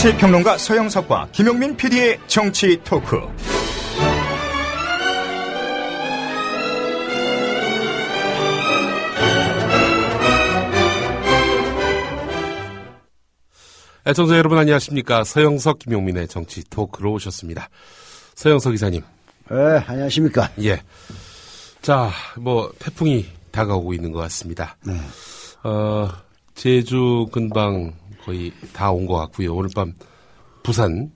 정치평론가 서영석과 김용민 PD의 정치 토크. 애청자 여러분 안녕하십니까. 서영석, 김용민의 정치 토크로 오셨습니다. 서영석 기자님. 네, 안녕하십니까. 예. 자, 태풍이 다가오고 있는 것 같습니다. 네. 제주 근방 거의 다 온 것 같고요. 오늘 밤 부산,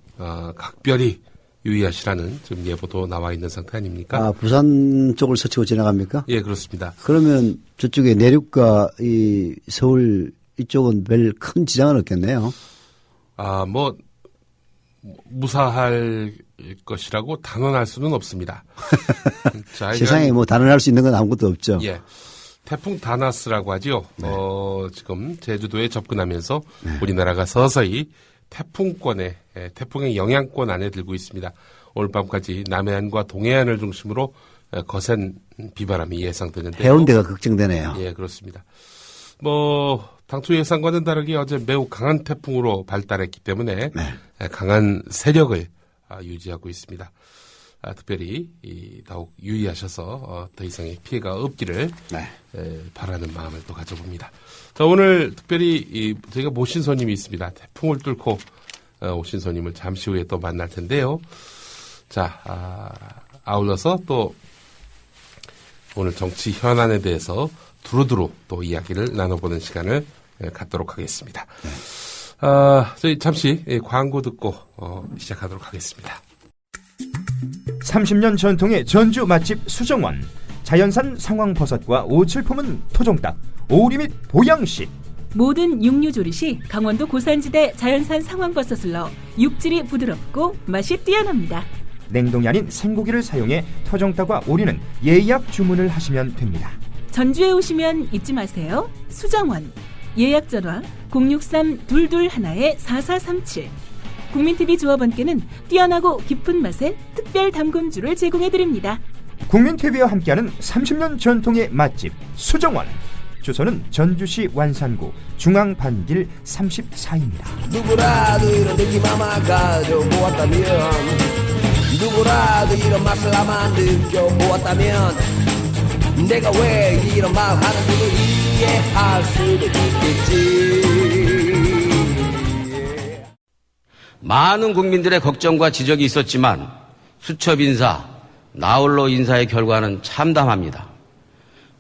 각별히 유의하시라는 지금 예보도 나와 있는 상태 아닙니까? 부산 쪽을 스치고 지나갑니까? 예, 그렇습니다. 그러면 저쪽에 내륙과 이 서울 이쪽은 별 큰 지장은 없겠네요. 무사할 것이라고 단언할 수는 없습니다. 자, 세상에 단언할 수 있는 건 아무것도 없죠. 예. 태풍 다나스라고 하죠. 네. 지금 제주도에 접근하면서 네. 우리나라가 서서히 태풍의 영향권 안에 들고 있습니다. 오늘 밤까지 남해안과 동해안을 중심으로 거센 비바람이 예상되는데 해운대가 걱정되네요. 예, 그렇습니다. 당초 예상과는 다르게 어제 매우 강한 태풍으로 발달했기 때문에 네. 강한 세력을 유지하고 있습니다. 특별히 더욱 유의하셔서 더 이상의 피해가 없기를 바라는 마음을 또 가져봅니다. 자, 오늘 특별히 저희가 모신 손님이 있습니다. 태풍을 뚫고 오신 손님을 잠시 후에 또 만날 텐데요. 자, 아울러서 또 오늘 정치 현안에 대해서 두루두루 또 이야기를 나눠보는 시간을 갖도록 하겠습니다. 저희 잠시 광고 듣고 시작하도록 하겠습니다. 30년 전통의 전주 맛집 수정원, 자연산 상황버섯과 오칠 품은 토종닭, 오리 및 보양식, 모든 육류 조리 시 강원도 고산지대 자연산 상황버섯을 넣어 육질이 부드럽고 맛이 뛰어납니다. 냉동이 아닌 생고기를 사용해 토종닭과 오리는 예약 주문을 하시면 됩니다. 전주에 오시면 잊지 마세요. 수정원, 예약 전화 063-221-4437. 국민TV 조합원께는 뛰어나고 깊은 맛의 특별 담금주를 제공해드립니다. 국민TV와 함께하는 30년 전통의 맛집 수정원. 주소는 전주시 완산구 중앙반길 34입니다. 누구라도 이런 느낌 아마 가져보았다면, 누구라도 이런 맛을 아마 느껴보았다면, 내가 왜 이런 말 하는지를 이해할 수도 있겠지. 많은 국민들의 걱정과 지적이 있었지만 수첩 인사, 나홀로 인사의 결과는 참담합니다.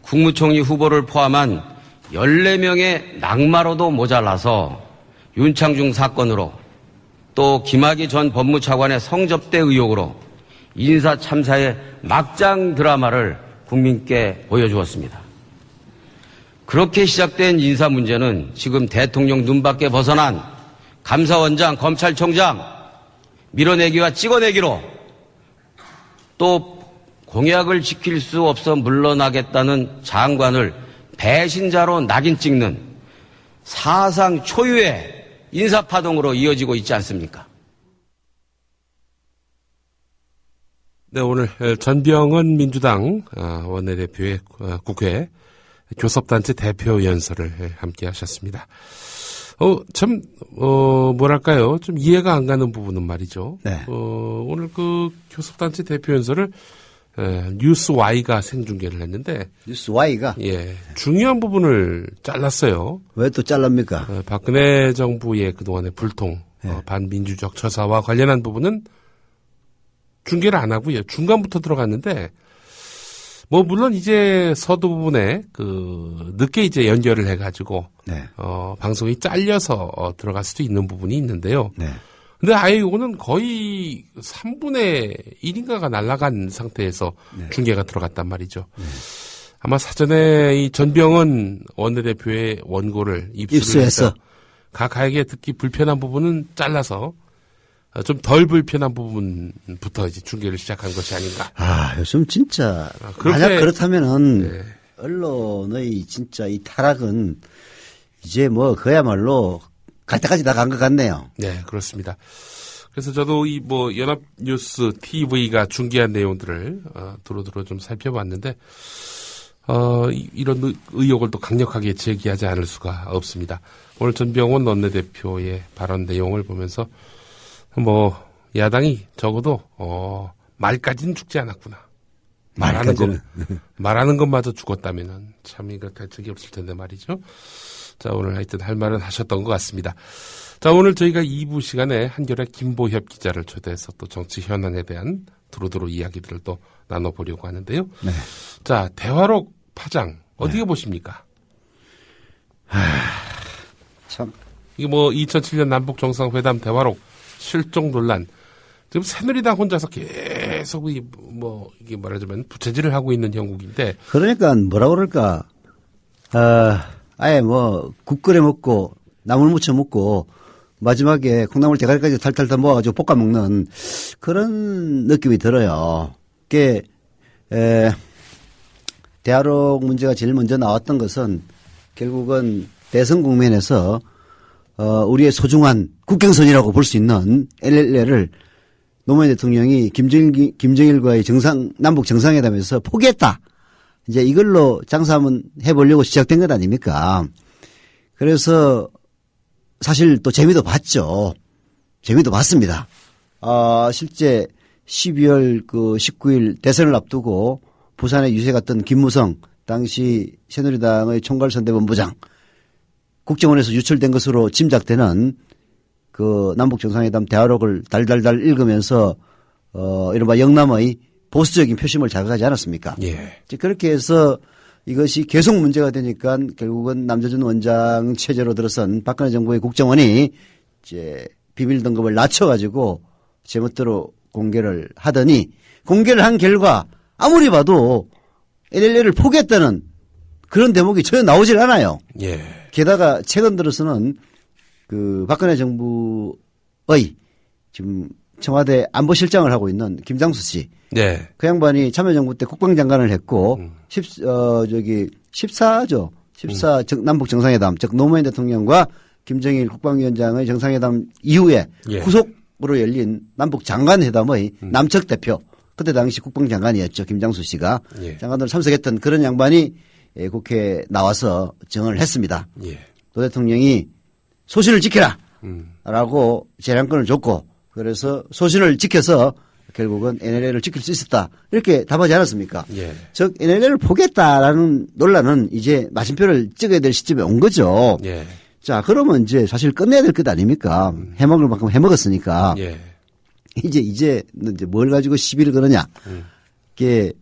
국무총리 후보를 포함한 14명의 낙마로도 모자라서 윤창중 사건으로 또 김학의 전 법무차관의 성접대 의혹으로 인사 참사의 막장 드라마를 국민께 보여주었습니다. 그렇게 시작된 인사 문제는 지금 대통령 눈밖에 벗어난 감사원장, 검찰총장 밀어내기와 찍어내기로 또 공약을 지킬 수 없어 물러나겠다는 장관을 배신자로 낙인 찍는 사상 초유의 인사파동으로 이어지고 있지 않습니까? 네, 오늘 전병헌 민주당 원내대표의 국회 교섭단체 대표 연설을 함께 하셨습니다. 뭐랄까요. 좀 이해가 안 가는 부분은 말이죠. 네. 오늘 그 교섭단체 대표 연설을 뉴스 Y가 생중계를 했는데. 뉴스 Y가? 예. 중요한 부분을 잘랐어요. 왜 또 잘랍니까? 박근혜 정부의 그동안의 불통, 반민주적 처사와 관련한 부분은 중계를 안 하고요. 중간부터 들어갔는데, 물론 이제 서두 부분에 늦게 이제 연결을 해가지고, 방송이 잘려서 들어갈 수도 있는 부분이 있는데요. 네. 근데 아예 이거는 거의 3분의 1인가가 날아간 상태에서 중계가 들어갔단 말이죠. 아마 사전에 이 전병헌 원내대표의 원고를 입수해서 각하에게 듣기 불편한 부분은 잘라서 좀 덜 불편한 부분부터 이제 중계를 시작한 것이 아닌가. 요즘 진짜 만약 그렇다면은 언론의 진짜 이 타락은 이제 그야말로 갈 때까지 다 간 것 같네요. 네, 그렇습니다. 그래서 저도 이 연합뉴스 TV가 중계한 내용들을 두루두루 좀 살펴봤는데 이런 의혹을 또 강력하게 제기하지 않을 수가 없습니다. 오늘 전병원 원내대표의 발언 내용을 보면서 뭐 야당이 적어도 말까지는 죽지 않았구나. 말하는 것마저 죽었다면은 참 이거 될 적이 없을 텐데 말이죠. 자, 오늘 하여튼 할 말은 하셨던 것 같습니다. 자, 오늘 저희가 2부 시간에 한겨레 김보협 기자를 초대해서 또 정치 현안에 대한 두루두루 이야기들을 또 나눠보려고 하는데요. 네. 자, 대화록 파장 어떻게 보십니까? 참. 이게 뭐 2007년 남북 정상회담 대화록 실종 논란. 지금 새누리당 혼자서 계속 이게 말하자면 부채질을 하고 있는 형국인데. 그러니까 뭐라 그럴까. 아예 뭐 국 끓여 먹고 나물 무쳐 먹고 마지막에 콩나물 대가리까지 탈탈탈 모아가지고 볶아 먹는 그런 느낌이 들어요. 그게 대화록 문제가 제일 먼저 나왔던 것은 결국은 대선 국면에서 우리의 소중한 국경선이라고 볼 수 있는 LLL을 노무현 대통령이 김정일과의 남북 정상회담에서 포기했다. 이제 이걸로 장사 한번 해보려고 시작된 것 아닙니까? 그래서 사실 또 재미도 봤죠. 재미도 봤습니다. 실제 12월 19일 대선을 앞두고 부산에 유세 갔던 김무성 당시 새누리당의 총괄선대본부장 국정원에서 유출된 것으로 짐작되는 그 남북 정상회담 대화록을 달달달 읽으면서 이른바 영남의 보수적인 표심을 자극하지 않았습니까? 예. 그렇게 해서 이것이 계속 문제가 되니까 결국은 남재준 원장 체제로 들어선 박근혜 정부의 국정원이 이제 비밀 등급을 낮춰가지고 제멋대로 공개를 하더니 공개를 한 결과 아무리 봐도 LLL을 포기했다는 그런 대목이 전혀 나오질 않아요. 예. 게다가 최근 들어서는 그 박근혜 정부의 지금 청와대 안보실장을 하고 있는 김장수 씨. 네. 그 양반이 참여정부 때 국방장관을 했고 14죠. 14 남북 정상회담 즉 노무현 대통령과 김정일 국방위원장의 정상회담 이후에 예. 후속으로 열린 남북 장관회담의 남측 대표 그때 당시 국방장관이었죠. 김장수 씨가 예. 장관으로 참석했던 그런 양반이 국회에 나와서 증언을 했습니다. 예. 노 대통령이 소신을 지켜라 라고 재량권을 줬고 그래서 소신을 지켜서 결국은 NLL을 지킬 수 있었다. 이렇게 답하지 않았습니까? 예. 즉 NLL을 포기했다라는 논란은 이제 마침표를 찍어야 될 시점에 온 거죠. 예. 자, 그러면 이제 사실 끝내야 될 것 아닙니까? 해먹을 만큼 해먹었으니까. 예. 이제 뭘 가지고 시비를 거느냐. 이게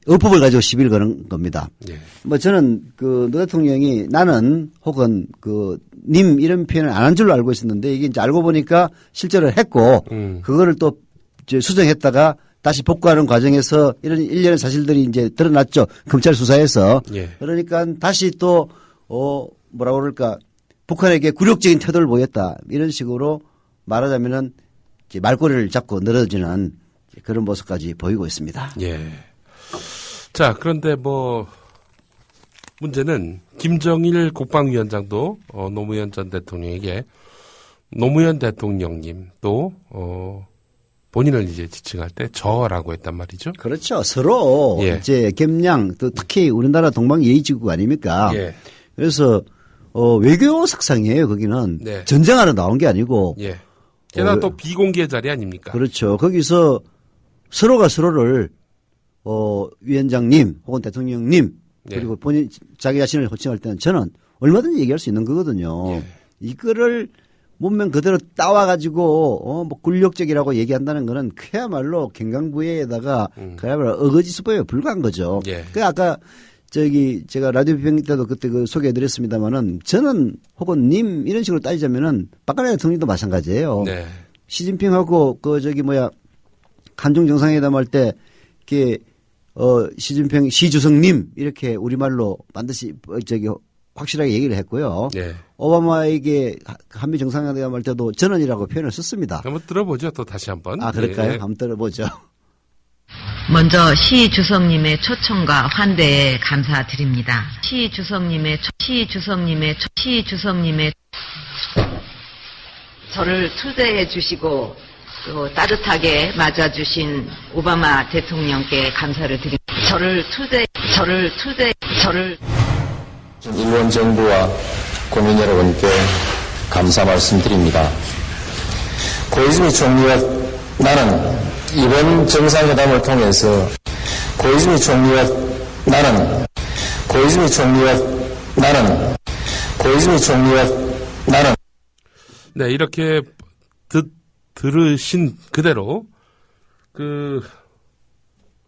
어법을 가지고 시비를 거는 겁니다. 예. 뭐 저는 그 노 대통령이 나는 혹은 님 이런 표현을 안 한 줄로 알고 있었는데 이게 이제 알고 보니까 실제로 했고 그거를 또 이제 수정했다가 다시 복구하는 과정에서 이런 일련의 사실들이 이제 드러났죠. 검찰 수사에서. 예. 그러니까 다시 또 뭐라 그럴까 북한에게 굴욕적인 태도를 보였다. 이런 식으로 말하자면은 이제 말꼬리를 잡고 늘어지는 그런 모습까지 보이고 있습니다. 예. 자, 그런데 문제는 김정일 국방위원장도 노무현 전 대통령에게 노무현 대통령님 또 본인을 이제 지칭할 때 저라고 했단 말이죠. 그렇죠. 서로 예. 이제 겸양 또 특히 우리나라 동방 예의지국 아닙니까? 예. 그래서 외교 석상이에요. 거기는 네. 전쟁하러 나온 게 아니고. 예. 게다가 또 비공개 자리 아닙니까? 그렇죠. 거기서 서로가 서로를 위원장님 혹은 대통령님 그리고 본인 자기 자신을 호칭할 때는 저는 얼마든지 얘기할 수 있는 거거든요. 예. 이거를 문면 그대로 따와가지고 뭐 굴욕적이라고 얘기한다는 거는 그야말로 경강부회에다가 그야말로 어거지 수법에 불과한 거죠. 예. 그 아까 제가 라디오 비평 때도 그때 소개해드렸습니다만은 저는 혹은 님 이런 식으로 따지자면은 박근혜 대통령도 마찬가지예요. 네. 시진핑하고 한중 정상회담 할 때 이게 시진핑 시주석님 이렇게 우리말로 반드시 확실하게 얘기를 했고요. 네. 오바마에게 한미 정상회담 할 때도 전원이라고 표현을 썼습니다. 한번 들어보죠. 또 다시 한번. 아, 그럴까요? 예. 한번 들어보죠. 먼저 시 주석님의 초청과 환대에 감사드립니다. 시 주석님의 저를 초대해 주시고 또 따뜻하게 맞아주신 오바마 대통령께 감사를 드립니다. 일본 정부와 국민 여러분께 감사 말씀드립니다. 고이즈미 총리와 나는 이번 정상회담을 통해서 고이즈미 총리와 나는 네, 이렇게 들으신 그대로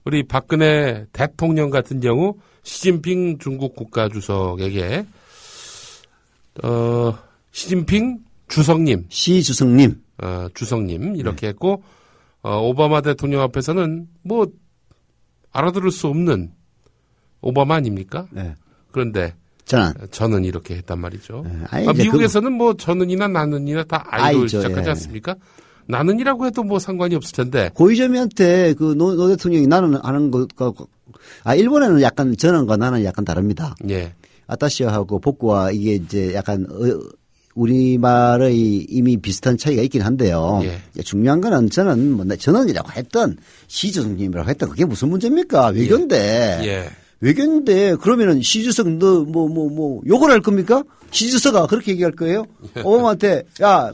우리 박근혜 대통령 같은 경우 시진핑 중국 국가주석에게 시진핑 주석님, 주석님 이렇게 했고 오바마 대통령 앞에서는 뭐 알아들을 수 없는 오바마 아닙니까? 네. 그런데 저는 이렇게 했단 말이죠. 네. 미국에서는 뭐 저는이나 나는이나 다 아이로 아이죠, 시작하지 예. 않습니까? 나는이라고 해도 뭐 상관이 없을 텐데. 고이즈미한테 노 대통령이 나는 하는 것과 일본에는 약간 저는과 나는 약간 다릅니다. 예. 아타시아하고 복구와 이게 이제 약간 우리말의 이미 비슷한 차이가 있긴 한데요. 예. 중요한 거는 저는 뭐 전원이라고 했던 시주석님이라고 했던 그게 무슨 문제입니까? 외교인데. 예. 외교인데 그러면은 시주석 너 뭐 욕을 할 겁니까? 시주석아 그렇게 얘기할 거예요? 오바마한테 야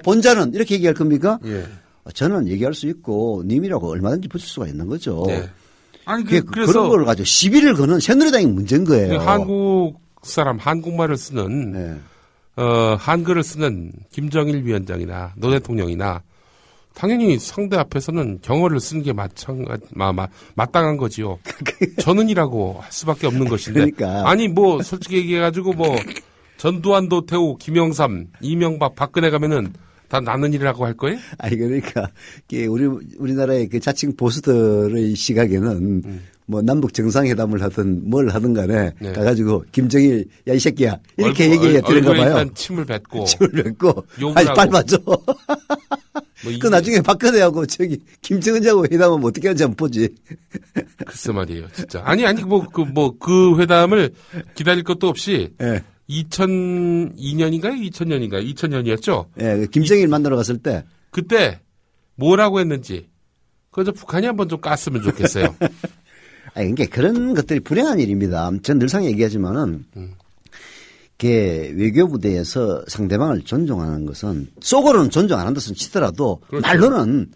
본자는 이렇게 얘기할 겁니까? 예. 저는 얘기할 수 있고 님이라고 얼마든지 붙일 수가 있는 거죠. 예. 아니 그래서 그런 걸 가지고 시비를 거는 새누리당이 문제인 거예요. 한국 사람 한국말을 쓰는 네. 한글을 쓰는 김정일 위원장이나 노 대통령이나 당연히 상대 앞에서는 경어를 쓰는 게 마땅한 거지요. 저는이라고 할 수밖에 없는 것인데. 그러니까. 아니 뭐 솔직히 얘기해가지고 뭐 전두환, 노태우, 김영삼, 이명박, 박근혜 가면은 다 나는이라고 할 거예요? 아니 그러니까 우리나라의 그 자칭 보수들의 시각에는 뭐 남북 정상회담을 하든 뭘 하든 간에 네. 가가지고 김정일 야 이 새끼야 이렇게 얘기해야 되는가 얼굴에 봐요. 일단 침을 뱉고 아니 하고. 밟아줘. 뭐 그 나중에 박근혜하고 김정은하고 회담하면 어떻게 하는지 한번 보지. 글쎄 말이에요, 진짜. 아니 그 회담을 기다릴 것도 없이 네. 2002년인가요? 2000년이었죠? 예, 김정일 만나러 갔을 때 그때 뭐라고 했는지 그저 북한이 한번 좀 깠으면 좋겠어요. 아니 그러니까 그런 것들이 불행한 일입니다. 전 늘상 얘기하지만은 외교부대에서 상대방을 존중하는 것은 속으로는 존중 안 한다는 치더라도 그렇죠. 말로는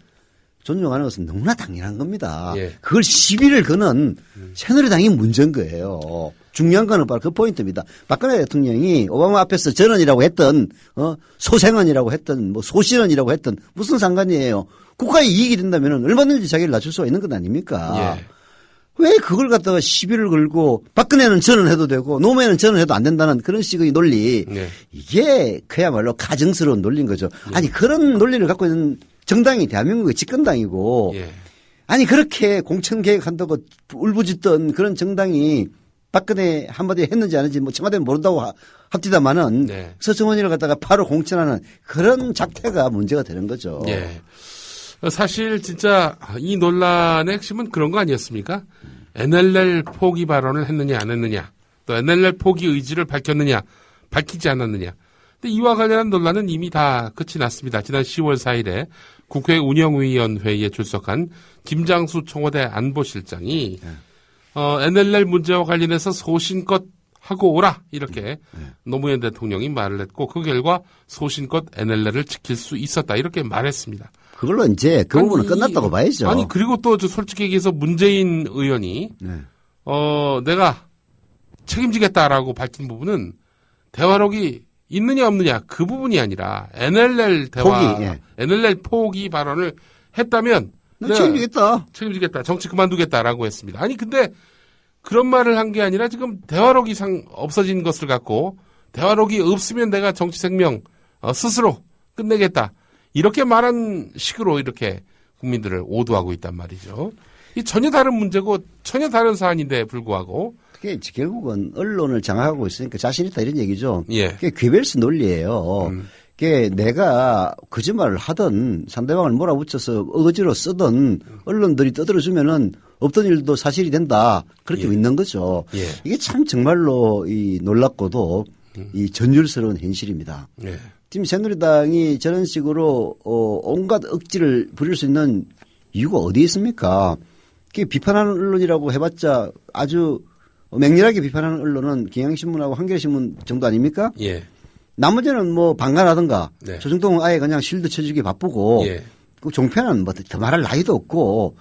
존중하는 것은 너무나 당연한 겁니다. 예. 그걸 시비를 거는 새누리당이 문제인 거예요. 중요한 거는 바로 그 포인트입니다. 박근혜 대통령이 오바마 앞에서 전원이라고 했던 소생원이라고 했던 뭐 소신원이라고 했던 무슨 상관이에요. 국가의 이익이 된다면 얼마든지 자기를 낮출 수가 있는 것 아닙니까? 예. 왜 그걸 갖다가 시비를 걸고 박근혜는 전원해도 되고 노무현은 전원해도 안 된다는 그런 식의 논리. 네. 이게 그야말로 가증스러운 논리인 거죠. 아니 그런 논리를 갖고 있는 정당이 대한민국의 집권당이고 예. 아니 그렇게 공천개혁한다고 울부짖던 그런 정당이 박근혜 한마디 했는지 안 했는지 뭐 청와대는 모른다고 합디다마는 네. 서청원이를 갖다가 바로 공천하는 그런 작태가 문제가 되는 거죠. 예. 사실 진짜 이 논란의 핵심은 그런 거 아니었습니까? NLL 포기 발언을 했느냐 안 했느냐, 또 NLL 포기 의지를 밝혔느냐 밝히지 않았느냐. 근데 이와 관련한 논란은 이미 다 끝이 났습니다. 지난 10월 4일에 국회 운영위원회에 출석한 김장수 청와대 안보실장이 NLL 문제와 관련해서 소신껏 하고 오라 이렇게 노무현 대통령이 말을 했고 그 결과 소신껏 NLL을 지킬 수 있었다 이렇게 말했습니다. 그걸로 이제 그 부분은 끝났다고 봐야죠. 아니 그리고 또 솔직히 얘기해서 문재인 의원이 내가 책임지겠다라고 밝힌 부분은 대화록이 있느냐 없느냐 그 부분이 아니라 NLL 대화 포기, 예. NLL 포기 발언을 했다면 내가 책임지겠다 정치 그만두겠다라고 했습니다. 아니 근데 그런 말을 한 게 아니라 지금 대화록이 없어진 것을 갖고 대화록이 없으면 내가 정치 생명 스스로 끝내겠다. 이렇게 말한 식으로 이렇게 국민들을 오도하고 있단 말이죠. 이 전혀 다른 문제고 전혀 다른 사안인데 불구하고 그게 결국은 언론을 장악하고 있으니까 자신 있다 이런 얘기죠. 예. 그게 괴벨스 논리예요. 그게 내가 거짓말을 하든 상대방을 몰아붙여서 어거지로 쓰든 언론들이 떠들어주면은 없던 일도 사실이 된다. 그렇게 있는 거죠. 예. 이게 참 정말로 이 놀랍고도 이 전율스러운 현실입니다. 예. 지금 새누리당이 저런 식으로 온갖 억지를 부릴 수 있는 이유가 어디에 있습니까? 그게 비판하는 언론이라고 해봤자 아주 맹렬하게 비판하는 언론은 경향신문하고 한겨레신문 정도 아닙니까? 예. 나머지는 뭐 방관하든가 네. 조정동은 아예 그냥 실드 쳐주기 바쁘고 예. 그 종편은 뭐 더 말할 나이도 없고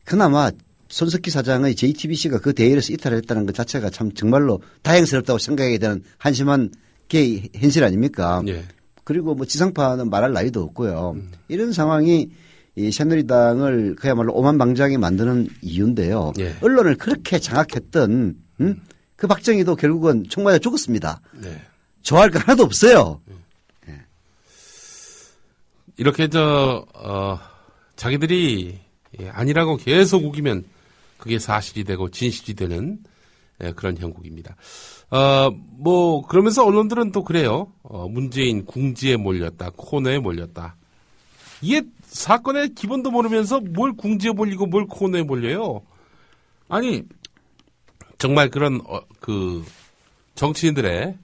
그나마 손석희 사장의 JTBC가 그 대회에서 이탈했다는 것 자체가 참 정말로 다행스럽다고 생각하게 되는 한심한 게 현실 아닙니까? 예. 그리고 뭐 지상파는 말할 나이도 없고요. 이런 상황이 이 새누리당을 그야말로 오만방자하게 만드는 이유인데요. 예. 언론을 그렇게 장악했던 그 박정희도 결국은 총 맞아 죽었습니다. 네. 좋아할 거 하나도 없어요. 이렇게 자기들이 아니라고 계속 우기면 그게 사실이 되고 진실이 되는 그런 형국입니다. 뭐 그러면서 언론들은 또 그래요. 문재인 궁지에 몰렸다, 코너에 몰렸다. 이게 사건의 기본도 모르면서 뭘 궁지에 몰리고 뭘 코너에 몰려요. 아니 정말 그런 그 정치인들의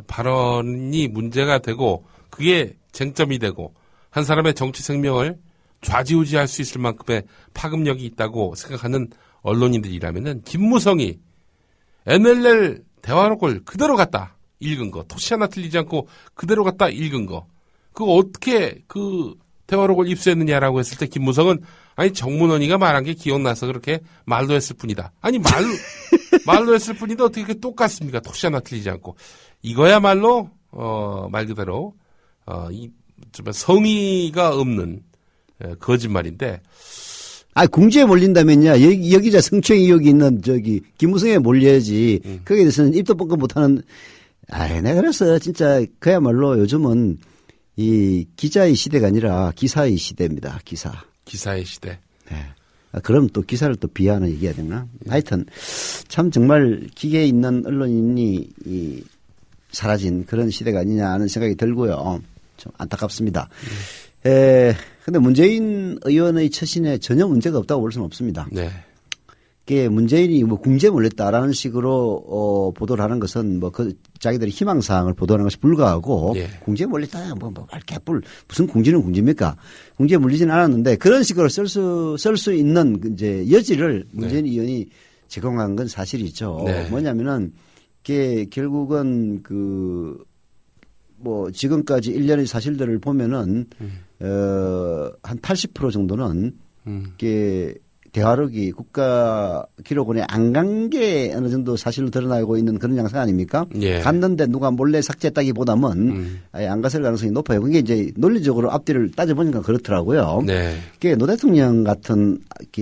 발언이 문제가 되고 그게 쟁점이 되고 한 사람의 정치 생명을 좌지우지할 수 있을 만큼의 파급력이 있다고 생각하는 언론인들이라면은 김무성이 NLL 대화록을 그대로 갖다 읽은 거, 토시 하나 틀리지 않고 그대로 갖다 읽은 거, 그거 어떻게 그 대화록을 입수했느냐라고 했을 때 김무성은 아니 정문원이가 말한 게 기억나서 그렇게 말로 했을 뿐이다. 아니 말로 했을 뿐인데 어떻게 그렇게 똑같습니까? 토시 하나 틀리지 않고 이거야말로 말 그대로 이 좀 성의가 없는 거짓말인데. 아, 궁지에 몰린다면야 여기자 성추행 의혹이 있는 김무성에 몰려야지. 거기에 대해서는 입도 뻥끗 못하는. 내가 그래서 진짜 그야말로 요즘은 이 기자의 시대가 아니라 기사의 시대입니다. 기사의 시대. 네. 그럼 또 기사를 또 비하하는 얘기해야 되나? 하여튼 참 정말 기계에 있는 언론인이 사라진 그런 시대가 아니냐 하는 생각이 들고요. 좀 안타깝습니다. 근데 문재인 의원의 처신에 전혀 문제가 없다고 볼 수는 없습니다. 네. 그게 문재인이 뭐 궁지에 몰렸다라는 식으로 보도를 하는 것은 뭐 그 자기들이 희망사항을 보도하는 것이 불가하고 예. 궁지에 몰렸다 뭐 개뿔 무슨 궁지는 궁지입니까? 궁지에 몰리진 않았는데 그런 식으로 쓸 수 있는 이제 여지를 문재인 의원이 제공한 건 사실이죠. 네. 뭐냐면은 그게 결국은 뭐 지금까지 1년의 사실들을 보면은 한 80% 정도는 이게 대화록이 국가기록원에 안 간 게 어느 정도 사실로 드러나고 있는 그런 양상 아닙니까? 예. 갔는데 누가 몰래 삭제했다기보다는 아예 안 갔을 가능성이 높아요. 그게 이제 논리적으로 앞뒤를 따져보니까 그렇더라고요. 네. 그게 노 대통령 같은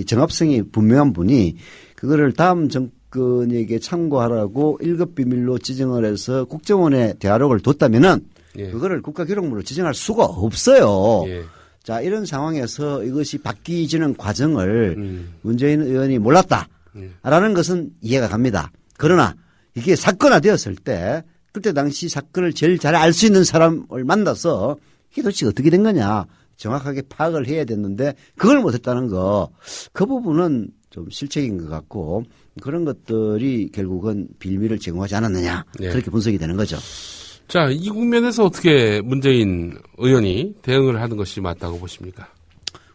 정합성이 분명한 분이 그거를 다음 정권에게 참고하라고 1급 비밀로 지정을 해서 국정원에 대화록을 뒀다면은 예. 그거를 국가기록물로 지정할 수가 없어요. 예. 자, 이런 상황에서 이것이 바뀌지는 과정을 문재인 의원이 몰랐다라는 것은 이해가 갑니다. 그러나 이게 사건화되었을 때 그때 당시 사건을 제일 잘 알 수 있는 사람을 만나서 이게 도대체 어떻게 된 거냐 정확하게 파악을 해야 됐는데 그걸 못했다는 거, 그 부분은 좀 실책인 것 같고 그런 것들이 결국은 빌미를 제공하지 않았느냐 네. 그렇게 분석이 되는 거죠. 자, 이 국면에서 어떻게 문재인 의원이 대응을 하는 것이 맞다고 보십니까?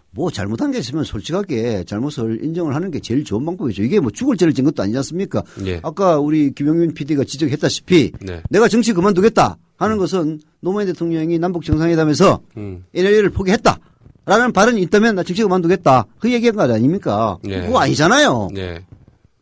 뭐 잘못한 게 있으면 솔직하게 잘못을 인정을 하는 게 제일 좋은 방법이죠. 이게 뭐 죽을 죄를 진 것도 아니지 않습니까? 네. 아까 우리 김용민 PD가 지적했다시피 네. 내가 정치 그만두겠다 하는 것은 노무현 대통령이 남북 정상회담에서 NLL을 포기했다라는 발언이 있다면 나 정치 그만두겠다 그 얘기한 거 아닙니까? 네. 그거 아니잖아요. 네.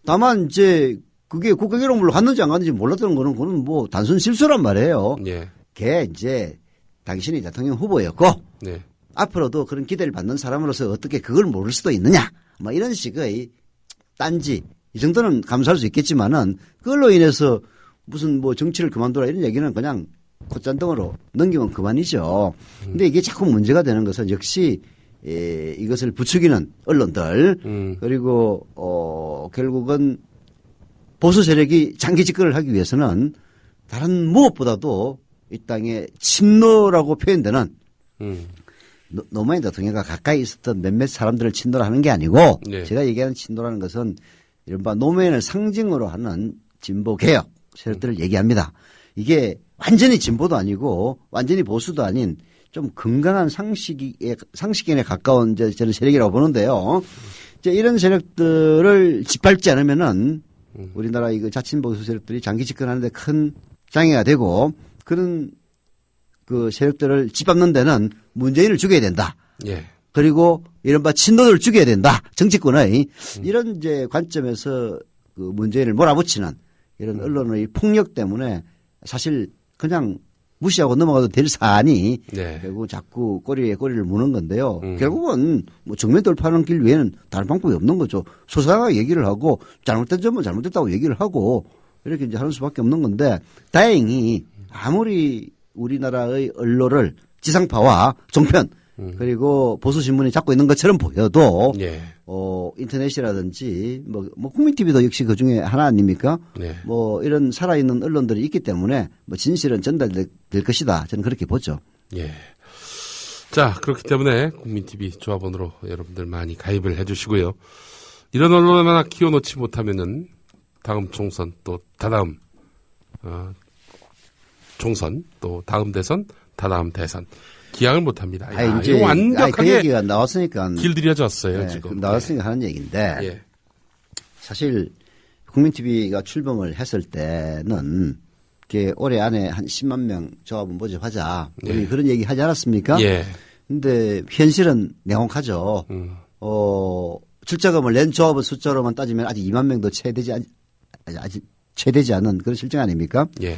다만 이제 그게 국가기록물로 갔는지 안 갔는지 몰랐던 거는 그건 뭐 단순 실수란 말이에요. 네. 걔 이제 당신이 대통령 후보였고 네. 앞으로도 그런 기대를 받는 사람으로서 어떻게 그걸 모를 수도 있느냐 뭐 이런 식의 딴지 이 정도는 감수할 수 있겠지만은 그걸로 인해서 무슨 뭐 정치를 그만두라 이런 얘기는 그냥 콧잔등으로 넘기면 그만이죠. 근데 이게 자꾸 문제가 되는 것은 역시 이것을 부추기는 언론들 그리고 결국은 보수 세력이 장기 집권을 하기 위해서는 다른 무엇보다도 이 땅에 친노라고 표현되는 노무현 대통령과 가까이 있었던 몇몇 사람들을 친노라 하는 게 아니고 네. 제가 얘기하는 친노라는 것은 이른바 노무현을 상징으로 하는 진보 개혁 세력들을 얘기합니다. 이게 완전히 진보도 아니고 완전히 보수도 아닌 좀 건강한 상식인에 가까운 저는 세력이라고 보는데요. 이제 이런 세력들을 짓밟지 않으면은 우리나라 이거 자친보수 세력들이 장기 집권하는데 큰 장애가 되고 그런 그 세력들을 짓밟는 데는 문재인을 죽여야 된다. 예. 그리고 이른바 친노를 죽여야 된다. 정치권의 이런 이제 관점에서 그 문재인을 몰아붙이는 이런 언론의 폭력 때문에 사실 그냥 무시하고 넘어가도 될 사안이 네. 결국 자꾸 꼬리에 꼬리를 무는 건데요. 결국은 뭐 정면 돌파하는 길 외에는 다른 방법이 없는 거죠. 소상하게 얘기를 하고 잘못된 점은 잘못됐다고 얘기를 하고 이렇게 이제 하는 수밖에 없는 건데 다행히 아무리 우리나라의 언론을 지상파와 종편 그리고 보수신문이 잡고 있는 것처럼 보여도 예. 인터넷이라든지 뭐 국민TV도 역시 그 중에 하나 아닙니까? 네. 뭐 이런 살아있는 언론들이 있기 때문에 뭐 진실은 전달될 것이다. 저는 그렇게 보죠. 예. 자, 그렇기 때문에 국민TV 조합원으로 여러분들 많이 가입을 해 주시고요. 이런 언론을 하나 키워놓지 못하면은 다음 총선 또 다다음 총선 또 다음 대선 다다음 대선 기약을 못합니다. 이제 완벽하게 그 얘기가 나왔으니까 길들여졌어요. 네, 지금 나왔으니까 하는 얘기인데 예. 사실 국민TV가 출범을 했을 때는 이렇게 올해 안에 한 10만 명 조합원 모집하자 우리 그런 얘기 하지 않았습니까? 예. 근데 현실은 냉혹하죠. 출자금을 낸 조합원 숫자로만 따지면 아직 2만 명도 아직 채되지 않은 그런 실정 아닙니까? 예.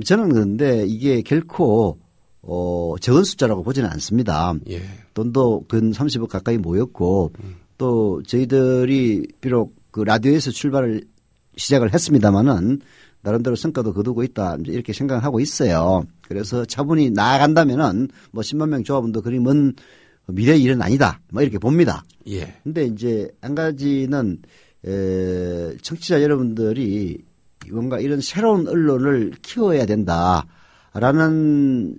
저는 그런데 이게 결코 적은 숫자라고 보지는 않습니다. 예. 돈도 근 30억 가까이 모였고 또 저희들이 비록 그 라디오에서 시작을 했습니다마는 나름대로 성과도 거두고 있다 이렇게 생각하고 있어요. 그래서 차분히 나아간다면은 뭐 10만 명 조합원도 그리 먼 미래의 일은 아니다. 뭐 이렇게 봅니다. 예. 근데 이제 한 가지는 청취자 여러분들이 뭔가 이런 새로운 언론을 키워야 된다라는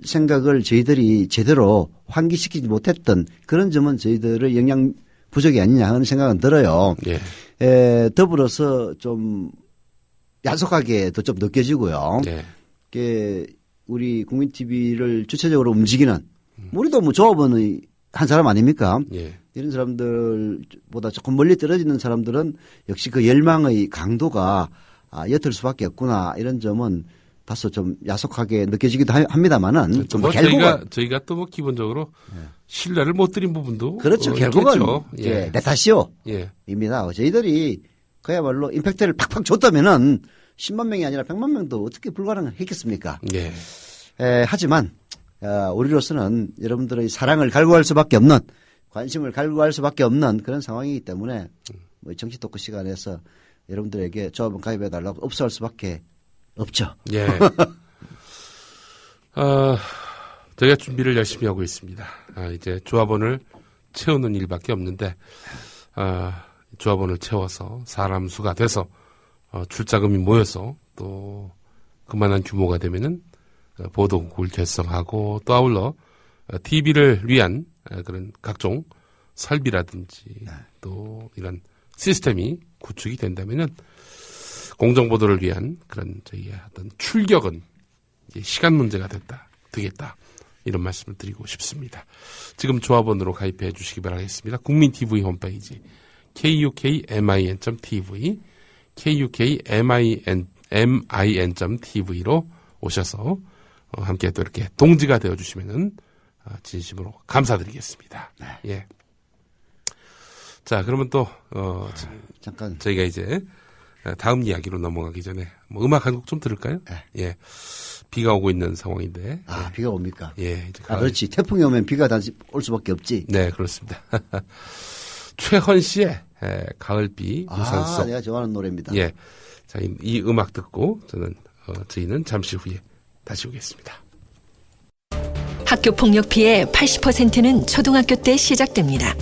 생각을 저희들이 제대로 환기시키지 못했던 그런 점은 저희들의 영양 부족이 아니냐 하는 생각은 들어요. 예. 더불어서 좀 야속하게도 좀 느껴지고요. 예. 우리 국민TV를 주체적으로 움직이는 우리도 뭐 조합원의 한 사람 아닙니까? 예. 이런 사람들보다 조금 멀리 떨어지는 사람들은 역시 그 열망의 강도가 옅을 수밖에 없구나 이런 점은 다소 좀 야속하게 느껴지기도 합니다만은 뭐 저희가 또 뭐 기본적으로 신뢰를 못 드린 부분도 그렇죠. 결국은 예. 내 탓이요. 예. 입니다. 저희들이 그야말로 임팩트를 팍팍 줬다면은 10만 명이 아니라 100만 명도 어떻게 불가능했겠습니까? 예. 하지만 우리로서는 여러분들의 사랑을 갈구할 수밖에 없는 관심을 갈구할 수밖에 없는 그런 상황이기 때문에 뭐 정치 토크 시간에서 여러분들에게 조합원 가입해달라고 업소할 수밖에 없죠. 예. 저희가 준비를 열심히 하고 있습니다. 이제 조합원을 채우는 일밖에 없는데 조합원을 채워서 사람 수가 돼서 출자금이 모여서 또 그만한 규모가 되면은 보도국을 결성하고 또 아울러 TV를 위한 그런 각종 설비라든지 또 이런 시스템이 구축이 된다면은 공정보도를 위한 그런 저희의 어떤 출격은 이제 시간 문제가 되겠다. 이런 말씀을 드리고 싶습니다. 지금 조합원으로 가입해 주시기 바라겠습니다. 국민TV 홈페이지 kukmin.tv kukmin.tv로 오셔서 함께 또 이렇게 동지가 되어주시면은 진심으로 감사드리겠습니다. 네. 예. 자, 그러면 또 잠깐 저희가 이제 다음 이야기로 넘어가기 전에 뭐 음악 한 곡 좀 들을까요? 네. 예. 비가 오고 있는 상황인데. 예. 비가 옵니까? 예. 이제 그렇지. 태풍이 오면 비가 다시 올 수밖에 없지. 네, 그렇습니다. 최헌 씨의 가을비 우산속. 내가 좋아하는 노래입니다. 예. 자, 이 음악 듣고 저희는 잠시 후에 다시 오겠습니다. 학교 폭력 피해 80%는 초등학교 때 시작됩니다.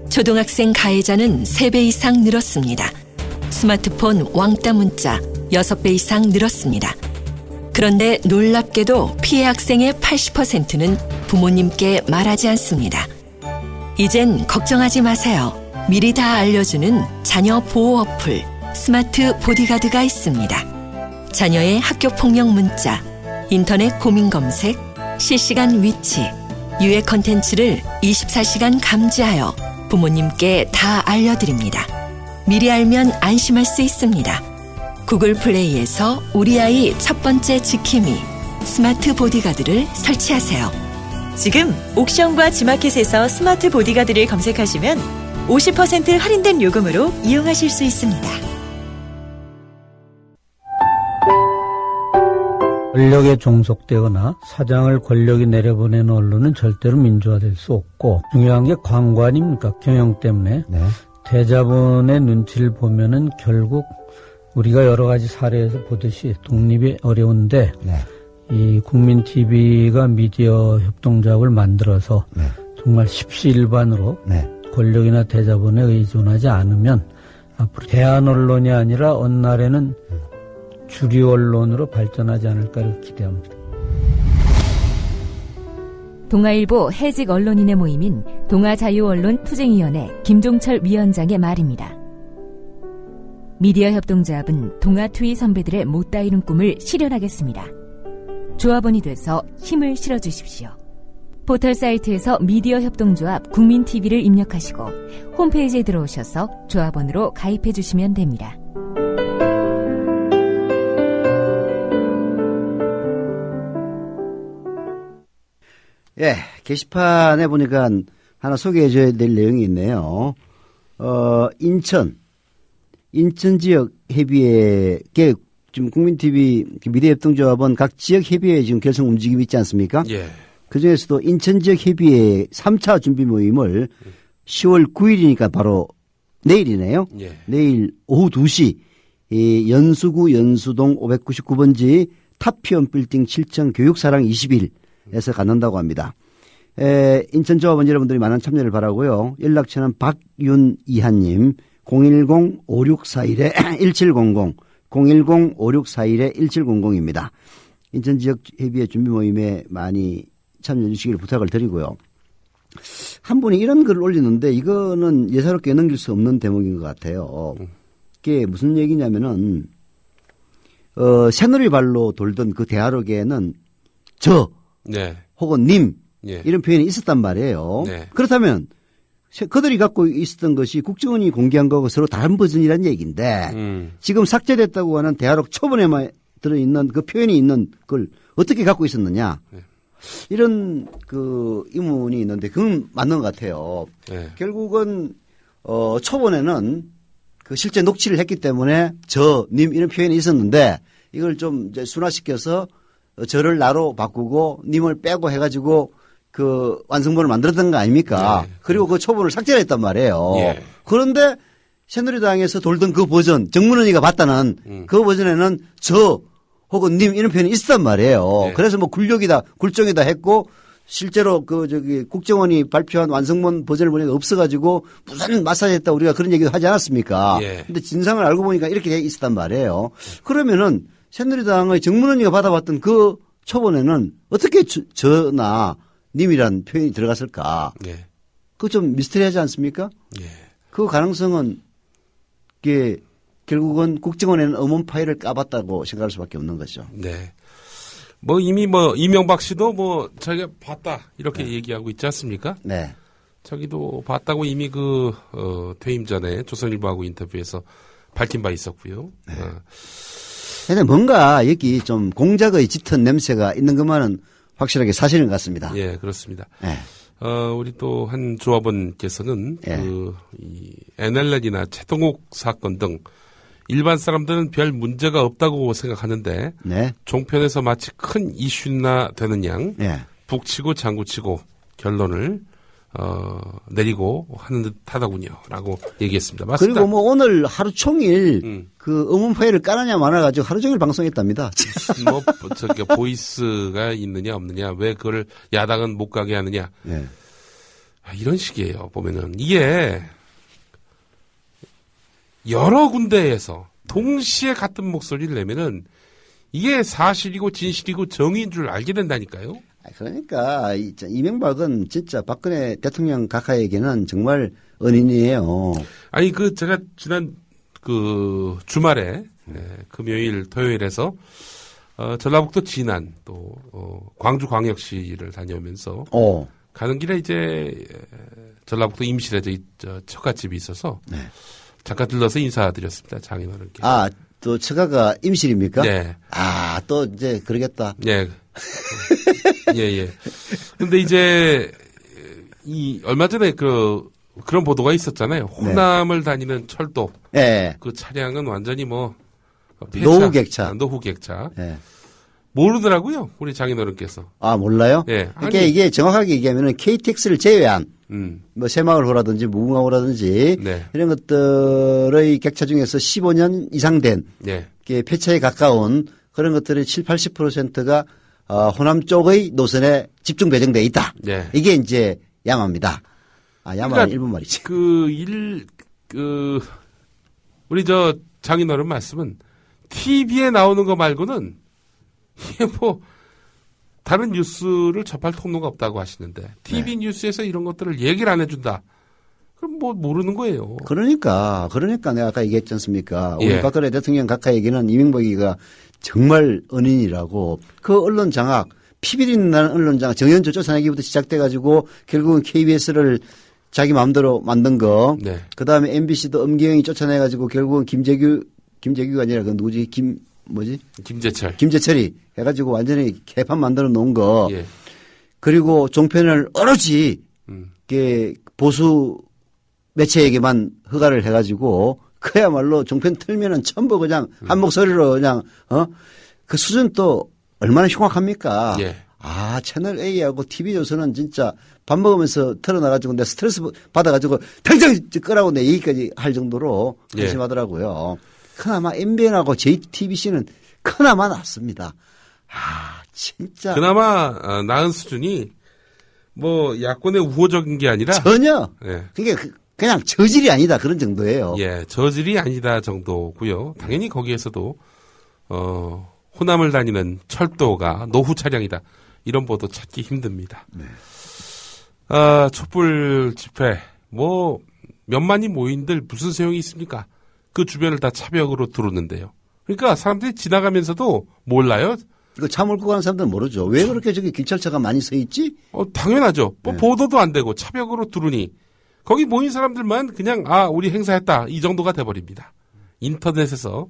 초등학생 가해자는 3배 이상 늘었습니다. 스마트폰 왕따 문자 6배 이상 늘었습니다. 그런데 놀랍게도 피해 학생의 80%는 부모님께 말하지 않습니다. 이젠 걱정하지 마세요. 미리 다 알려주는 자녀 보호 어플 스마트 보디가드가 있습니다. 자녀의 학교 폭력 문자, 인터넷 고민 검색, 실시간 위치, 유해 컨텐츠를 24시간 감지하여 부모님께 다 알려드립니다. 미리 알면 안심할 수 있습니다. 구글 플레이에서 우리 아이 첫 번째 지킴이 스마트 보디가드를 설치하세요. 지금 옥션과 지마켓에서 스마트 보디가드를 검색하시면 50% 할인된 요금으로 이용하실 수 있습니다. 권력에 종속되거나 사장을 권력이 내려보내는 언론은 절대로 민주화될 수 없고 중요한 게 광고 아닙니까? 경영 때문에. 네. 대자본의 눈치를 보면은 결국 우리가 여러 가지 사례에서 보듯이 독립이 어려운데 네. 이 국민 TV가 미디어 협동조합을 만들어서 네. 정말 십시일반으로 네. 권력이나 대자본에 의존하지 않으면 앞으로 대한 언론이 아니라 어느 날에는 주류 언론으로 발전하지 않을까를 기대합니다. 동아일보 해직 언론인의 모임인 동아자유언론 투쟁위원회 김종철 위원장의 말입니다. 미디어 협동조합은 동아투이 선배들의 못다 이룬 꿈을 실현하겠습니다. 조합원이 돼서 힘을 실어주십시오. 포털 사이트에서 미디어 협동조합 국민TV를 입력하시고 홈페이지에 들어오셔서 조합원으로 가입해 주시면 됩니다. 예, 게시판에 보니까 하나 소개해줘야 될 내용이 있네요. 인천 지역 협의회, 지금 국민TV 미디어협동조합은 각 지역 협의회 지금 결성 움직임이 있지 않습니까? 예. 그 중에서도 인천 지역 협의회 3차 준비 모임을 10월 9일이니까 바로 내일이네요. 예. 내일 오후 2시, 연수구 연수동 599번지 타피온 빌딩 7층 교육사랑 21에서 갖는다고 합니다. 인천 조합원 여러분들이 많은 참여를 바라고요. 연락처는 박윤이한님 010-5641-1700 010-5641-1700입니다. 인천 지역 협의회 준비 모임에 많이 참여해 주시기를 부탁을 드리고요. 한 분이 이런 글을 올리는데 이거는 예사롭게 넘길 수 없는 대목인 것 같아요. 그게 무슨 얘기냐면은 새누리발로 돌던 그 대화록에는 저 네. 혹은 님 네. 이런 표현이 있었단 말이에요. 네. 그렇다면 그들이 갖고 있었던 것이 국정원이 공개한 거하고 서로 다른 버전이라는 얘기인데 지금 삭제됐다고 하는 대화록 초본에만 들어있는 그 표현이 있는 걸 어떻게 갖고 있었느냐. 네. 이런 그 의문이 있는데 그건 맞는 것 같아요. 네. 결국은 초본에는 그 실제 녹취를 했기 때문에 저, 님 이런 표현이 있었는데 이걸 좀 이제 순화시켜서 저를 나로 바꾸고 님을 빼고 해가지고 그 완성본을 만들었던 거 아닙니까? 네. 그리고 그 초본을 삭제를 했단 말이에요. 네. 그런데 새누리당에서 돌던 그 버전 정문원이가 봤다는 그 버전에는 저 혹은 님 이런 표현이 있었단 말이에요. 네. 그래서 뭐 굴종이다 했고 실제로 국정원이 발표한 완성본 버전을 보니까 없어가지고 무슨 마사지했다 우리가 그런 얘기도 하지 않았습니까? 예. 근데 진상을 알고 보니까 이렇게 돼 있었단 말이에요. 그러면은 새누리당의 정문원이가 받아봤던 그 초본에는 어떻게 저나 님이란 표현이 들어갔을까? 예. 그거 좀 미스터리하지 않습니까? 예. 그 가능성은 이게 결국은 국정원에는 음원 파일을 까봤다고 생각할 수밖에 없는 거죠. 네. 뭐 이미 이명박 씨도 자기가 봤다 이렇게 네. 얘기하고 있지 않습니까? 네. 자기도 봤다고 이미 퇴임 전에 조선일보하고 인터뷰에서 밝힌 바 있었고요. 네. 근데 뭔가 여기 좀 공작의 짙은 냄새가 있는 것만은 확실하게 사실인 것 같습니다. 예, 그렇습니다. 네. 우리 또 한 조합원께서는 네. 이 NLL이나 최동욱 사건 등 일반 사람들은 별 문제가 없다고 생각하는데 네. 종편에서 마치 큰 이슈나 되는 양 네. 북치고 장구치고 결론을 내리고 하는 듯하더군요라고 얘기했습니다. 맞습니다. 그리고 오늘 하루 종일 그 음원 파일을 까느냐 마나가지고 하루 종일 방송했답니다. 보이스가 있느냐 없느냐 왜 그걸 야당은 못 가게 하느냐 네. 이런 식이에요. 보면은 이게 여러 군데에서 동시에 같은 목소리를 내면은 이게 사실이고 진실이고 정의인 줄 알게 된다니까요. 그러니까 이명박은 진짜 박근혜 대통령 각하에게는 정말 은인이에요. 아니 제가 지난 주말에 금요일 토요일에서 전라북도 진안 또 광주광역시를 다녀오면서 가는 길에 이제 전라북도 임실에 저 처갓집이 있어서 네. 잠깐 들러서 인사드렸습니다. 장인어른께. 아, 또 처가가 임실입니까? 네. 아, 또 이제 그러겠다. 네. 예. 근데 이제 얼마 전에 그런 보도가 있었잖아요. 호남을 다니는 철도. 네. 그 차량은 완전히 뭐 노후객차. 노후객차. 네. 모르더라고요. 우리 장인어른께서. 아, 몰라요? 예. 그러니까 이게 정확하게 얘기하면은 KTX를 제외한 뭐 새마을호라든지 무궁화호라든지 네. 이런 것들의 객차 중에서 15년 이상 된 네. 폐차에 가까운 그런 것들의 70~80%가 호남 쪽의 노선에 집중 배정돼 있다. 네. 이게 이제 야마입니다. 아, 야마는 그러니까 일본 말이지. 우리 저 장인어른 말씀은 TV에 나오는 거 말고는 이게 뭐 다른 뉴스를 접할 통로가 없다고 하시는데 TV 뉴스에서 이런 것들을 얘기를 안 해준다. 그럼 뭐 모르는 거예요. 그러니까 내가 아까 얘기했지 않습니까? 예. 우리 박근혜 대통령 각하 얘기는 이명박이가 정말 은인이라고 그 언론 장악 피비린다는 언론 장악 정현주 쫓아내기부터 시작돼가지고 결국은 KBS를 자기 마음대로 만든 거. 네. 그다음에 MBC도 엄기영이 쫓아내가지고 결국은 김재규가 아니라 그 누구지? 김재철이 해가지고 완전히 개판 만들어 놓은 거. 예. 그리고 종편을 오로지 보수 매체에게만 허가를 해가지고 그야말로 종편 틀면은 전부 그냥 한 목소리로 그냥 그 수준 또 얼마나 흉악합니까? 예. 아, 채널 A하고 TV조선은 진짜 밥 먹으면서 틀어놔가지고 내 스트레스 받아가지고 당장 끄라고 내 얘기까지 할 정도로 한심하더라고요. 그나마 MBN하고 JTBC는 그나마 낫습니다. 아, 진짜. 그나마 나은 수준이 뭐 야권의 우호적인 게 아니라 전혀. 예. 그냥 저질이 아니다 그런 정도예요. 예, 저질이 아니다 정도고요. 당연히 거기에서도 호남을 다니는 철도가 노후 차량이다. 이런 보도 찾기 힘듭니다. 네. 촛불 집회 뭐 몇만이 모인들 무슨 소용이 있습니까? 그 주변을 다 차벽으로 두르는데요. 그러니까 사람들이 지나가면서도 몰라요. 이거 차 몰고 가는 사람들은 모르죠. 왜 그렇게 저기 경찰차가 많이 서 있지? 당연하죠. 뭐 보도도 안 되고 차벽으로 두르니 거기 모인 사람들만 그냥 우리 행사했다 이 정도가 돼버립니다. 인터넷에서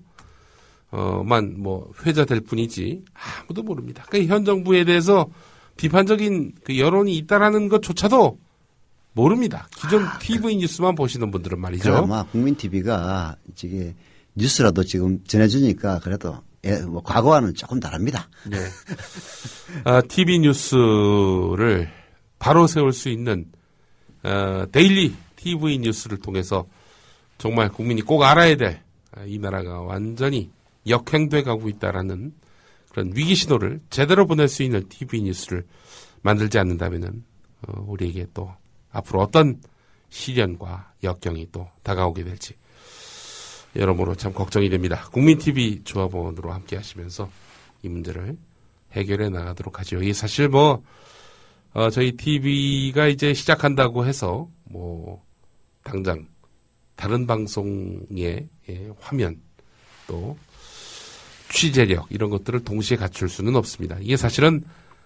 뭐 회자될 뿐이지 아무도 모릅니다. 그러니까 현 정부에 대해서 비판적인 그 여론이 있다라는 것조차도 모릅니다. 기존 TV 뉴스만 보시는 분들은 말이죠. 아마 국민 TV가 이게 뉴스라도 지금 전해주니까 그래도 뭐 과거와는 조금 다릅니다. 네. TV 뉴스를 바로 세울 수 있는 데일리 TV 뉴스를 통해서 정말 국민이 꼭 알아야 될 이 나라가 완전히 역행돼 가고 있다라는 그런 위기 신호를 제대로 보낼 수 있는 TV 뉴스를 만들지 않는다면은 우리에게 또 앞으로 어떤 시련과 역경이 또 다가오게 될지 여러모로 참 걱정이 됩니다. 국민TV 조합원으로 함께 하시면서 이 문제를 해결해 나가도록 하죠. 이게 사실 저희 TV가 이제 시작한다고 해서 당장 다른 방송의 화면 또 취재력 이런 것들을 동시에 갖출 수는 없습니다. 이게 사실은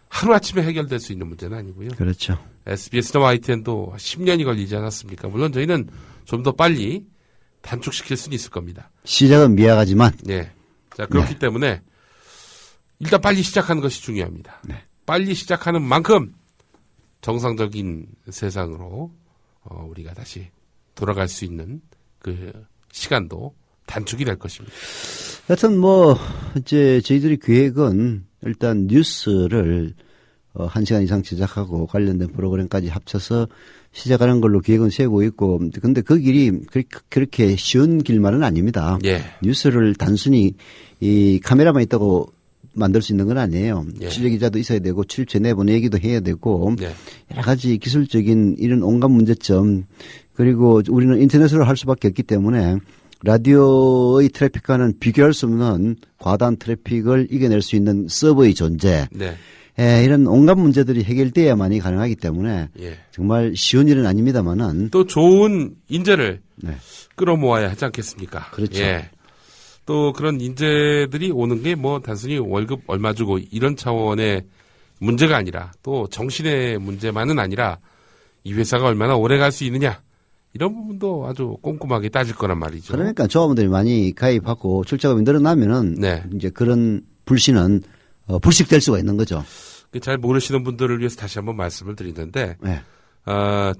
하루아침에 해결될 수 있는 문제는 아니고요. 그렇죠. SBS나 YTN도 10년이 걸리지 않았습니까? 물론 저희는 좀 더 빨리 단축시킬 수는 있을 겁니다. 시작은 미약하지만. 네. 자, 그렇기 때문에 일단 빨리 시작하는 것이 중요합니다. 네. 빨리 시작하는 만큼 정상적인 세상으로 우리가 다시 돌아갈 수 있는 그 시간도 단축이 될 것입니다. 하여튼 이제 저희들이 계획은 일단 뉴스를 1시간 이상 제작하고 관련된 프로그램까지 합쳐서 시작하는 걸로 계획은 세우고 있고, 근데 그 길이 그렇게 쉬운 길만은 아닙니다. 예. 뉴스를 단순히 이 카메라만 있다고 만들 수 있는 건 아니에요. 예. 취재기자도 있어야 되고 출입처 내보내기도 해야 되고 예. 여러 가지 기술적인 이런 온갖 문제점, 그리고 우리는 인터넷으로 할 수밖에 없기 때문에 라디오의 트래픽과는 비교할 수 없는 과다한 트래픽을 이겨낼 수 있는 서버의 존재. 네. 이런 온갖 문제들이 해결돼야만이 가능하기 때문에 정말 쉬운 일은 아닙니다만은 또 좋은 인재를 네. 끌어모아야 하지 않겠습니까? 그렇죠. 예. 또 그런 인재들이 오는 게 단순히 월급 얼마 주고 이런 차원의 문제가 아니라 또 정신의 문제만은 아니라 이 회사가 얼마나 오래 갈 수 있느냐 이런 부분도 아주 꼼꼼하게 따질 거란 말이죠. 그러니까 조합원들이 많이 가입하고 출자금이 늘어나면은 네. 이제 그런 불신은 불식될 수가 있는 거죠. 잘 모르시는 분들을 위해서 다시 한번 말씀을 드리는데 네.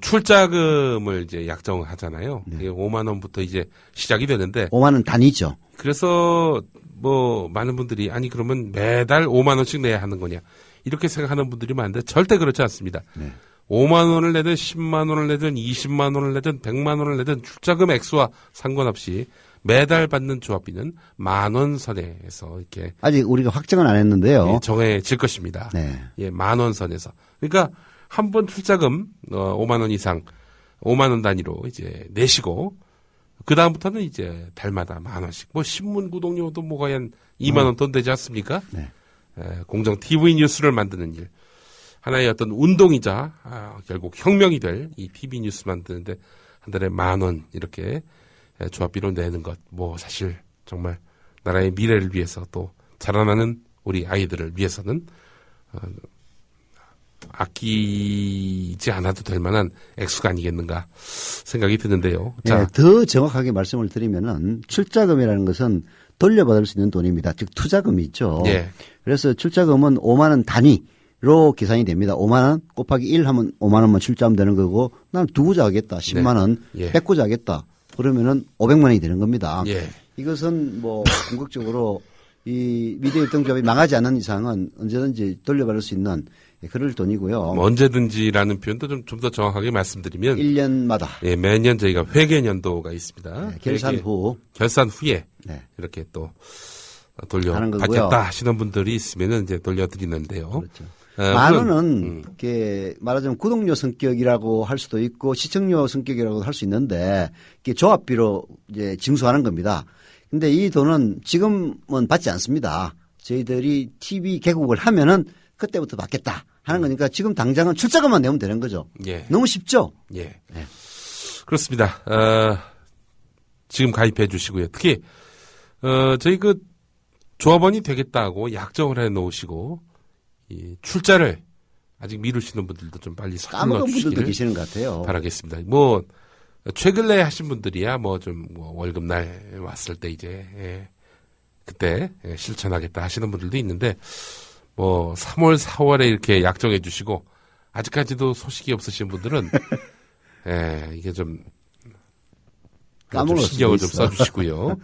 출자금을 이제 약정하잖아요. 네. 5만 원부터 이제 시작이 되는데 5만 원 단위죠. 그래서 뭐 많은 분들이 아니 그러면 매달 5만 원씩 내야 하는 거냐 이렇게 생각하는 분들이 많은데 절대 그렇지 않습니다. 네. 5만 원을 내든 10만 원을 내든 20만 원을 내든 100만 원을 내든 출자금 액수와 상관없이 매달 받는 조합비는 10,000원 선에서 이렇게 아직 우리가 확정은 안 했는데요. 예, 정해질 것입니다. 네. 예, 10,000원 선에서. 그러니까 한 번 출자금 5만 원 이상 5만 원 단위로 이제 내시고 그 다음부터는 이제 달마다 10,000원씩 뭐 신문 구독료도 뭐 거의 한 2만 원 돈 되지 않습니까? 네. 공정 TV 뉴스를 만드는 일. 하나의 어떤 운동이자 결국 혁명이 될 이 TV 뉴스 만드는데 한 달에 10,000원 이렇게 조합비로 내는 것 뭐 사실 정말 나라의 미래를 위해서 또 자라나는 우리 아이들을 위해서는 아끼지 않아도 될 만한 액수가 아니겠는가 생각이 드는데요. 자, 네, 더 정확하게 말씀을 드리면은 출자금이라는 것은 돌려받을 수 있는 돈입니다. 즉 투자금이 있죠. 예. 그래서 출자금은 5만 원 단위로 계산이 됩니다. 5만 원 곱하기 1 하면 5만 원만 출자하면 되는 거고 나는 2구자 하겠다. 10만 원, 네. 예. 100구자 하겠다. 그러면은 500만 원이 되는 겁니다. 예. 이것은 뭐 궁극적으로 이 미래협동조합이 망하지 않는 이상은 언제든지 돌려받을 수 있는 그럴 돈이고요. 뭐 언제든지라는 표현도 좀 더 정확하게 말씀드리면 1년마다 예, 매년 저희가 회계년도가 있습니다. 네, 결산 후에 네. 이렇게 또 돌려받겠다 하시는 분들이 있으면 이제 돌려드리는데요. 그렇죠. 만 원은 이렇게 말하자면 구독료 성격이라고 할 수도 있고 시청료 성격이라고 할 수 있는데 이게 조합비로 이제 징수하는 겁니다. 근데 이 돈은 지금은 받지 않습니다. 저희들이 TV 개국을 하면은 그때부터 받겠다 하는 거니까 지금 당장은 출자금만 내면 되는 거죠. 예. 너무 쉽죠? 예. 네. 그렇습니다. 지금 가입해 주시고요. 특히, 저희 그 조합원이 되겠다고 약정을 해 놓으시고, 이 출자를 아직 미루시는 분들도 좀 빨리 까먹은 분들도 계시는 것 같아요. 바라겠습니다. 뭐, 최근에 하신 분들이야 뭐 좀 월급날 왔을 때 이제, 그때 실천하겠다 하시는 분들도 있는데, 뭐 3월, 4월에 이렇게 약정해 주시고 아직까지도 소식이 없으신 분들은 이게 좀 신경을 좀 써주시고요.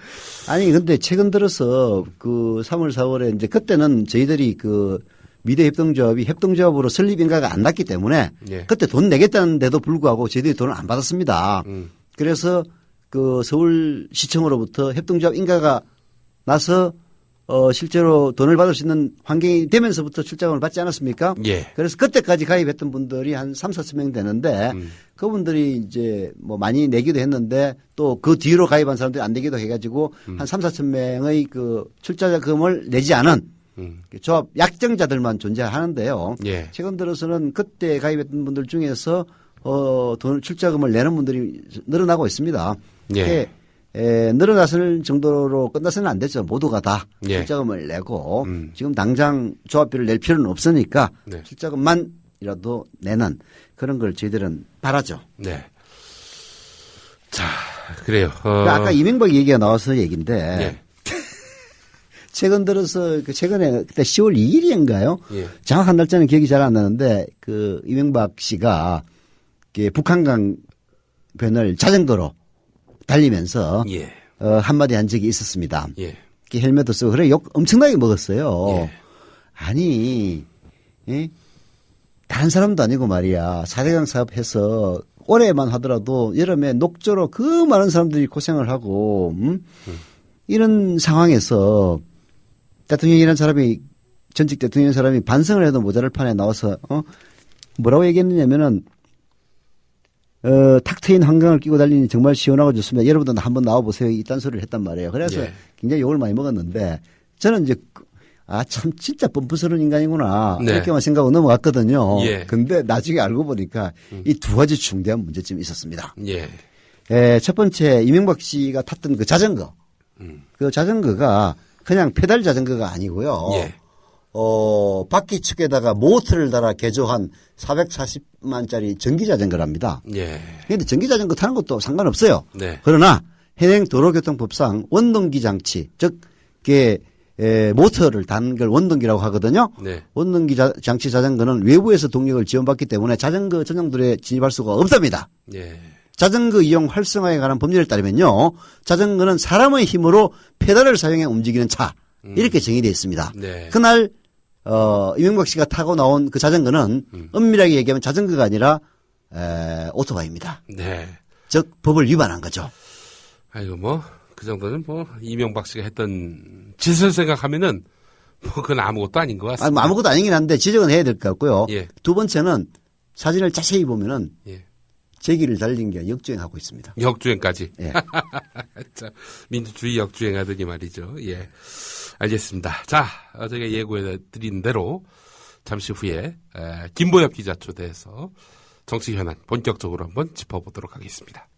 아니 근데 최근 들어서 그 3월, 4월에 이제 그때는 저희들이 그 미래협동조합이 협동조합으로 설립 인가가 안 났기 때문에 예. 그때 돈 내겠다는데도 불구하고 저희들이 돈을 안 받았습니다. 그래서 그 서울시청으로부터 협동조합 인가가 나서 실제로 돈을 받을 수 있는 환경이 되면서부터 출자금을 받지 않았습니까? 예. 그래서 그때까지 가입했던 분들이 한 3,4천 명 되는데 그분들이 이제 뭐 많이 내기도 했는데 또 그 뒤로 가입한 사람들이 안 내기도 해가지고 한 3,4천 명의 그 출자금을 내지 않은 조합 약정자들만 존재하는데요. 예. 최근 들어서는 그때 가입했던 분들 중에서 돈 출자금을 내는 분들이 늘어나고 있습니다. 예. 늘어났을 정도로 끝나서는 안 되죠. 모두가 다 예. 출자금을 내고 지금 당장 조합비를 낼 필요는 없으니까 네. 출자금만이라도 내는 그런 걸 저희들은 바라죠. 네. 자, 그래요. 그러니까 아까 이명박 얘기가 나와서 얘기인데 예. 최근 들어서 최근에 그때 10월 2일인가요? 예. 정확한 날짜는 기억이 잘 안 나는데 그 이명박 씨가 북한강 변을 자전거로 달리면서 예. 한마디 한 적이 있었습니다. 예. 헬멧도 쓰고 그래 욕 엄청나게 먹었어요. 예. 아니 다른 사람도 아니고 말이야 4대강 사업해서 올해만 하더라도 여름에 녹조로 그 많은 사람들이 고생을 하고 이런 상황에서 대통령이라는 사람이 전직 대통령이라는 사람이 반성을 해도 모자랄 판에 나와서 뭐라고 얘기했느냐면은 탁 트인 한강을 끼고 달리니 정말 시원하고 좋습니다. 여러분도 한번 나와보세요. 이딴 소리를 했단 말이에요. 그래서 예. 굉장히 욕을 많이 먹었는데 저는 이제 참 진짜 뻔뻔스러운 인간이구나. 네. 이렇게만 생각하고 넘어갔거든요. 예. 근데 나중에 알고 보니까 이 두 가지 중대한 문제점이 있었습니다. 예. 첫 번째 이명박 씨가 탔던 그 자전거. 그 자전거가 그냥 페달 자전거가 아니고요. 예. 바퀴 측에다가 모터를 달아 개조한 440만짜리 전기자전거랍니다. 예. 그런데 전기자전거 타는 것도 상관없어요. 네. 그러나 현행 도로교통법상 원동기 장치, 즉, 모터를 단 걸 원동기라고 하거든요. 네. 원동기 장치 자전거는 외부에서 동력을 지원받기 때문에 자전거 전용도로에 진입할 수가 없답니다. 예. 자전거 이용 활성화에 관한 법률에 따르면요. 자전거는 사람의 힘으로 페달을 사용해 움직이는 차. 이렇게 정의되어 있습니다. 네. 그날 이명박 씨가 타고 나온 그 자전거는 엄밀하게 얘기하면 자전거가 아니라 오토바이입니다. 네. 즉 법을 위반한 거죠. 아이고 뭐 그 정도는 뭐 이명박 씨가 했던 짓을 생각하면은 뭐 그건 아무것도 아닌 것 같습니다. 아무것도 아니긴 한데 지적은 해야 될 것 같고요. 예. 두 번째는 사진을 자세히 보면은 예. 제기를 달린 게 역주행하고 있습니다. 역주행까지. 예. 자, 민주주의 역주행하더니 말이죠. 예. 알겠습니다. 자, 제가 예고해 드린 대로 잠시 후에 김보엽 기자 초대해서 정치 현안 본격적으로 한번 짚어보도록 하겠습니다.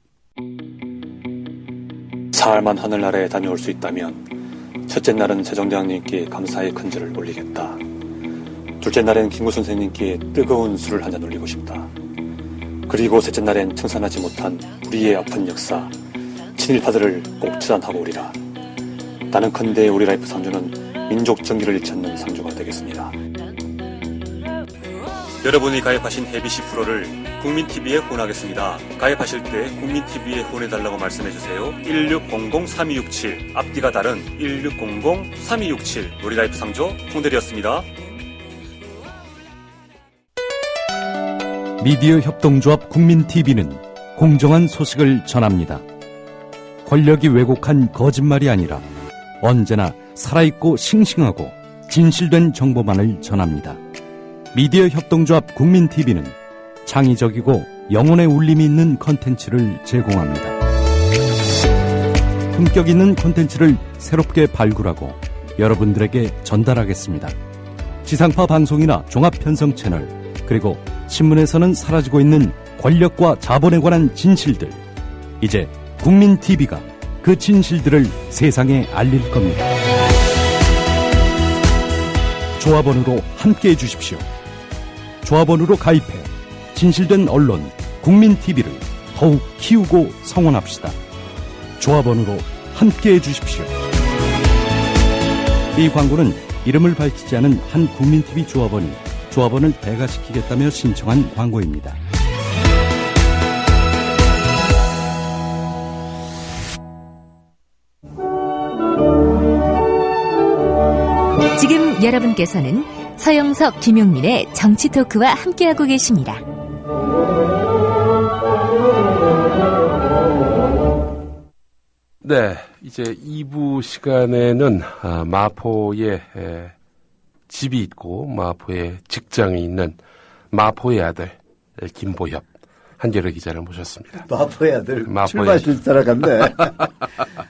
사흘만 하늘 아래에 다녀올 수 있다면 첫째 날은 세종대왕님께 감사의 큰절을 올리겠다. 둘째 날엔 김구 선생님께 뜨거운 술을 한잔 올리고 싶다. 그리고 셋째 날엔 청산하지 못한 우리의 아픈 역사, 친일파들을 꼭 추단하고 오리라. 나는컨대 우리 라이프 상주는 민족 정기를 잃지 상주가 되겠습니다. 여러분이 가입하신 해비시 프로를 국민TV에 후원하겠습니다. 가입하실 때 국민TV에 후원해달라고 말씀해주세요. 1600-3267 앞뒤가 다른 1600-3267 우리 라이프 상조 홍대리였습니다. 미디어 협동조합 국민TV는 공정한 소식을 전합니다. 권력이 왜곡한 거짓말이 아니라 언제나 살아있고 싱싱하고 진실된 정보만을 전합니다. 미디어 협동조합 국민TV는 창의적이고 영혼의 울림이 있는 콘텐츠를 제공합니다. 품격 있는 콘텐츠를 새롭게 발굴하고 여러분들에게 전달하겠습니다. 지상파 방송이나 종합편성 채널, 그리고 신문에서는 사라지고 있는 권력과 자본에 관한 진실들. 이제 국민TV가 그 진실들을 세상에 알릴 겁니다. 조합원으로 함께해 주십시오. 조합원으로 가입해 진실된 언론 국민TV를 더욱 키우고 성원합시다. 조합원으로 함께해 주십시오. 이 광고는 이름을 밝히지 않은 한 국민TV 조합원이 조합원을 배가시키겠다며 신청한 광고입니다. 지금 여러분께서는 서영석, 김용민의 정치 토크와 함께하고 계십니다. 네, 이제 2부 시간에는 마포에 집이 있고 마포에 직장이 있는 마포의 아들 김보엽 한겨레 기자를 모셨습니다. 마포의 아들 출마실 따라간대.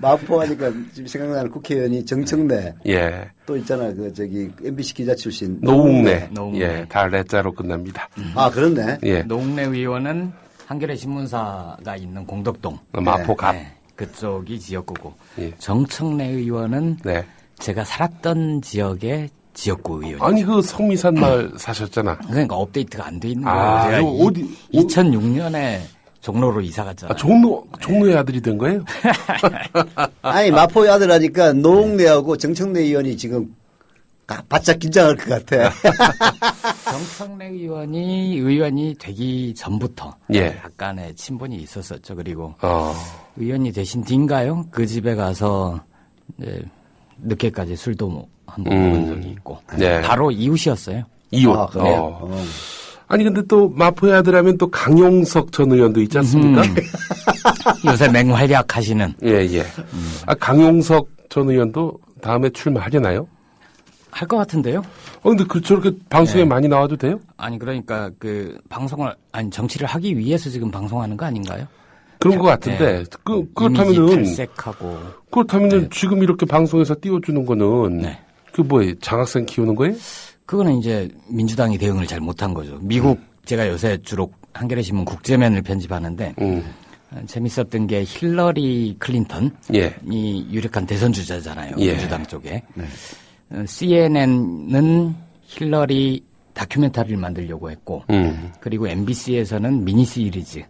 마포 하니까 지금 생각나는 국회의원이 정청래. 예. 또 있잖아 그 저기 MBC 기자 출신 노웅래. 예, 다 레자로 끝납니다. 아 그렇네. 예. 노웅래 의원은 한겨레 신문사가 있는 공덕동. 마포 갑. 네, 그쪽이 지역구고. 예. 정청래 의원은 네. 제가 살았던 지역의 지역구 의원이죠. 아니 그 성미산 마을 사셨잖아. 그러니까 업데이트가 안 돼 있는 아, 거예요. 제가 어디 2006년에 종로로 이사 갔잖아요. 종로의 아들이 된 거예요? 아니 마포의 아들 하니까 노웅래하고 정청래 의원이 지금 바짝 긴장할 것 같아. 정청래 의원이 되기 전부터 예. 약간의 친분이 있었었죠. 그리고 의원이 되신 뒤인가요? 그 집에 가서 이제 늦게까지 술도 한번 먹은 적이 있고 네. 바로 이웃이었어요. 이웃. 아니 근데 또 마포의 아들 하면 또 강용석 전 의원도 있지 않습니까? 요새 맹활약하시는. 예. 강용석 전 의원도 다음에 출마하려나요? 할 것 같은데요. 근데 저렇게 방송에 많이 나와도 돼요? 아니 그러니까 정치를 하기 위해서 지금 방송하는 거 아닌가요? 그런 것 같은데 그렇다면은 탈색하고 지금 이렇게 방송에서 띄워주는 거는 그 뭐예요? 장학생 키우는 거예요? 그거는 이제 민주당이 대응을 잘 못한 거죠. 미국 제가 요새 주로 한겨레 신문 국제면을 편집하는데 재밌었던 게 힐러리 클린턴이 유력한 대선 주자잖아요. 민주당 쪽에. CNN은 힐러리 다큐멘터리를 만들려고 했고 그리고 MBC에서는 미니 시리즈를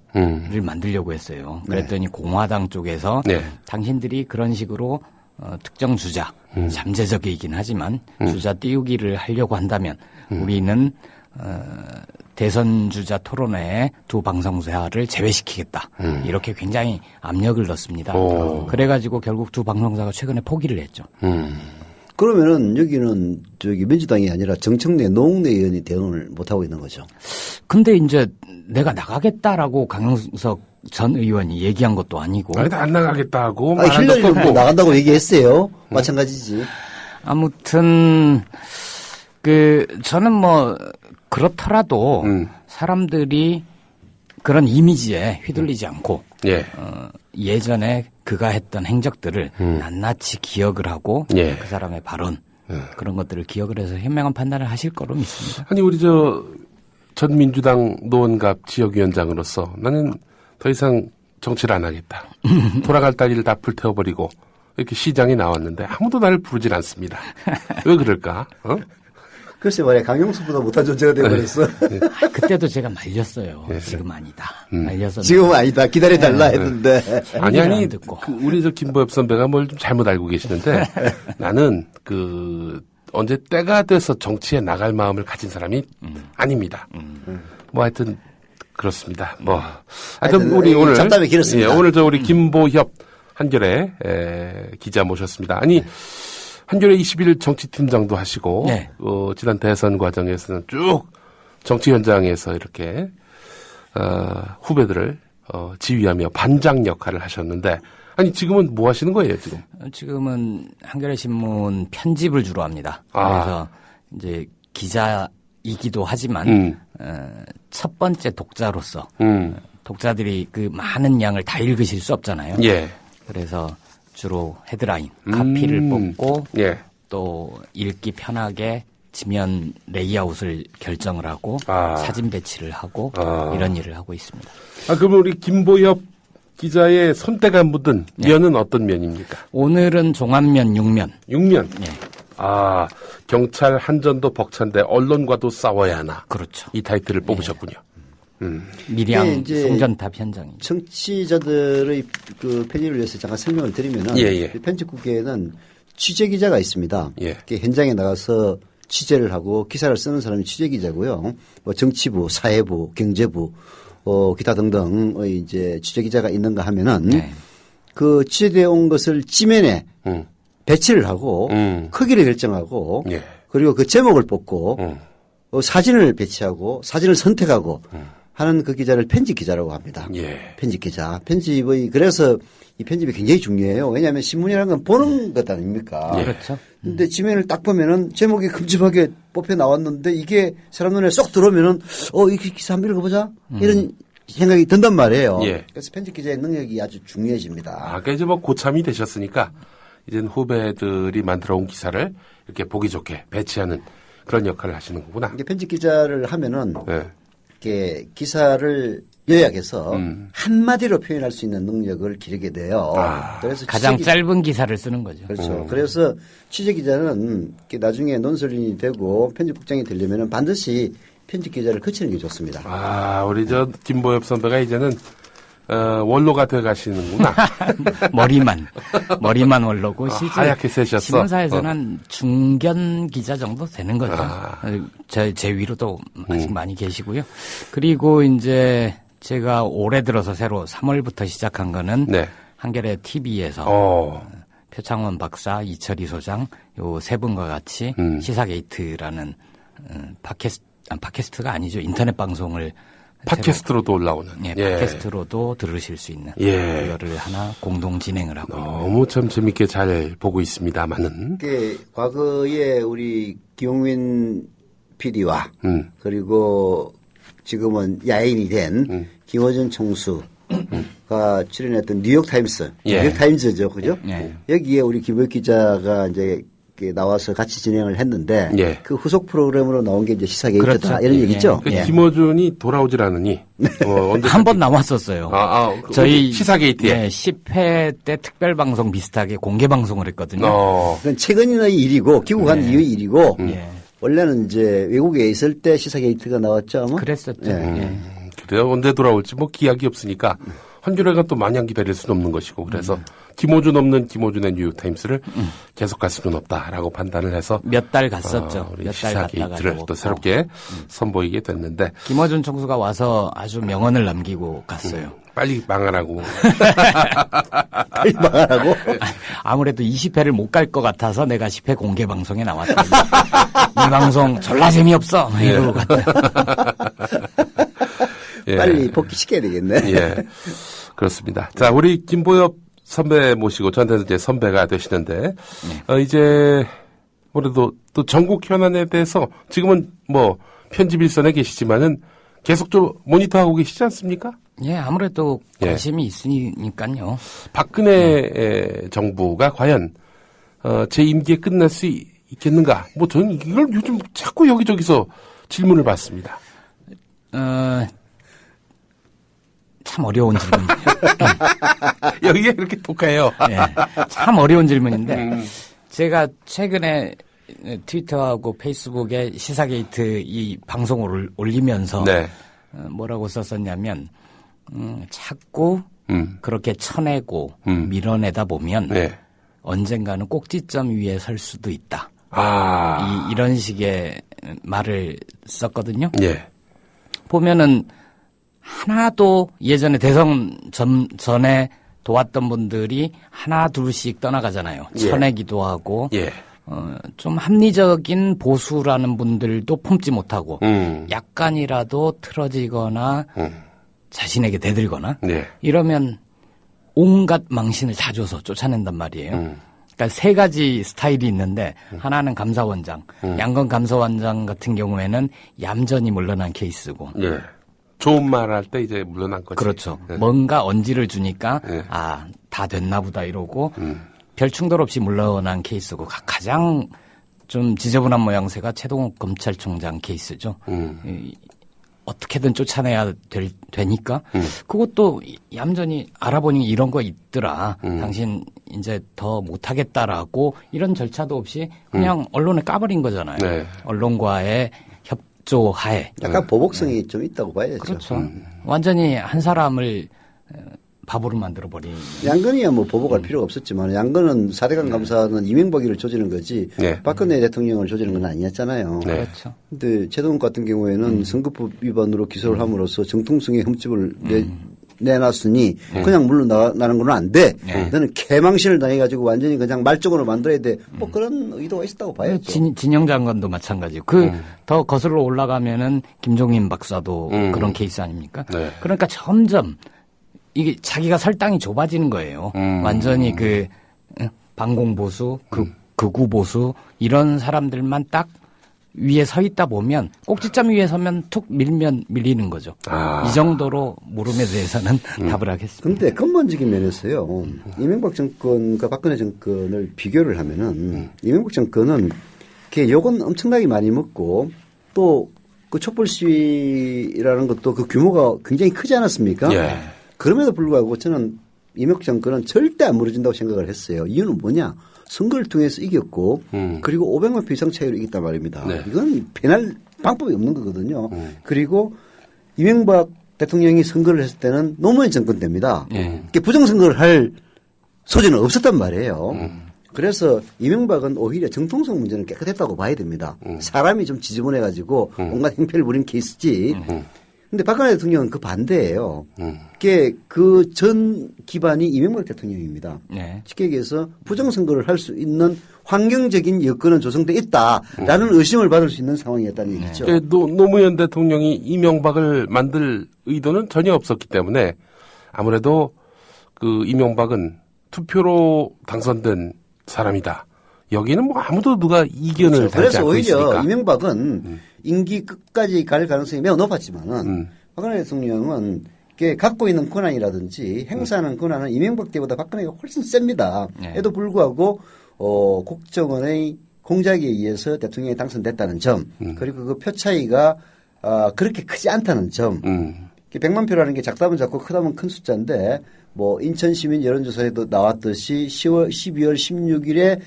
만들려고 했어요. 그랬더니 공화당 쪽에서 당신들이 그런 식으로 특정 주자, 잠재적이긴 하지만 주자 띄우기를 하려고 한다면 우리는 대선 주자 토론회에 두 방송사를 제외시키겠다. 이렇게 굉장히 압력을 넣습니다. 그래가지고 결국 두 방송사가 최근에 포기를 했죠. 그러면은 여기는 저기 민주당이 아니라 정청래 노웅래 의원이 대응을 못하고 있는 거죠. 근데 이제 내가 나가겠다라고 강용석 전 의원이 얘기한 것도 아니고. 아니, 안 나가겠다고. 힐러리도 뭐 나간다고 얘기했어요. 마찬가지지. 아무튼, 저는 뭐, 그렇더라도 사람들이 그런 이미지에 휘둘리지 않고. 예전에 그가 했던 행적들을 낱낱이 기억을 하고 그 사람의 발언 그런 것들을 기억을 해서 현명한 판단을 하실 거로 믿습니다. 아니 우리 전 민주당 노원갑 지역위원장으로서 나는 더 이상 정치를 안 하겠다. 돌아갈 다리를 다 불태워버리고 이렇게 시장에 나왔는데 아무도 나를 부르질 않습니다. 왜 그럴까? 글쎄 말이야. 강용석보다 못한 존재가 되어버렸어. 그때도 제가 말렸어요. 지금 아니다. 말렸었는데. 지금은 아니다. 기다려달라 했는데. 아니 우리 김보엽 선배가 뭘 좀 잘못 알고 계시는데 나는 언제 때가 돼서 정치에 나갈 마음을 가진 사람이 아닙니다. 뭐 하여튼 그렇습니다. 뭐 하여튼 우리 오늘 잡담이 길었습니다. 오늘 우리 김보엽 한겨레 기자 모셨습니다. 아니 한겨레 21일 정치팀장도 하시고 지난 대선 과정에서는 쭉 정치 현장에서 이렇게 후배들을 지휘하며 반장 역할을 하셨는데 아니 지금은 뭐 하시는 거예요 지금? 지금은 한겨레 신문 편집을 주로 합니다. 그래서 이제 기자이기도 하지만 첫 번째 독자로서 독자들이 그 많은 양을 다 읽으실 수 없잖아요. 그래서 주로 헤드라인, 카피를 뽑고 또 읽기 편하게 지면 레이아웃을 결정을 하고 사진 배치를 하고 이런 일을 하고 있습니다. 그러면 우리 김보엽 기자의 손때가 묻은 면은 어떤 면입니까? 오늘은 종합면 6면. 6면? 경찰 한전도 벅찬데 언론과도 싸워야 하나. 그렇죠. 이 타이틀을 뽑으셨군요. 밀양 송전탑 현장입니다. 청취자들의 편의를 위해서 잠깐 설명을 드리면은 편집국에는 취재 기자가 있습니다. 현장에 나가서 취재를 하고 기사를 쓰는 사람이 취재 기자고요. 뭐 정치부, 사회부, 경제부, 기타 등등의 이제 취재 기자가 있는가 하면은 그 취재되어 온 것을 지면에 배치를 하고 크기를 결정하고 그리고 그 제목을 뽑고 사진을 배치하고 사진을 선택하고 하는 그 기자를 편집 기자라고 합니다. 편집 기자. 그래서 이 편집이 굉장히 중요해요. 왜냐하면 신문이라는 건 보는 것 아닙니까? 그렇죠. 근데 지면을 딱 보면은 제목이 큼직하게 뽑혀 나왔는데 이게 사람 눈에 쏙 들어오면은 이 기사 한번 읽어보자. 이런 생각이 든단 말이에요. 그래서 편집 기자의 능력이 아주 중요해집니다. 그러니까 이제 뭐 고참이 되셨으니까 이제는 후배들이 만들어 온 기사를 이렇게 보기 좋게 배치하는 그런 역할을 하시는 거구나. 이게 편집 기자를 하면은 이렇게 기사를 요약해서 한마디로 표현할 수 있는 능력을 기르게 돼요. 그래서 가장 짧은 기사를 쓰는 거죠. 그렇죠. 그래서 취재 기자는 나중에 논설인이 되고 편집국장이 되려면 반드시 편집 기자를 거치는 게 좋습니다. 우리 김보엽 선배가 이제는 원로가 돼 가시는구나. 머리만 원로고 실제 하얗게 세셨어. 신문사에서는 중견 기자 정도 되는 거죠. 제 위로도 아직 많이 계시고요. 그리고 이제 제가 올해 들어서 새로 3월부터 시작한 거는 한겨레 TV에서 표창원 박사, 이철희 소장 요 세 분과 같이 시사게이트라는 팟캐스트가 아니죠. 인터넷 방송을 팟캐스트로도 올라오는. 팟캐스트로도 들으실 수 있는 그거를 하나 공동 진행을 하고 너무 참 재밌게 잘 보고 있습니다만은. 과거에 우리 김용민 PD와 그리고 지금은 야인이 된 김어준 총수가 출연했던 뉴욕타임스, 뉴욕타임즈죠, 그죠? 여기에 우리 김보엽 기자가 이제 나와서 같이 진행을 했는데 예. 그 후속 프로그램으로 나온 게 이제 시사게이트다 그렇죠. 이런 얘기죠. 그 김어준이 돌아오질 않으니 한 번 나왔었어요. 저희 시사게이트에 네, 10회 때 특별 방송 비슷하게 공개 방송을 했거든요. 그건 최근의 일이고 귀국한 이후의 일이고 원래는 이제 외국에 있을 때 시사게이트가 나왔죠 아마. 그랬었죠. 그래요. 언제 돌아올지 뭐 기약이 없으니까 한겨레가 또 마냥 기다릴 수는 없는 것이고 그래서 김어준 없는 김어준의 뉴욕타임스를 계속 갈 수는 없다라고 판단을 해서 몇 달 갔었죠. 우리 몇 달 시사게이트를 또 새롭게 선보이게 됐는데 김어준 총수가 와서 아주 명언을 남기고 갔어요. 빨리 망하라고. 빨리 망하라고? 아무래도 20회를 못 갈 것 같아서 내가 10회 공개 방송에 나왔다. 이 방송 졸라 재미없어. 이러고 갔다. 예. 빨리 복귀시켜야 되겠네. 예. 그렇습니다. 자, 우리 김보엽 선배 모시고 저한테는 이제 선배가 되시는데, 이제, 뭐래도 또 전국 현안에 대해서 지금은 뭐 편집 일선에 계시지만은 계속 좀 모니터하고 계시지 않습니까? 예, 아무래도 관심이 있으니까요. 박근혜 정부가 과연, 제 임기에 끝날 수 있겠는가? 뭐 저는 이걸 요즘 자꾸 여기저기서 질문을 받습니다. 참 어려운 질문이에요. 여기가 이렇게 독해요. 네, 참 어려운 질문인데 제가 최근에 트위터하고 페이스북에 시사게이트 이 방송을 올리면서 뭐라고 썼었냐면 자꾸 그렇게 쳐내고 밀어내다 보면 언젠가는 꼭지점 위에 설 수도 있다. 이런 식의 말을 썼거든요. 보면은 하나도 예전에 대선 전에 도왔던 분들이 하나 둘씩 떠나가잖아요. 쳐내기도 하고 좀 합리적인 보수라는 분들도 품지 못하고 약간이라도 틀어지거나 자신에게 대들거나 이러면 온갖 망신을 다 줘서 쫓아낸단 말이에요. 그러니까 세 가지 스타일이 있는데 하나는 감사원장, 양건 감사원장 같은 경우에는 얌전히 물러난 케이스고 좋은 말 할 때 이제 물러난 거지. 그렇죠. 뭔가 언지를 주니까 다 됐나 보다 이러고 별 충돌 없이 물러난 케이스고 가장 좀 지저분한 모양새가 최동욱 검찰총장 케이스죠. 어떻게든 쫓아내야 되니까 그것도 얌전히 알아보니 이런 거 있더라. 당신 이제 더 못하겠다라고 이런 절차도 없이 그냥 언론에 까버린 거잖아요. 언론과의 협조하에. 약간 보복성이 좀 있다고 봐야죠. 그렇죠. 완전히 한 사람을 바보로 만들어버린. 양건이야 뭐 보복할 필요가 없었지만 양건은 4대강 감사는 이명박이를 조지는 거지 박근혜 대통령을 조지는 건 아니었잖아요. 그렇죠. 근데 최동욱 같은 경우에는 선거법 위반으로 기소를 함으로써 정통성의 흠집을 내놨으니 그냥 물러나는 건 안 돼. 너는 개망신을 당해가지고 완전히 그냥 말종으로 만들어야 돼. 뭐 그런 의도가 있었다고 봐야죠. 진영 장관도 마찬가지고 더 거슬러 올라가면은 김종인 박사도 그런 케이스 아닙니까? 그러니까 점점 이게 자기가 설 땅이 좁아지는 거예요. 완전히 그 반공보수, 극우 보수 이런 사람들만 딱 위에 서 있다 보면 꼭지점 위에 서면 툭 밀면 밀리는 거죠. 이 정도로 물음에 대해서는 답을 하겠습니다. 그런데 근본적인 면에서요. 이명박 정권과 박근혜 정권을 비교를 하면은 이명박 정권은 욕은 엄청나게 많이 먹고 또 그 촛불 시위라는 것도 그 규모가 굉장히 크지 않았습니까? 그럼에도 불구하고 저는 이명박 정권은 절대 안 무너진다고 생각을 했어요. 이유는 뭐냐? 선거를 통해서 이겼고 그리고 500만 표 이상 차이로 이겼단 말입니다. 이건 배날 방법이 없는 거거든요. 그리고 이명박 대통령이 선거를 했을 때는 노무현 정권 때입니다. 부정선거를 할 소지는 없었단 말이에요. 그래서 이명박은 오히려 정통성 문제는 깨끗했다고 봐야 됩니다. 사람이 좀 지저분해가지고 온갖 행패를 부린 케이스지. 근데 박근혜 대통령은 그 반대예요. 그 전 기반이 이명박 대통령입니다. 쉽게 얘기해서 부정선거를 할 수 있는 환경적인 여건은 조성돼 있다라는 의심을 받을 수 있는 상황이었다는 얘기죠. 노무현 대통령이 이명박을 만들 의도는 전혀 없었기 때문에 아무래도 그 이명박은 투표로 당선된 사람이다. 여기는 뭐 아무도 누가 이견을 달지 않고 있으니까. 그래서 오히려 이명박은 임기 끝까지 갈 가능성이 매우 높았지만은 박근혜 대통령은 갖고 있는 권한이라든지 행사하는 권한은 이명박 때보다 박근혜가 훨씬 셉니다. 에도 불구하고 국정원의 공작에 의해서 대통령이 당선됐다는 점, 그리고 그 표 차이가 그렇게 크지 않다는 점. 100만 표라는 게 작다면 작고 크다면 큰 숫자인데 뭐 인천 시민 여론조사에도 나왔듯이 12월 16일에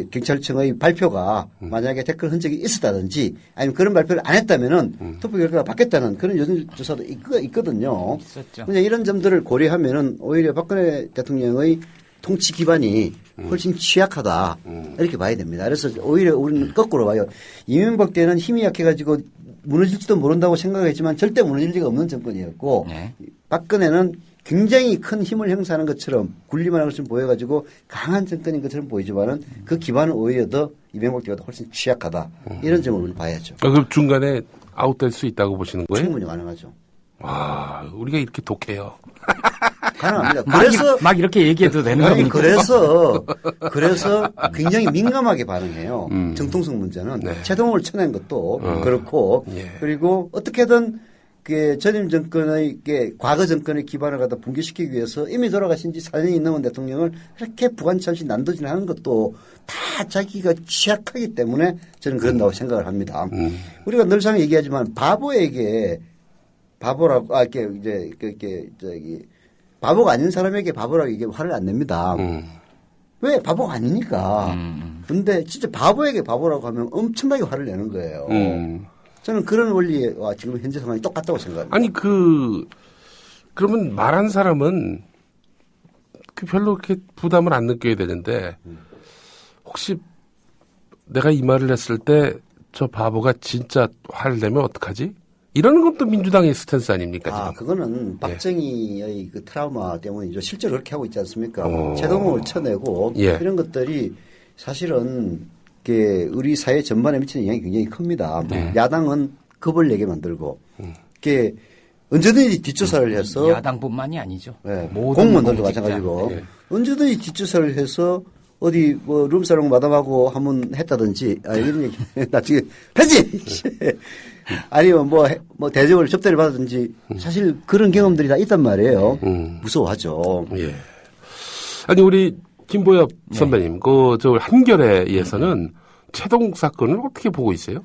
경찰청의 발표가 만약에 댓글 흔적이 있었다든지 아니면 그런 발표를 안 했다면은 투표 결과가 바뀌었다는 그런 여론조사도 있거든요. 있었죠. 그냥 이런 점들을 고려하면은 오히려 박근혜 대통령의 통치 기반이 훨씬 취약하다 이렇게 봐야 됩니다. 그래서 오히려 우리는 거꾸로 봐요. 이명박 때는 힘이 약해가지고 무너질지도 모른다고 생각했지만 절대 무너질 리가 없는 정권이었고 박근혜는 굉장히 큰 힘을 행사하는 것처럼 군림하는 것처럼 보여가지고 강한 정권인 것처럼 보이지만은 그 기반은 오히려 더 이명박 때보다 훨씬 취약하다 이런 점을 우리는 봐야죠. 그럼 중간에 아웃될 수 있다고 보시는 거예요? 충분히 가능하죠. 와, 우리가 이렇게 독해요. 가능합니다. 그래서 막 이렇게 얘기해도 되는 아니, 겁니까? 그래서 굉장히 민감하게 반응해요. 정통성 문제는 최동호를 쳐낸 것도 그렇고 그리고 어떻게든 전임 정권의 과거 정권의 기반을 갖다 붕괴시키기 위해서 이미 돌아가신 지 4년이 넘은 대통령을 이렇게 부관참시 난도질하는 것도 다 자기가 취약하기 때문에 저는 그런다고 생각을 합니다. 우리가 늘상 얘기하지만 바보에게 바보라고 바보가 아닌 사람에게 바보라고 이게 화를 안 냅니다. 왜? 바보가 아니니까. 근데 진짜 바보에게 바보라고 하면 엄청나게 화를 내는 거예요. 저는 그런 원리와 지금 현재 상황이 똑같다고 생각합니다. 아니 그러면 말한 사람은 별로 그렇게 부담을 안 느껴야 되는데 혹시 내가 이 말을 했을 때 저 바보가 진짜 화를 내면 어떡하지? 이러는 것도 민주당의 스탠스 아닙니까? 지금? 그거는 박정희의 그 트라우마 때문이죠. 실제로 그렇게 하고 있지 않습니까? 최동호를 쳐내고 이런 것들이 사실은 우리 사회 전반에 미치는 영향이 굉장히 큽니다. 야당은 겁을 내게 만들고 언제든지 뒷조사를 해서 야당뿐만이 아니죠. 공무원들도 마찬가지고 언제든지 뒷조사를 해서 어디 뭐 룸사롱 마담하고 한번 했다든지 이런 얘기 나중에 편지 아니면 뭐 대접을 접대를 받았든지 사실 그런 경험들이 다 있단 말이에요. 무서워하죠. 아니 우리 김보엽 선배님 저 한겨레에 의해서는 최동 사건을 어떻게 보고 있어요?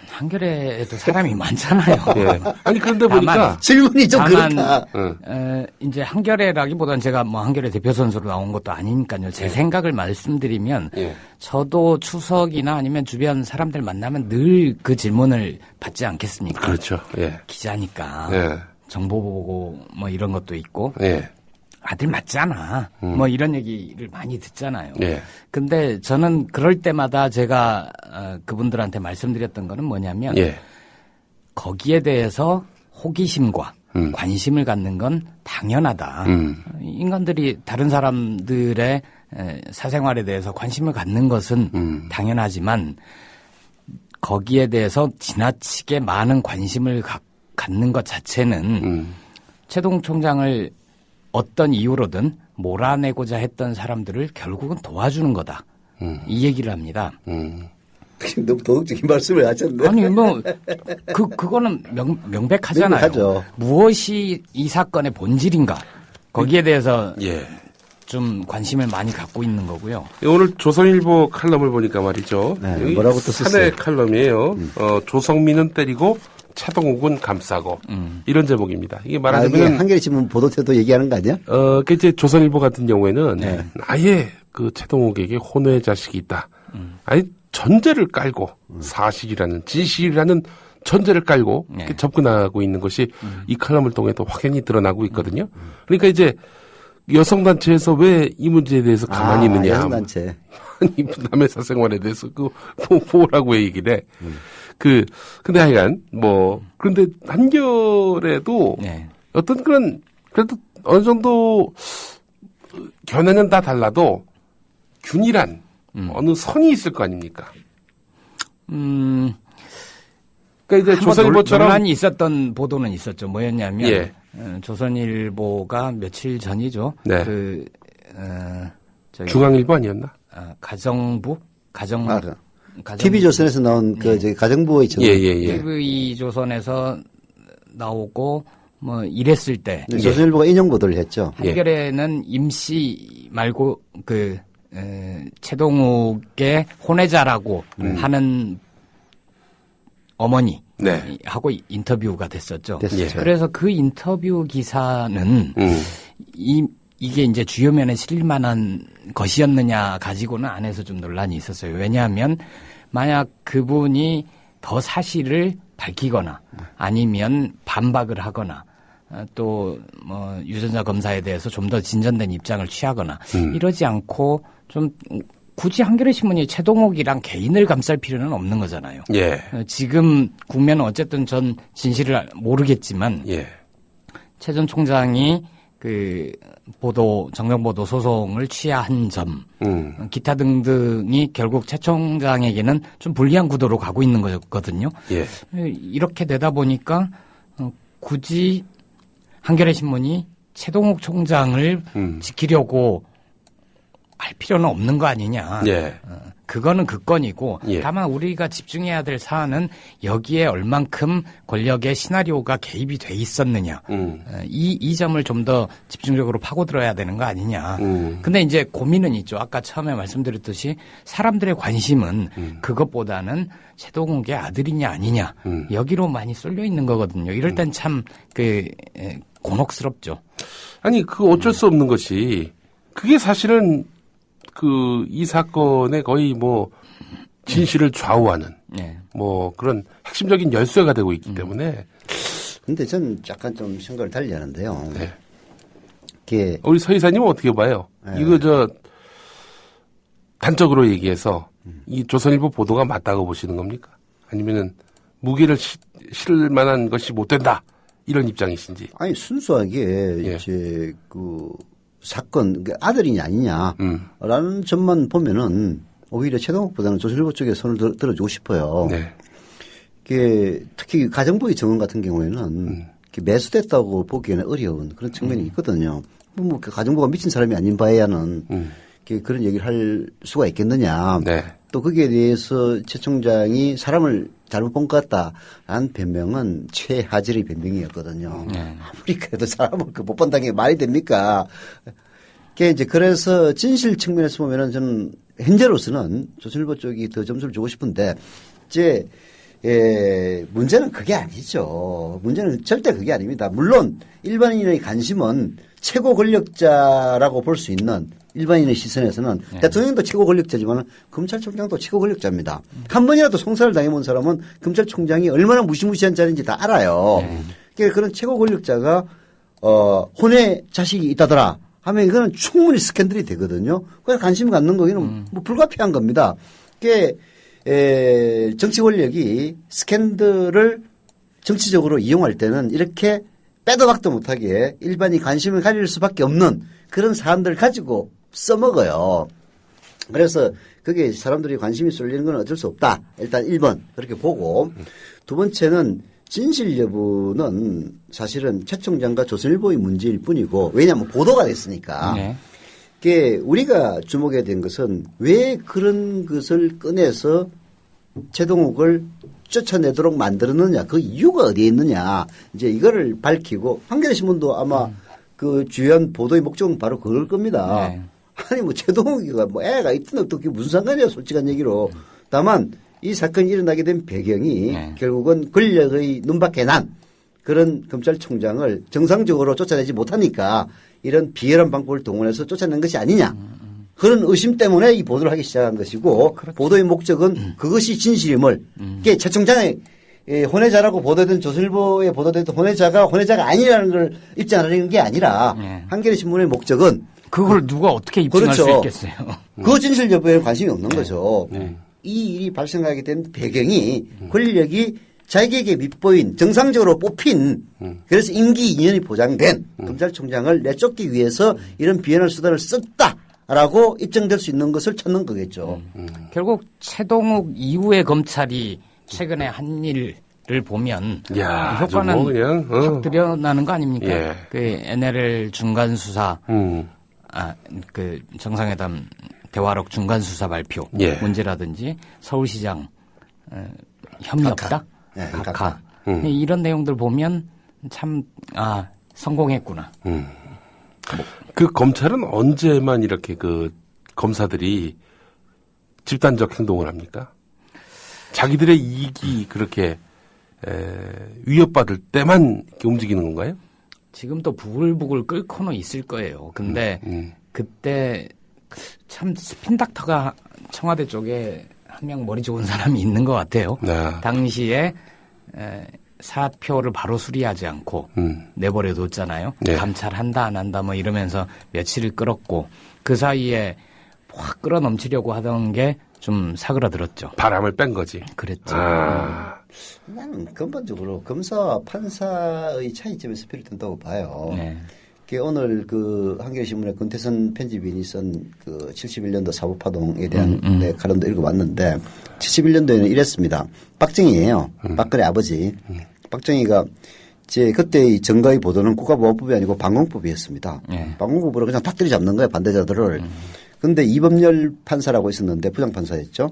한겨레에도 사람이 많잖아요. 아니 그런데 보니까 질문이 좀 그렇다. 이제 한겨레라기보다는 제가 뭐 한겨레 대표 선수로 나온 것도 아니니까요. 제 생각을 말씀드리면 저도 추석이나 아니면 주변 사람들 만나면 늘 그 질문을 받지 않겠습니까? 그렇죠. 기자니까 정보 보고 뭐 이런 것도 있고. 아들 맞잖아. 뭐 이런 얘기를 많이 듣잖아요. 근데 저는 그럴 때마다 제가 그분들한테 말씀드렸던 거는 뭐냐면 거기에 대해서 호기심과 관심을 갖는 건 당연하다. 인간들이 다른 사람들의 사생활에 대해서 관심을 갖는 것은 당연하지만 거기에 대해서 지나치게 많은 관심을 갖는 것 자체는 최동 총장을 어떤 이유로든 몰아내고자 했던 사람들을 결국은 도와주는 거다. 이 얘기를 합니다. 너무 도덕적인 말씀을 하셨는데. 아니, 그거는 명백하잖아요. 명백하죠. 무엇이 이 사건의 본질인가. 거기에 대해서 좀 관심을 많이 갖고 있는 거고요. 오늘 조선일보 칼럼을 보니까 말이죠. 뭐라고 또 썼어요? 사내 칼럼이에요. 조성민은 때리고 차동욱은 감싸고 이런 제목입니다. 이게 말하자면 한겨레 신문 보도 태도 얘기하는 거 아니야? 이제 조선일보 같은 경우에는 아예 그 차동욱에게 혼외 자식이 있다. 아예 전제를 깔고 사실이라는 진실이라는 전제를 깔고 이렇게 접근하고 있는 것이 이 칼럼을 통해서 확연히 드러나고 있거든요. 그러니까 이제 여성단체에서 왜 이 문제에 대해서 가만히 있느냐. 여성단체. 아니, 남의 사생활에 대해서 뭐라고 얘기를 해. 근데 하여간, 그런데 한겨레도 어떤 그래도 어느 정도 견해는 다 달라도 균일한 어느 선이 있을 거 아닙니까? 그러니까 이제 조선일보처럼 논란이 있었던 보도는 있었죠. 뭐였냐면 조선일보가 며칠 전이죠. 중앙일보 아니었나? 가정부 TV조선에서 나온 가정부의 TV조선에서 나오고 이랬을 때 조선일보가 인용 보도를 했죠. 한겨레는 임시 말고 최동욱의 혼외자라고 하는 어머니 네. 하고 인터뷰가 됐었죠. 예. 그래서 그 인터뷰 기사는 이게 이제 주요면에 실릴 만한 것이었느냐 가지고는 안에서 좀 논란이 있었어요. 왜냐하면 만약 그분이 더 사실을 밝히거나 아니면 반박을 하거나 또 뭐 유전자 검사에 대해서 좀 더 진전된 입장을 취하거나 이러지 않고 좀 굳이 한겨레 신문이 최동욱이랑 개인을 감쌀 필요는 없는 거잖아요. 예. 지금 국면은 어쨌든 전 진실을 모르겠지만 예. 최 전 총장이 그 정정보도 소송을 취하한 점, 기타 등등이 결국 최 총장에게는 좀 불리한 구도로 가고 있는 거거든요. 예. 이렇게 되다 보니까 굳이 한겨레 신문이 최동욱 총장을 지키려고 할 필요는 없는 거 아니냐. 예. 그거는 그 건이고 예. 다만 우리가 집중해야 될 사안은 여기에 얼만큼 권력의 시나리오가 개입이 돼 있었느냐. 이 점을 좀 더 집중적으로 파고들어야 되는 거 아니냐. 근데 이제 고민은 있죠. 아까 처음에 말씀드렸듯이 사람들의 관심은 그것보다는 최동욱의 아들이냐 아니냐. 여기로 많이 쏠려 있는 거거든요. 이럴 땐 참 곤혹스럽죠. 아니 그 어쩔 수 없는 것이 그게 사실은 이 사건의 거의 뭐 진실을 좌우하는 뭐 그런 핵심적인 열쇠가 되고 있기 때문에. 근데 저는 약간 좀 생각을 달리 하는데요. 네. 이게 우리 서 이사님은 어떻게 봐요? 네. 이거 단적으로 얘기해서 이 조선일보 보도가 맞다고 보시는 겁니까? 아니면은 무게를 실을 만한 것이 못 된다 이런 입장이신지? 아니 순수하게 이제 사건 아들이냐 아니냐라는 점만 보면은 오히려 최동욱보다는 조선일보 쪽에 손을 들어주고 싶어요. 네. 이게 특히 가정부의 정원 같은 경우에는 매수됐다고 보기에는 어려운 그런 측면이 있거든요. 뭐 가정부가 미친 사람이 아닌 바에야는 그런 얘기를 할 수가 있겠느냐. 네. 또 거기에 대해서 최 총장이 사람을 잘못 본 것 같다라는 변명은 최하질의 변명이었거든요. 아무리 그래도 사람을 못 본다는 게 말이 됩니까? 그래서 진실 측면에서 보면은 저는 현재로서는 조선일보 쪽이 더 점수를 주고 싶은데 문제는 그게 아니죠. 문제는 절대 그게 아닙니다. 물론 일반인의 관심은 최고 권력자라고 볼 수 있는 일반인의 시선에서는 대통령도 최고 권력자지만 검찰총장도 최고 권력자입니다. 한 번이라도 송사를 당해본 사람은 검찰총장이 얼마나 무시무시한 자리인지 다 알아요. 그러니까 그런 최고 권력자가 혼외 자식이 있다더라 하면 이거는 충분히 스캔들이 되거든요. 그래서 관심 갖는 거기는 뭐 불가피한 겁니다. 정치 권력이 스캔들을 정치적으로 이용할 때는 이렇게 빼도 박도 못하게 일반이 관심을 가질 수밖에 없는 그런 사람들을 가지고 써먹어요. 그래서 그게 사람들이 관심이 쏠리는 건 어쩔 수 없다. 일단 1번 그렇게 보고 두 번째는 진실 여부는 사실은 최 총장과 조선일보의 문제일 뿐이고 왜냐하면 보도가 됐으니까. 그게 우리가 주목해야 된 것은 왜 그런 것을 꺼내서 최동욱을 쫓아내도록 만들었느냐 그 이유가 어디에 있느냐 이제 이거를 밝히고 한겨레 신문도 아마 그 주요한 보도의 목적은 바로 그걸 겁니다. 아니 뭐 최동욱이가 뭐 애가 있든 어떻게 무슨 상관이야 솔직한 얘기로. 다만 이 사건이 일어나게 된 배경이 결국은 권력의 눈밖에 난 그런 검찰총장을 정상적으로 쫓아내지 못하니까 이런 비열한 방법을 동원해서 쫓아낸 것이 아니냐. 그런 의심 때문에 이 보도를 하기 시작한 것이고 보도의 목적은 그것이 진실임을 이게 최 총장의 혼외자라고 보도된 조선일보에 보도됐던 혼외자가 아니라는 걸 입증하려는 게 아니라 한겨레 신문의 목적은 그걸 누가 어떻게 입증할 수 있겠어요. 그 진실 여부에는 관심이 없는 거죠. 이 일이 발생하게 된 배경이 권력이 자기에게 밑보인 정상적으로 뽑힌 그래서 임기 2년이 보장된 검찰총장을 내쫓기 위해서 이런 비현한 수단을 썼다라고 입증될 수 있는 것을 찾는 거겠죠. 결국 최동욱 이후의 검찰이 최근에 한 일을 보면 효과는 그냥, 확 드러나는 거 아닙니까? 그 NLL 중간 수사, 그 정상회담 대화록 중간 수사 발표 문제라든지 서울시장 혐의 없다, 각하 이런 내용들 보면 참 성공했구나. 그 검찰은 언제만 이렇게 그 검사들이 집단적 행동을 합니까? 자기들의 이익이 그렇게 위협받을 때만 이렇게 움직이는 건가요? 지금도 부글부글 끓고는 있을 거예요. 근데 그때 참 스핀닥터가 청와대 쪽에 한 명 머리 좋은 사람이 있는 것 같아요. 네. 당시에 사표를 바로 수리하지 않고 내버려 뒀잖아요. 네. 감찰한다 안 한다 뭐 이러면서 며칠을 끌었고 그 사이에 확 끌어넘치려고 하던 게 좀 사그라들었죠. 바람을 뺀 거지. 그랬죠. 나는 근본적으로 검사와 판사의 차이점에서 비롯된다고 봐요. 네. 오늘 그 한겨레신문의 권태선 편집인이 쓴 그 71년도 사법파동에 대한 칼럼도 읽어봤는데 71년도에는 이랬습니다. 박정희예요. 박근혜 아버지. 박정희가 그때 정가의 보도는 국가보안법이 아니고 방공법이었습니다. 방공법으로 그냥 탁 때려잡는 거예요. 반대자들을. 근데 이범열 판사라고 있었는데 부장판사였죠.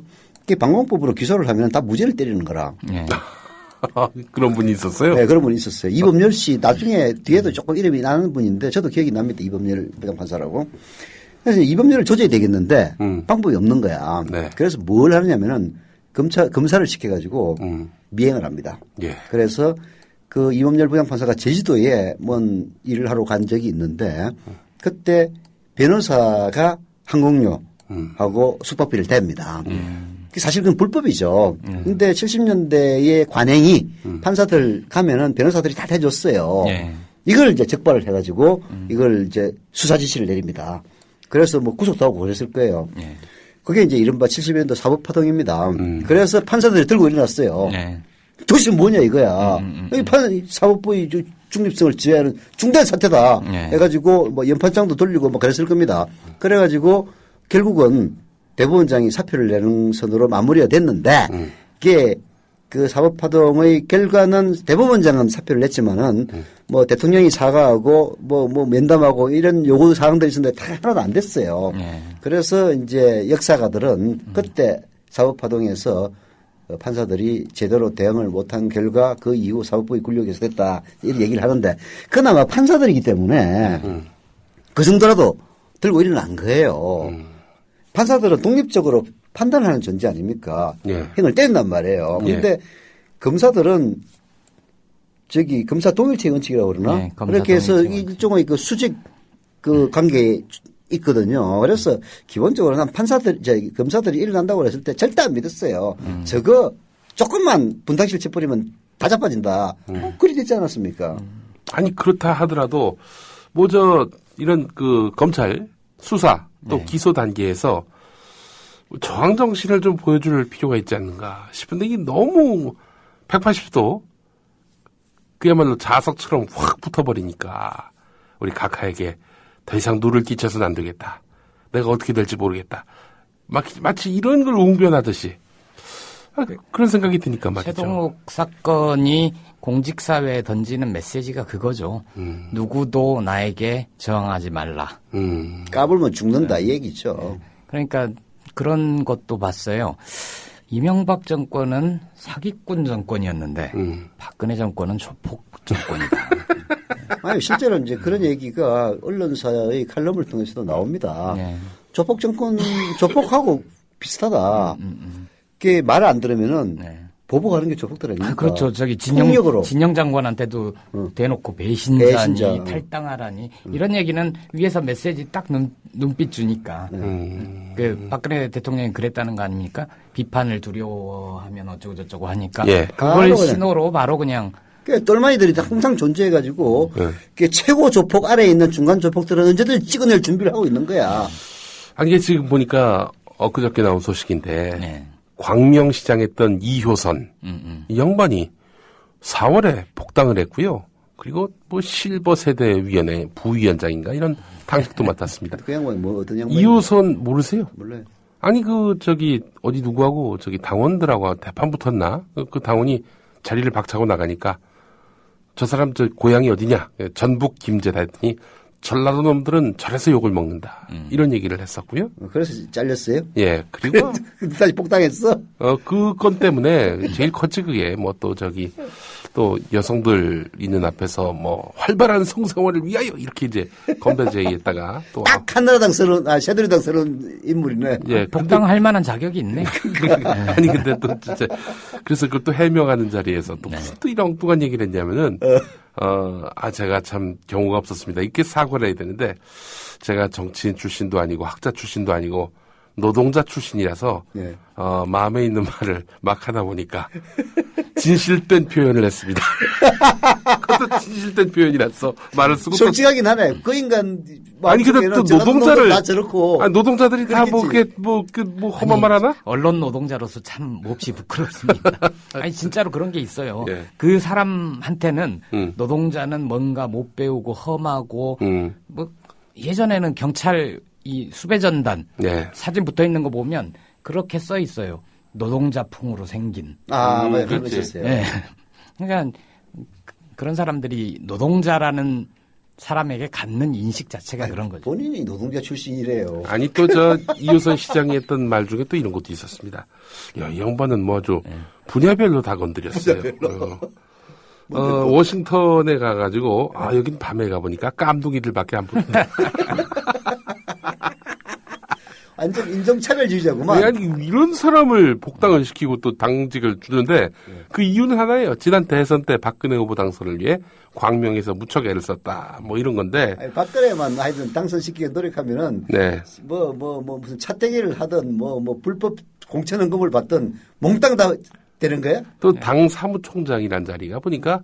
방공법으로 기소를 하면 다 무죄를 때리는 거라. 그런 분이 있었어요? 네, 그런 분이 있었어요. 이범열 씨 나중에 뒤에도 조금 이름이 나는 분인데 저도 기억이 납니다. 이범열 부장판사라고. 그래서 이범열을 조져야 되겠는데 방법이 없는 거야. 네. 그래서 뭘 하느냐면은 검사를 시켜가지고 미행을 합니다. 예. 그래서 그 이범열 부장판사가 제주도에 뭔 일을 하러 간 적이 있는데 그때 변호사가 항공료하고 숙박비를 댑니다. 사실 그건 불법이죠. 근데 70년대의 관행이 판사들 가면은 변호사들이 다 대줬어요. 이걸 이제 적발을 해가지고 이걸 이제 수사 지시를 내립니다. 그래서 뭐 구속도 하고 그랬을 거예요. 그게 이제 이른바 70년대 사법파동입니다. 그래서 판사들이 들고 일어났어요. 도대체 뭐냐 이거야. 사법부의 중립성을 지배하는 중대한 사태다. 해가지고 뭐 연판장도 돌리고 뭐 그랬을 겁니다. 그래가지고 결국은 대법원장이 사표를 내는 선으로 마무리가 됐는데 그게 그 사법파동의 결과는 대법원장은 사표를 냈지만은 뭐 대통령이 사과하고 뭐 면담하고 이런 요구 사항들이 있었는데 다 하나도 안 됐어요. 그래서 이제 역사가들은 그때 사법파동에서 판사들이 제대로 대응을 못한 결과 그 이후 사법부의 굴욕에서 됐다 이런 얘기를 하는데 그나마 판사들이기 때문에 그 정도라도 들고 일어난 거예요. 판사들은 독립적으로 판단하는 존재 아닙니까? 행을 뗀단 말이에요. 그런데 검사들은 검사 동일체 원칙이라고 그러나? 그렇게 해서 일종의 그 수직 그 관계에 있거든요. 그래서 기본적으로 난 검사들이 일어난다고 했을 때 절대 안 믿었어요. 저거 조금만 분탕실 쳐버리면 다 자빠진다. 그리 됐지 않았습니까? 아니 그렇다 하더라도 이런 그 검찰 수사 또 기소 단계에서 저항 정신을 좀 보여줄 필요가 있지 않는가 싶은데 이게 너무 180도 그야말로 자석처럼 확 붙어버리니까 우리 각하에게 더 이상 누를 끼쳐서는 안 되겠다. 내가 어떻게 될지 모르겠다. 마치 이런 걸 웅변하듯이 그런 생각이 드니까 말이죠. 최동욱 사건이 공직사회에 던지는 메시지가 그거죠. 누구도 나에게 저항하지 말라. 까불면 죽는다 이 얘기죠. 그러니까 그런 것도 봤어요. 이명박 정권은 사기꾼 정권이었는데 박근혜 정권은 조폭 정권이다. 아니 실제로 이제 그런 얘기가 언론사의 칼럼을 통해서도 나옵니다. 조폭 정권 조폭하고 비슷하다. 그게 말을 안 들으면은 보복하는 게 조폭들 아닙니까? 그렇죠. 진영 장관한테도 대놓고 배신자니 탈당하라니 이런 얘기는 위에서 메시지 딱 눈빛 주니까 그 박근혜 대통령이 그랬다는 거 아닙니까? 비판을 두려워하면 어쩌고 저쩌고 하니까 그걸 신호로 바로 그냥 똘마니들이 항상 존재해가지고 최고 조폭 아래에 있는 중간 조폭들은 언제든 찍어낼 준비를 하고 있는 거야. 이게 지금 보니까 엊그저께 나온 소식인데 광명시장 했던 이효선 이 양반이 4월에 복당을 했고요. 그리고 뭐 실버 세대위원회 부위원장인가 이런 당직도 맡았습니다. 그 양반이 뭐 어떤 양반이? 이효선 모르세요? 몰라요. 아니 어디 누구하고 당원들하고 대판 붙었나? 그 당원이 자리를 박차고 나가니까 저 사람 고향이 어디냐? 전북 김제다 했더니 전라도 놈들은 절에서 욕을 먹는다. 이런 얘기를 했었고요. 그래서 잘렸어요? 예. 그리고 다시 복당했어? 그 건 때문에 제일 컸지 그게 또 또 여성들 있는 앞에서 뭐 활발한 성생활을 위하여 이렇게 이제 건배 제의했다가 또 딱 한나라당스러운 새누리당스러운 인물이네. 예, 복당할 만한 자격이 있네. 아니 근데 또 진짜 그래서 그걸 또 해명하는 자리에서 또 무슨 또 이런 엉뚱한 얘기를 했냐면은 제가 참 경우가 없었습니다. 이렇게 사과를 해야 되는데 제가 정치인 출신도 아니고 학자 출신도 아니고 노동자 출신이라서 네. 마음에 있는 말을 막 하다 보니까 진실된 표현을 했습니다. 그것도 진실된 표현이라서 말을 쓰고 솔직하긴 하네. 그 인간 아니 근데 또 노동자를 다 저렇고 노동자들이 다 뭐 험한 말 하나? 언론 노동자로서 참 몹시 부끄럽습니다. 아니 진짜로 그런 게 있어요. 예. 그 사람한테는 노동자는 뭔가 못 배우고 험하고 뭐 예전에는 경찰 이 수배전단 사진 붙어 있는 거 보면 그렇게 써 있어요. 노동자풍으로 생긴. 맞아요. 그런 거 있었어요. 네. 그러니까 그런 사람들이 노동자라는 사람에게 갖는 인식 자체가 그런 거죠. 본인이 노동자 출신이래요. 아니 또 이효선 시장이 했던 말 중에 또 이런 것도 있었습니다. 야, 이 양반은 뭐 아주 분야별로 다 건드렸어요. 워싱턴에 가가지고 여긴 밤에 가보니까 깜둥이들밖에 안 보인다. 완전 인종차별주의자구만. 아니 이런 사람을 복당을 시키고 또 당직을 주는데 그 이유는 하나예요. 지난 대선 때 박근혜 후보 당선을 위해 광명에서 무척 애를 썼다. 뭐 이런 건데. 아니, 박근혜만 하여튼 당선시키기 노력하면은 무슨 차떼기를 하든 뭐 불법 공천헌금을 받든 몽땅 다 되는 거야? 또 당 사무총장이란 자리가 보니까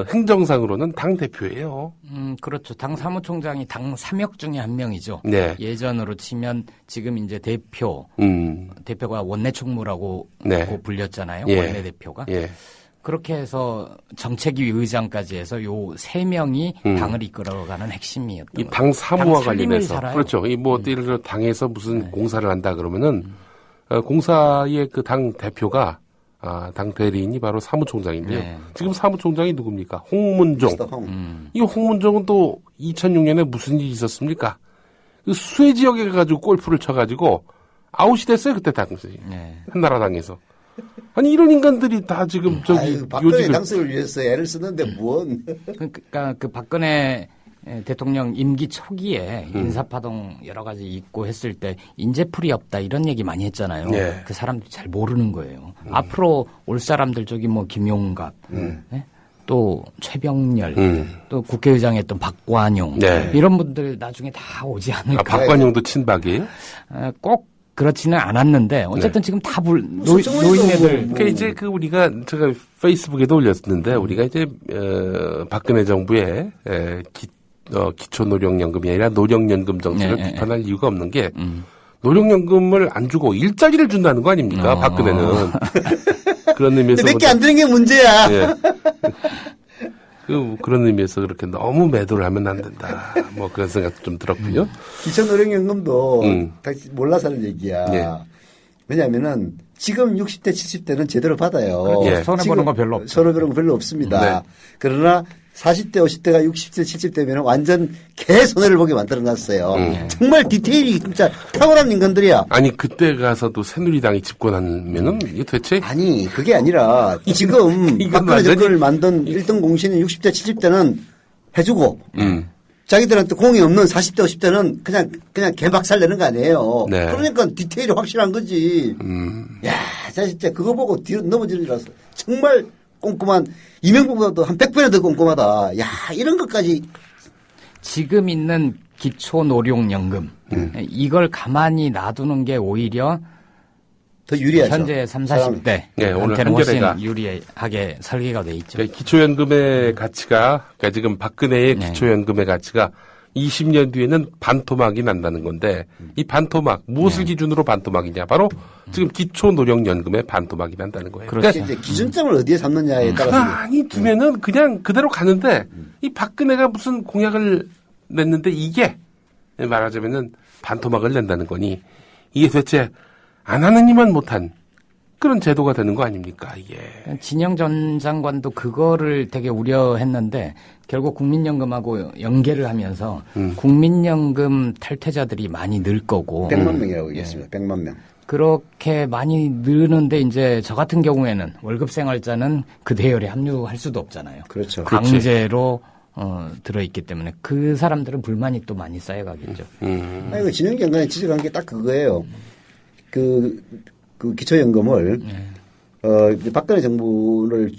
행정상으로는 당 대표예요. 그렇죠. 당 사무총장이 당 3역 중에 한 명이죠. 네. 예전으로 치면 지금 이제 대표가 원내총무라고 불렸잖아요. 예. 원내대표가. 예. 그렇게 해서 정책위 의장까지 해서 요 3명이 당을 이끌어가는 핵심이었던 이 당 사무와 관련해서 살아요. 그렇죠. 이 뭐 예를 들어 당에서 무슨 공사를 한다 그러면은 공사의 그 당 대표가 당 대리인이 바로 사무총장인데요. 네. 지금 사무총장이 누굽니까? 홍문종. 이 홍문종은 또 2006년에 무슨 일이 있었습니까? 그 수해 지역에 가가지고 골프를 쳐가지고 아웃이 됐어요. 그때 당시. 한나라당에서. 아니 이런 인간들이 다 지금 박근혜 당선을 위해서 애를 쓰는데 뭔? 그러니까 그 박근혜 대통령 임기 초기에 인사파동 여러 가지 있고 했을 때 인재풀이 없다 이런 얘기 많이 했잖아요. 네. 그 사람들이 잘 모르는 거예요. 앞으로 올 사람들 저기 뭐 김용갑, 또 최병렬, 또 국회의장 했던 박관용 이런 분들 나중에 다 오지 않을까. 박관용도 친박이에요? 꼭 그렇지는 않았는데 어쨌든 지금 다 노인네들. 그러니까 이제 제가 페이스북에도 올렸는데 우리가 이제 박근혜 정부의 기초노령연금이 아니라 노령연금 정책을 비판할 이유가 없는 게 노령연금을 안 주고 일자리를 준다는 거 아닙니까? 박근혜는. 그런 의미에서. 몇 개 안 되는 게 문제야. 그런 의미에서 그렇게 너무 매도를 하면 안 된다. 뭐 그런 생각도 좀 들었고요. 기초노령연금도 몰라서 하는 얘기야. 왜냐하면은 지금 60대, 70대는 제대로 받아요. 손해보는 거 별로 없죠. 손해보는 거 별로 없습니다. 그러나 40대, 50대가 60대, 70대면 완전 개 손해를 보게 만들어 놨어요. 정말 디테일이 진짜 탁월한 인간들이야. 아니, 그때 가서도 새누리당이 집권하면은 이게 대체? 아니, 그게 아니라 지금 박근혜 정권을 만든 1등 공신인 60대, 70대는 해주고 자기들한테 공이 없는 40대, 50대는 그냥 개박살 내는 거 아니에요. 그러니까 디테일이 확실한 거지. 야, 진짜 그거 보고 뒤로 넘어지리라서 정말 꼼꼼한 이명박보다도 한 100배나 더 꼼꼼하다. 야, 이런 것까지. 지금 있는 기초노령연금 이걸 가만히 놔두는 게 오히려 더 유리하죠. 현재 30, 40대 오늘 훨씬 유리하게 설계가 돼 있죠. 그러니까 기초연금의 가치가 그러니까 지금 박근혜의 기초연금의 가치가 20년 뒤에는 반토막이 난다는 건데 이 반토막 무엇을 기준으로 반토막이냐 바로 지금 기초노령연금의 반토막이 난다는 거예요. 그러니까 이제 기준점을 어디에 잡느냐에 따라서 가만히 두면은 그냥 그대로 가는데 이 박근혜가 무슨 공약을 냈는데 이게 말하자면은 반토막을 낸다는 거니 이게 대체 안 하는 이만 못한 그런 제도가 되는 거 아닙니까, 이게. 진영 전 장관도 그거를 되게 우려했는데 결국 국민연금하고 연계를 하면서 국민연금 탈퇴자들이 많이 늘 거고. 100만 명이라고 얘기했습니다. 100만 명. 그렇게 많이 느는데 이제 저 같은 경우에는 월급 생활자는 그 대열에 합류할 수도 없잖아요. 그렇죠. 강제로 들어있기 때문에 그 사람들은 불만이 또 많이 쌓여가겠죠. 아니, 진영장관이 지적한 게 딱 그거예요. 그 기초연금을 박근혜 정부를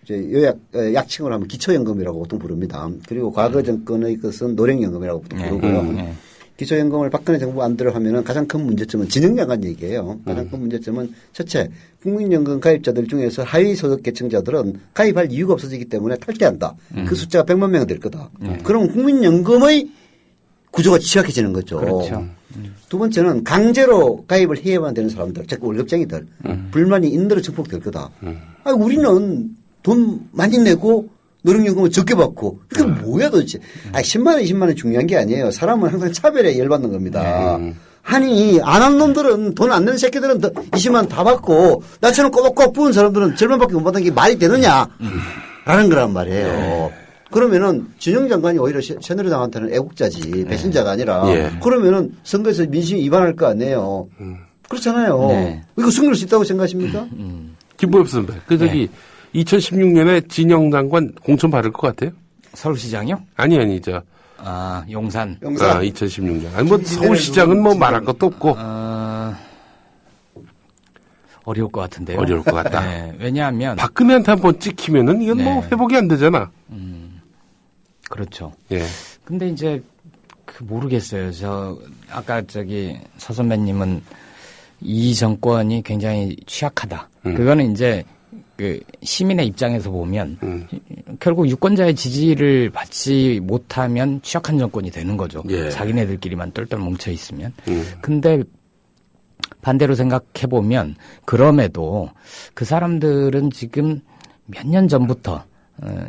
이제 약칭을 하면 기초연금이라고 보통 부릅니다. 그리고 과거 정권의 것은 노령연금이라고 보통 부르고요. 기초연금을 박근혜 정부 안 들어가면은 가장 큰 문제점은 진영장관 얘기예요. 가장 큰 문제점은 첫째, 국민연금 가입자들 중에서 하위 소득 계층자들은 가입할 이유가 없어지기 때문에 탈퇴한다. 그 숫자가 100만 명 될 거다. 그럼 국민연금의 구조가 취약해지는 거죠. 그렇죠. 두 번째는 강제로 가입을 해야만 되는 사람들, 즉 월급쟁이들, 불만이 인대로 증폭될 거다. 아니, 우리는 돈 많이 내고 노령연금을 적게 받고 그게 뭐야 도대체. 아니, 10만 원, 20만 원 중요한 게 아니에요. 사람은 항상 차별에 열받는 겁니다. 아니, 안 한 놈들은 돈 안 내는 새끼들은 20만 원 다 받고 나처럼 꼬박꼬박 부은 사람들은 절반밖에 못 받는 게 말이 되느냐 라는 거란 말이에요. 그러면은 진영 장관이 오히려 새누리당한테는 애국자지 배신자가 아니라 그러면은 선거에서 민심 위반할 거 아니에요. 그렇잖아요. 이거 승리할 수 있다고 생각하십니까? 김보엽 선배. 저기 2016년에 진영 장관 공천 받을 것 같아요? 서울시장이요? 아니, 용산. 2016년. 아니, 서울시장은 말할 것도 없고. 어려울 것 같은데요. 어려울 것 같다. 네, 왜냐하면. 박근혜한테 한번 찍히면은 이건 회복이 안 되잖아. 그렇죠. 예. 근데 이제, 모르겠어요. 아까 서 선배님은 이 정권이 굉장히 취약하다. 그거는 이제, 시민의 입장에서 보면 결국 유권자의 지지를 받지 못하면 취약한 정권이 되는 거죠. 자기네들끼리만 똘똘 뭉쳐 있으면. 근데 반대로 생각해 보면 그럼에도 그 사람들은 지금 몇 년 전부터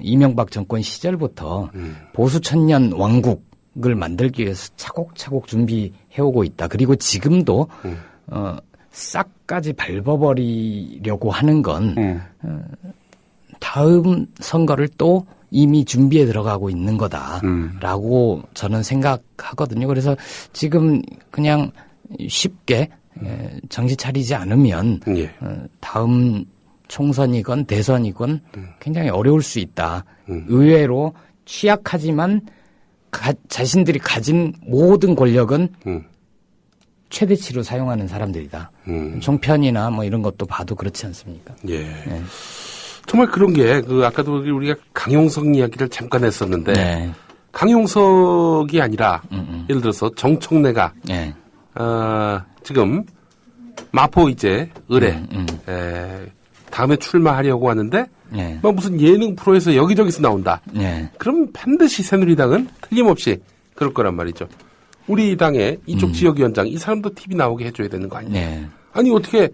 이명박 정권 시절부터 보수 천년 왕국을 만들기 위해서 차곡차곡 준비해오고 있다. 그리고 지금도 싹까지 밟아버리려고 하는 건 다음 선거를 또 이미 준비해 들어가고 있는 거다라고 저는 생각하거든요. 그래서 지금 그냥 쉽게 정신 차리지 않으면 다음 총선이건 대선이건 굉장히 어려울 수 있다. 의외로 취약하지만 자신들이 가진 모든 권력은 최대치로 사용하는 사람들이다. 종편이나 이런 것도 봐도 그렇지 않습니까? 정말 그런 게 아까도 우리가 강용석 이야기를 잠깐 했었는데 강용석이 아니라 예를 들어서 정청래가 지금 마포 이제 의뢰 다음에 출마하려고 하는데 무슨 예능 프로에서 여기저기서 나온다. 그럼 반드시 새누리당은 틀림없이 그럴 거란 말이죠. 우리 당의 이쪽 지역위원장 이 사람도 TV 나오게 해줘야 되는 거 아니냐. 아니 어떻게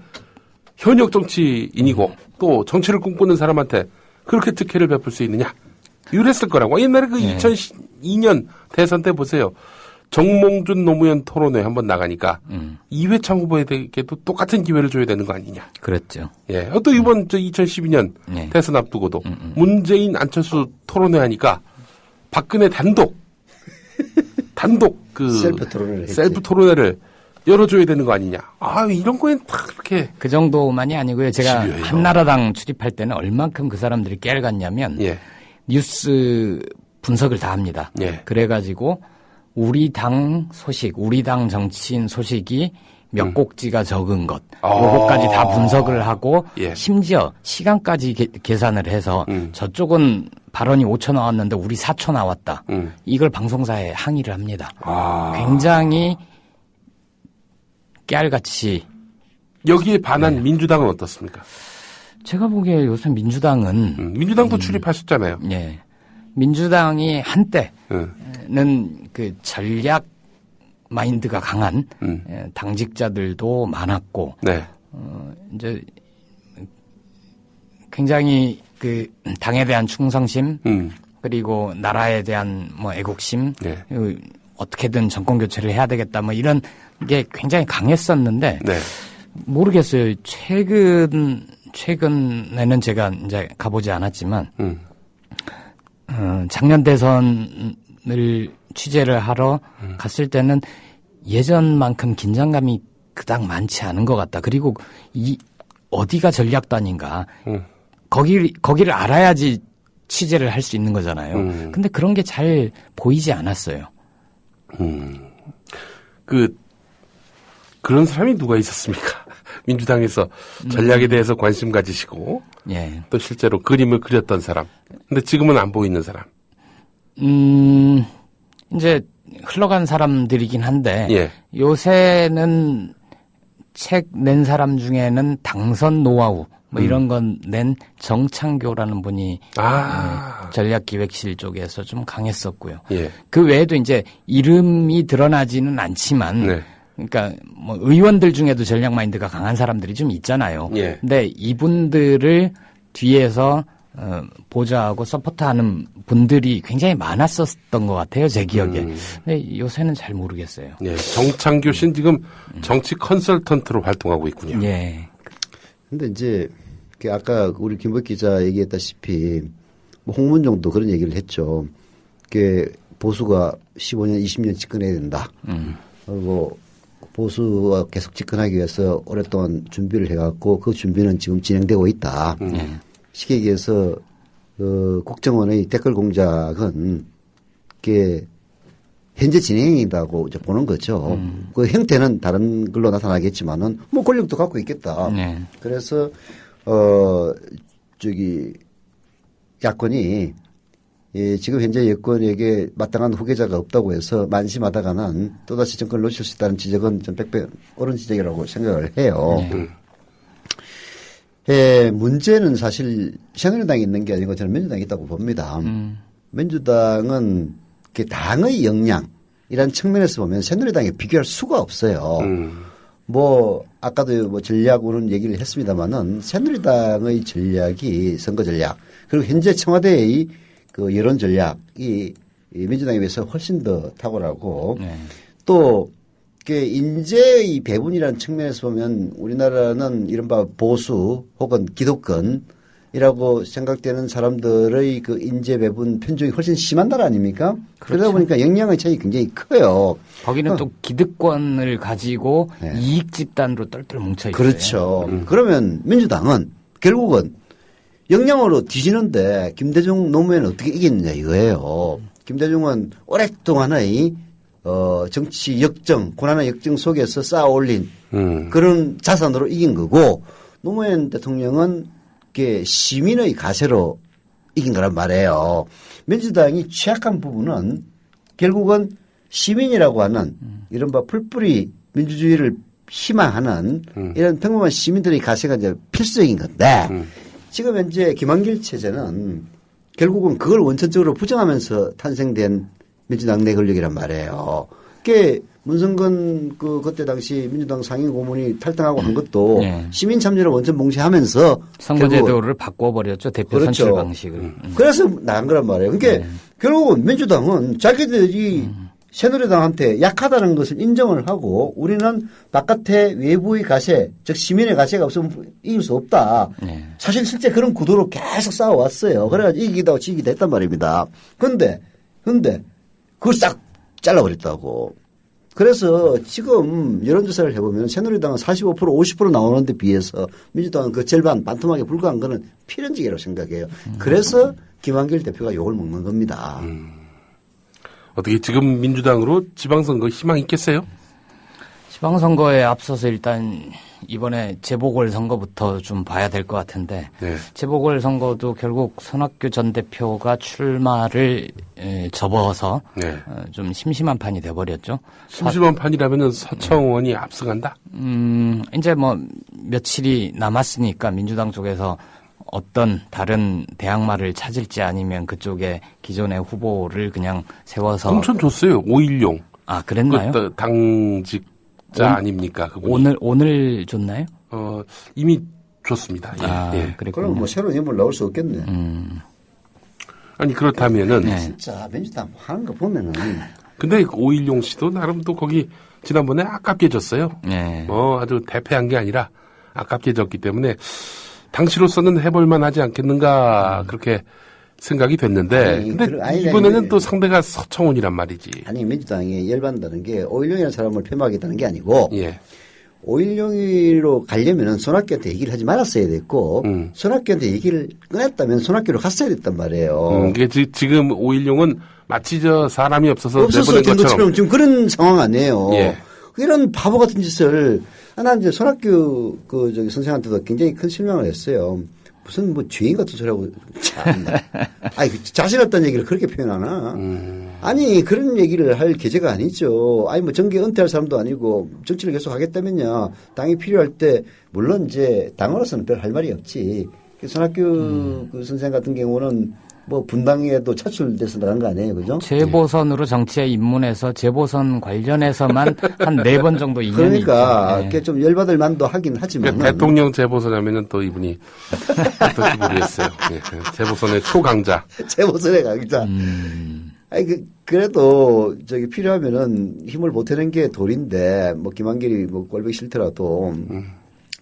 현역 정치인이고 또 정치를 꿈꾸는 사람한테 그렇게 특혜를 베풀 수 있느냐. 이랬을 거라고. 옛날에 2002년 대선 때 보세요. 정몽준 노무현 토론회 한번 나가니까 이회창 후보에게도 똑같은 기회를 줘야 되는 거 아니냐. 그렇죠. 또 이번 2012년 대선 앞두고도 문재인 안철수 토론회 하니까 박근혜 단독 셀프 토론회를 열어줘야 되는 거 아니냐. 이런 거엔 다 그렇게. 그 정도만이 아니고요. 제가 집요해요. 한나라당 출입할 때는 얼만큼 그 사람들이 깨알같냐면 뉴스 분석을 다 합니다. 그래가지고 우리 당 소식, 우리 당 정치인 소식이 몇 꼭지가 적은 것, 요거까지 다 분석을 하고 심지어 시간까지 계산을 해서 저쪽은 발언이 5초 나왔는데 우리 4초 나왔다. 이걸 방송사에 항의를 합니다. 굉장히 깨알같이. 여기에 반한 민주당은 어떻습니까? 제가 보기에 요새 민주당도 출입하셨잖아요. 민주당이 한때는 그 전략 마인드가 강한 당직자들도 많았고 이제 굉장히 그 당에 대한 충성심 그리고 나라에 대한 애국심 어떻게든 정권 교체를 해야 되겠다 이런 게 굉장히 강했었는데 모르겠어요. 최근에는 제가 이제 가보지 않았지만 작년 대선을 취재를 하러 갔을 때는 예전만큼 긴장감이 그닥 많지 않은 것 같다. 그리고 어디가 전략단인가. 거기를 알아야지 취재를 할 수 있는 거잖아요. 근데 그런 게 잘 보이지 않았어요. 그런 사람이 누가 있었습니까? 민주당에서 전략에 대해서 관심 가지시고, 예. 또 실제로 그림을 그렸던 사람. 근데 지금은 안 보이는 사람. 이제 흘러간 사람들이긴 한데, 예. 요새는 책 낸 사람 중에는 당선 노하우, 뭐 이런 건 낸 정창교라는 분이 전략기획실 쪽에서 좀 강했었고요. 예. 그 외에도 이제 이름이 드러나지는 않지만, 네. 그러니까 뭐 의원들 중에도 전략 마인드가 강한 사람들이 좀 있잖아요. 예. 근데 이분들을 뒤에서 보좌하고 서포트하는 분들이 굉장히 많았었던 것 같아요, 제 기억에. 근데 요새는 잘 모르겠어요. 예. 정창교 씨는 지금 정치 컨설턴트로 활동하고 있군요. 예. 근데 이제 아까 우리 김복 기자 얘기했다시피 뭐 홍문종도 그런 얘기를 했죠. 보수가 15년, 20년 집권해야 된다. 그리고 보수가 계속 집권하기 위해서 오랫동안 준비를 해갖고 그 준비는 지금 진행되고 있다. 쉽게 얘기해서 국정원의 댓글 공작은 현재 진행이라고 이제 보는 거죠. 그 형태는 다른 걸로 나타나겠지만은 뭐 권력도 갖고 있겠다. 네. 그래서 야권이 지금 현재 여권에게 마땅한 후계자가 없다고 해서 만심하다가는 또다시 정권을 놓칠 수 있다는 지적은 좀 100배 옳은 지적이라고 생각을 해요. 문제는 사실 새누리당이 있는 게 아니고 저는 민주당이 있다고 봅니다. 민주당은 당의 역량이라는 측면에서 보면 새누리당에 비교할 수가 없어요. 뭐 아까도 뭐 전략으로는 얘기를 했습니다마는 새누리당의 전략이 선거 전략 그리고 현재 청와대의 그 여론 전략이 민주당에 비해서 훨씬 더 탁월하고 또 인재의 배분이라는 측면에서 보면 우리나라는 이른바 보수 혹은 기득권이라고 생각되는 사람들의 그 인재 배분 편중이 훨씬 심한 나라 아닙니까? 그렇죠. 그러다 보니까 역량의 차이 굉장히 커요. 거기는 또 기득권을 가지고 이익 집단으로 똘똘 뭉쳐 있어요. 그렇죠. 그러면 민주당은 결국은 역량으로 뒤지는데 김대중 노무현은 어떻게 이겼느냐 이거예요. 김대중은 오랫동안의 정치 역정, 고난의 역정 속에서 쌓아 올린 그런 자산으로 이긴 거고 노무현 대통령은 시민의 가세로 이긴 거란 말이에요. 민주당이 취약한 부분은 결국은 시민이라고 하는 이른바 풀뿌리 민주주의를 희망하는 이런 평범한 시민들의 가세가 이제 필수적인 건데 지금 현재 김한길 체제는 결국은 그걸 원천적으로 부정하면서 탄생된 민주당 내 권력이란 말이에요. 그게 문성근 그때 당시 민주당 상임 고문이 탈당하고 한 것도 시민 참여를 원천 봉쇄하면서 선거제도를 바꿔버렸죠. 대표 그렇죠. 선출 방식을. 그래서 나간 거란 말이에요. 그러니까 결국은 민주당은 자기들이 새누리당한테 약하다는 것을 인정을 하고 우리는 바깥에 외부의 가세, 즉 시민의 가세가 없으면 이길 수 없다. 사실 실제 그런 구도로 계속 싸워왔어요. 그래가지고 이기다 지기다 했단 말입니다. 근데 그걸 싹 잘라버렸다고. 그래서 지금 여론조사를 해보면 새누리당은 45% 50% 나오는 데 비해서 민주당은 그 절반 반토막에 불과한 거는 필연적이라고 생각해요. 그래서 김한길 대표가 욕을 먹는 겁니다. 어떻게 지금 민주당으로 지방선거 희망 있겠어요? 지방선거에 앞서서 일단 이번에 재보궐선거부터 좀 봐야 될 것 같은데 재보궐선거도 결국 손학규 전 대표가 출마를 접어서 좀 심심한 판이 돼버렸죠. 심심한 판이라면 서청원이 앞서간다? 이제 뭐 며칠이 남았으니까 민주당 쪽에서 어떤 다른 대항마를 찾을지 아니면 그쪽에 기존의 후보를 그냥 세워서 공천 줬어요. 5.16. 아, 그랬나요? 당직자 아닙니까? 그분이. 오늘 줬나요? 이미 줬습니다. 그럼 뭐 새로운 인물 나올 수 없겠네. 아니 그렇다면은 진짜 민주당 하는 거 보면은 근데 5.16 씨도 나름 또 거기 지난번에 아깝게 졌어요. 아주 대패한 게 아니라 아깝게 졌기 때문에 당시로서는 해볼만 하지 않겠는가 그렇게 생각이 됐는데 근데 이번에는 또 상대가 서청원이란 말이지. 아니 민주당이 열받는다는 게 5.16이라는 사람을 폄하하겠다는 게 아니고 5.16로 가려면은 손학규한테 얘기를 하지 말았어야 됐고 손학규한테 얘기를 꺼냈다면 손학규로 갔어야 됐단 말이에요. 이게 지금 5.16은 마치 사람이 없어서 내보낸 것처럼 지금 그런 상황 아니에요. 예. 이런 바보 같은 짓을 난 이제 손학규 선생한테도 굉장히 큰 실망을 했어요. 무슨 죄인 같은 소리하고 참. 아니 자신 없다는 얘기를 그렇게 표현하나? 아니 그런 얘기를 할 계제가 아니죠. 아니 뭐 정계 은퇴할 사람도 아니고 정치를 계속 하겠다면요 당이 필요할 때 물론 이제 당으로서는 별 할 말이 없지. 손학규 그 선생 같은 경우는 뭐 분당에도 차출돼서 나간 거 아니에요, 그죠? 재보선으로 정치에 입문해서 재보선 관련해서만 한 4번 정도 인연이 그러니까 있죠. 좀 열받을 만도 하긴 하지만 그러니까 대통령 재보선하면은 또 이분이 어떨지 모르겠어요. 네. 재보선의 초강자. 재보선의 강자. 아니 그래도 필요하면은 힘을 보태는 게 도리인데 뭐 김한길이 뭐 꼴보기 싫더라도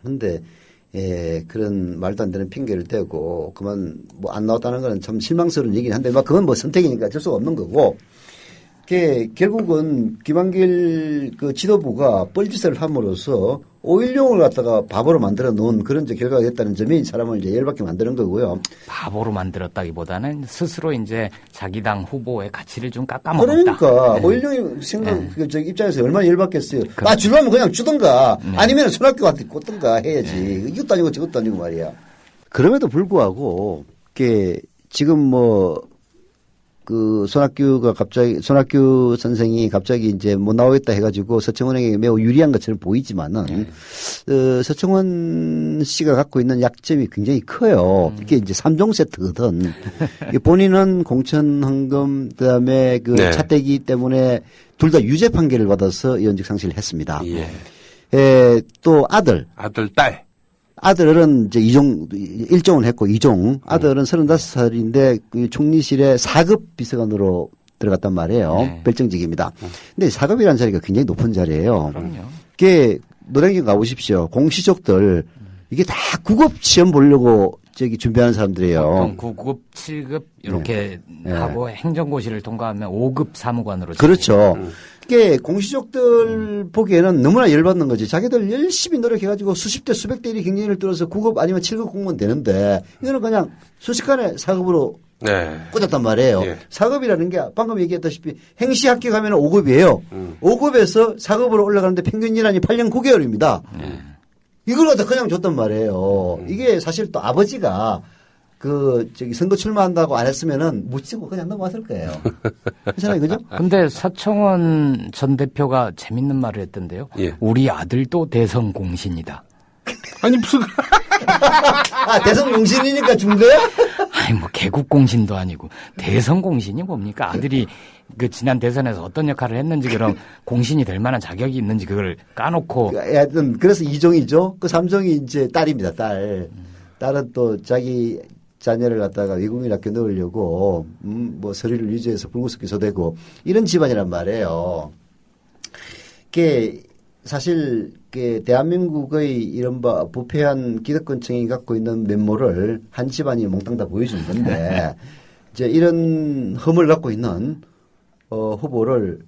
근데. 예, 그런 말도 안 되는 핑계를 대고 그만 뭐 안 나왔다는 거는 참 실망스러운 얘기긴 한데 그건 뭐 선택이니까 어쩔 수가 없는 거고 결국은 김한길 그 지도부가 뻘짓을 함으로써 5.16을 갖다가 바보로 만들어 놓은 그런 결과가 됐다는 점이 사람을 이제 열받게 만드는 거고요. 바보로 만들었다기보다는 스스로 이제 자기 당 후보의 가치를 좀 깎아먹었다. 그러니까 5.16이 생각 입장에서 얼마나 열받겠어요. 주려면 그냥 주든가 아니면 손학규한테 꽂든가 해야지. 이것도 아니고 저것도 아니고 말이야. 그럼에도 불구하고 지금 손학규 선생이 갑자기 이제 못 나오겠다 해가지고 서청원에게 매우 유리한 것처럼 보이지만은, 서청원 씨가 갖고 있는 약점이 굉장히 커요. 이게 이제 3종 세트거든. 본인은 공천 헌금, 그 다음에 차떼기 때문에 둘 다 유죄 판결을 받아서 의원직 상실을 했습니다. 또 딸. 아들은 이제 1종을 했고 2종. 아들은 35살인데 그 총리실에 4급 비서관으로 들어갔단 말이에요. 별정직입니다. 근데 4급이라는 자리가 굉장히 높은 자리예요. 그럼요. 그게 노량진 가보십시오. 공시족들 이게 다 9급 시험 보려고 준비하는 사람들이에요. 보통 9급, 7급 이렇게 하고 행정고시를 통과하면 5급 사무관으로. 그렇죠. 이게 공시족들 보기에는 너무나 열받는 거지. 자기들 열심히 노력해가지고 수십 대 수백 대 1이 경쟁을 뚫어서 9급 아니면 7급 공무원 되는데 이거는 그냥 순식간에 4급으로 꽂았단 말이에요. 4급이라는 게 방금 얘기했다시피 행시 합격하면 5급이에요. 5급에서 4급으로 올라가는데 평균 기간이 8년 9개월입니다. 이걸 갖다 그냥 줬단 말이에요. 이게 사실 또 아버지가 선거 출마한다고 안 했으면은 묻히고 그냥 넘어갔을 거예요. 괜찮아요, 그죠? 근데 서청원 전 대표가 재밌는 말을 했던데요. 우리 아들도 대선 공신이다. 아니, 무슨. 대선 공신이니까 준 거야? 아니, 개국 공신도 아니고 대선 공신이 뭡니까? 아들이 지난 대선에서 어떤 역할을 했는지 그럼 공신이 될 만한 자격이 있는지 그걸 까놓고. 하여튼, 그래서 2종이죠. 그 3종이 이제 딸입니다, 딸. 딸은 또 자기 자녀를 갖다가 외국인 학교 넣으려고, 서류를 유지해서 불구속 기소되고, 이런 집안이란 말이에요. 사실, 대한민국의 이른바 부패한 기득권층이 갖고 있는 면모를 한 집안이 몽땅 다 보여준 건데, 이제 이런 흠을 갖고 있는, 후보를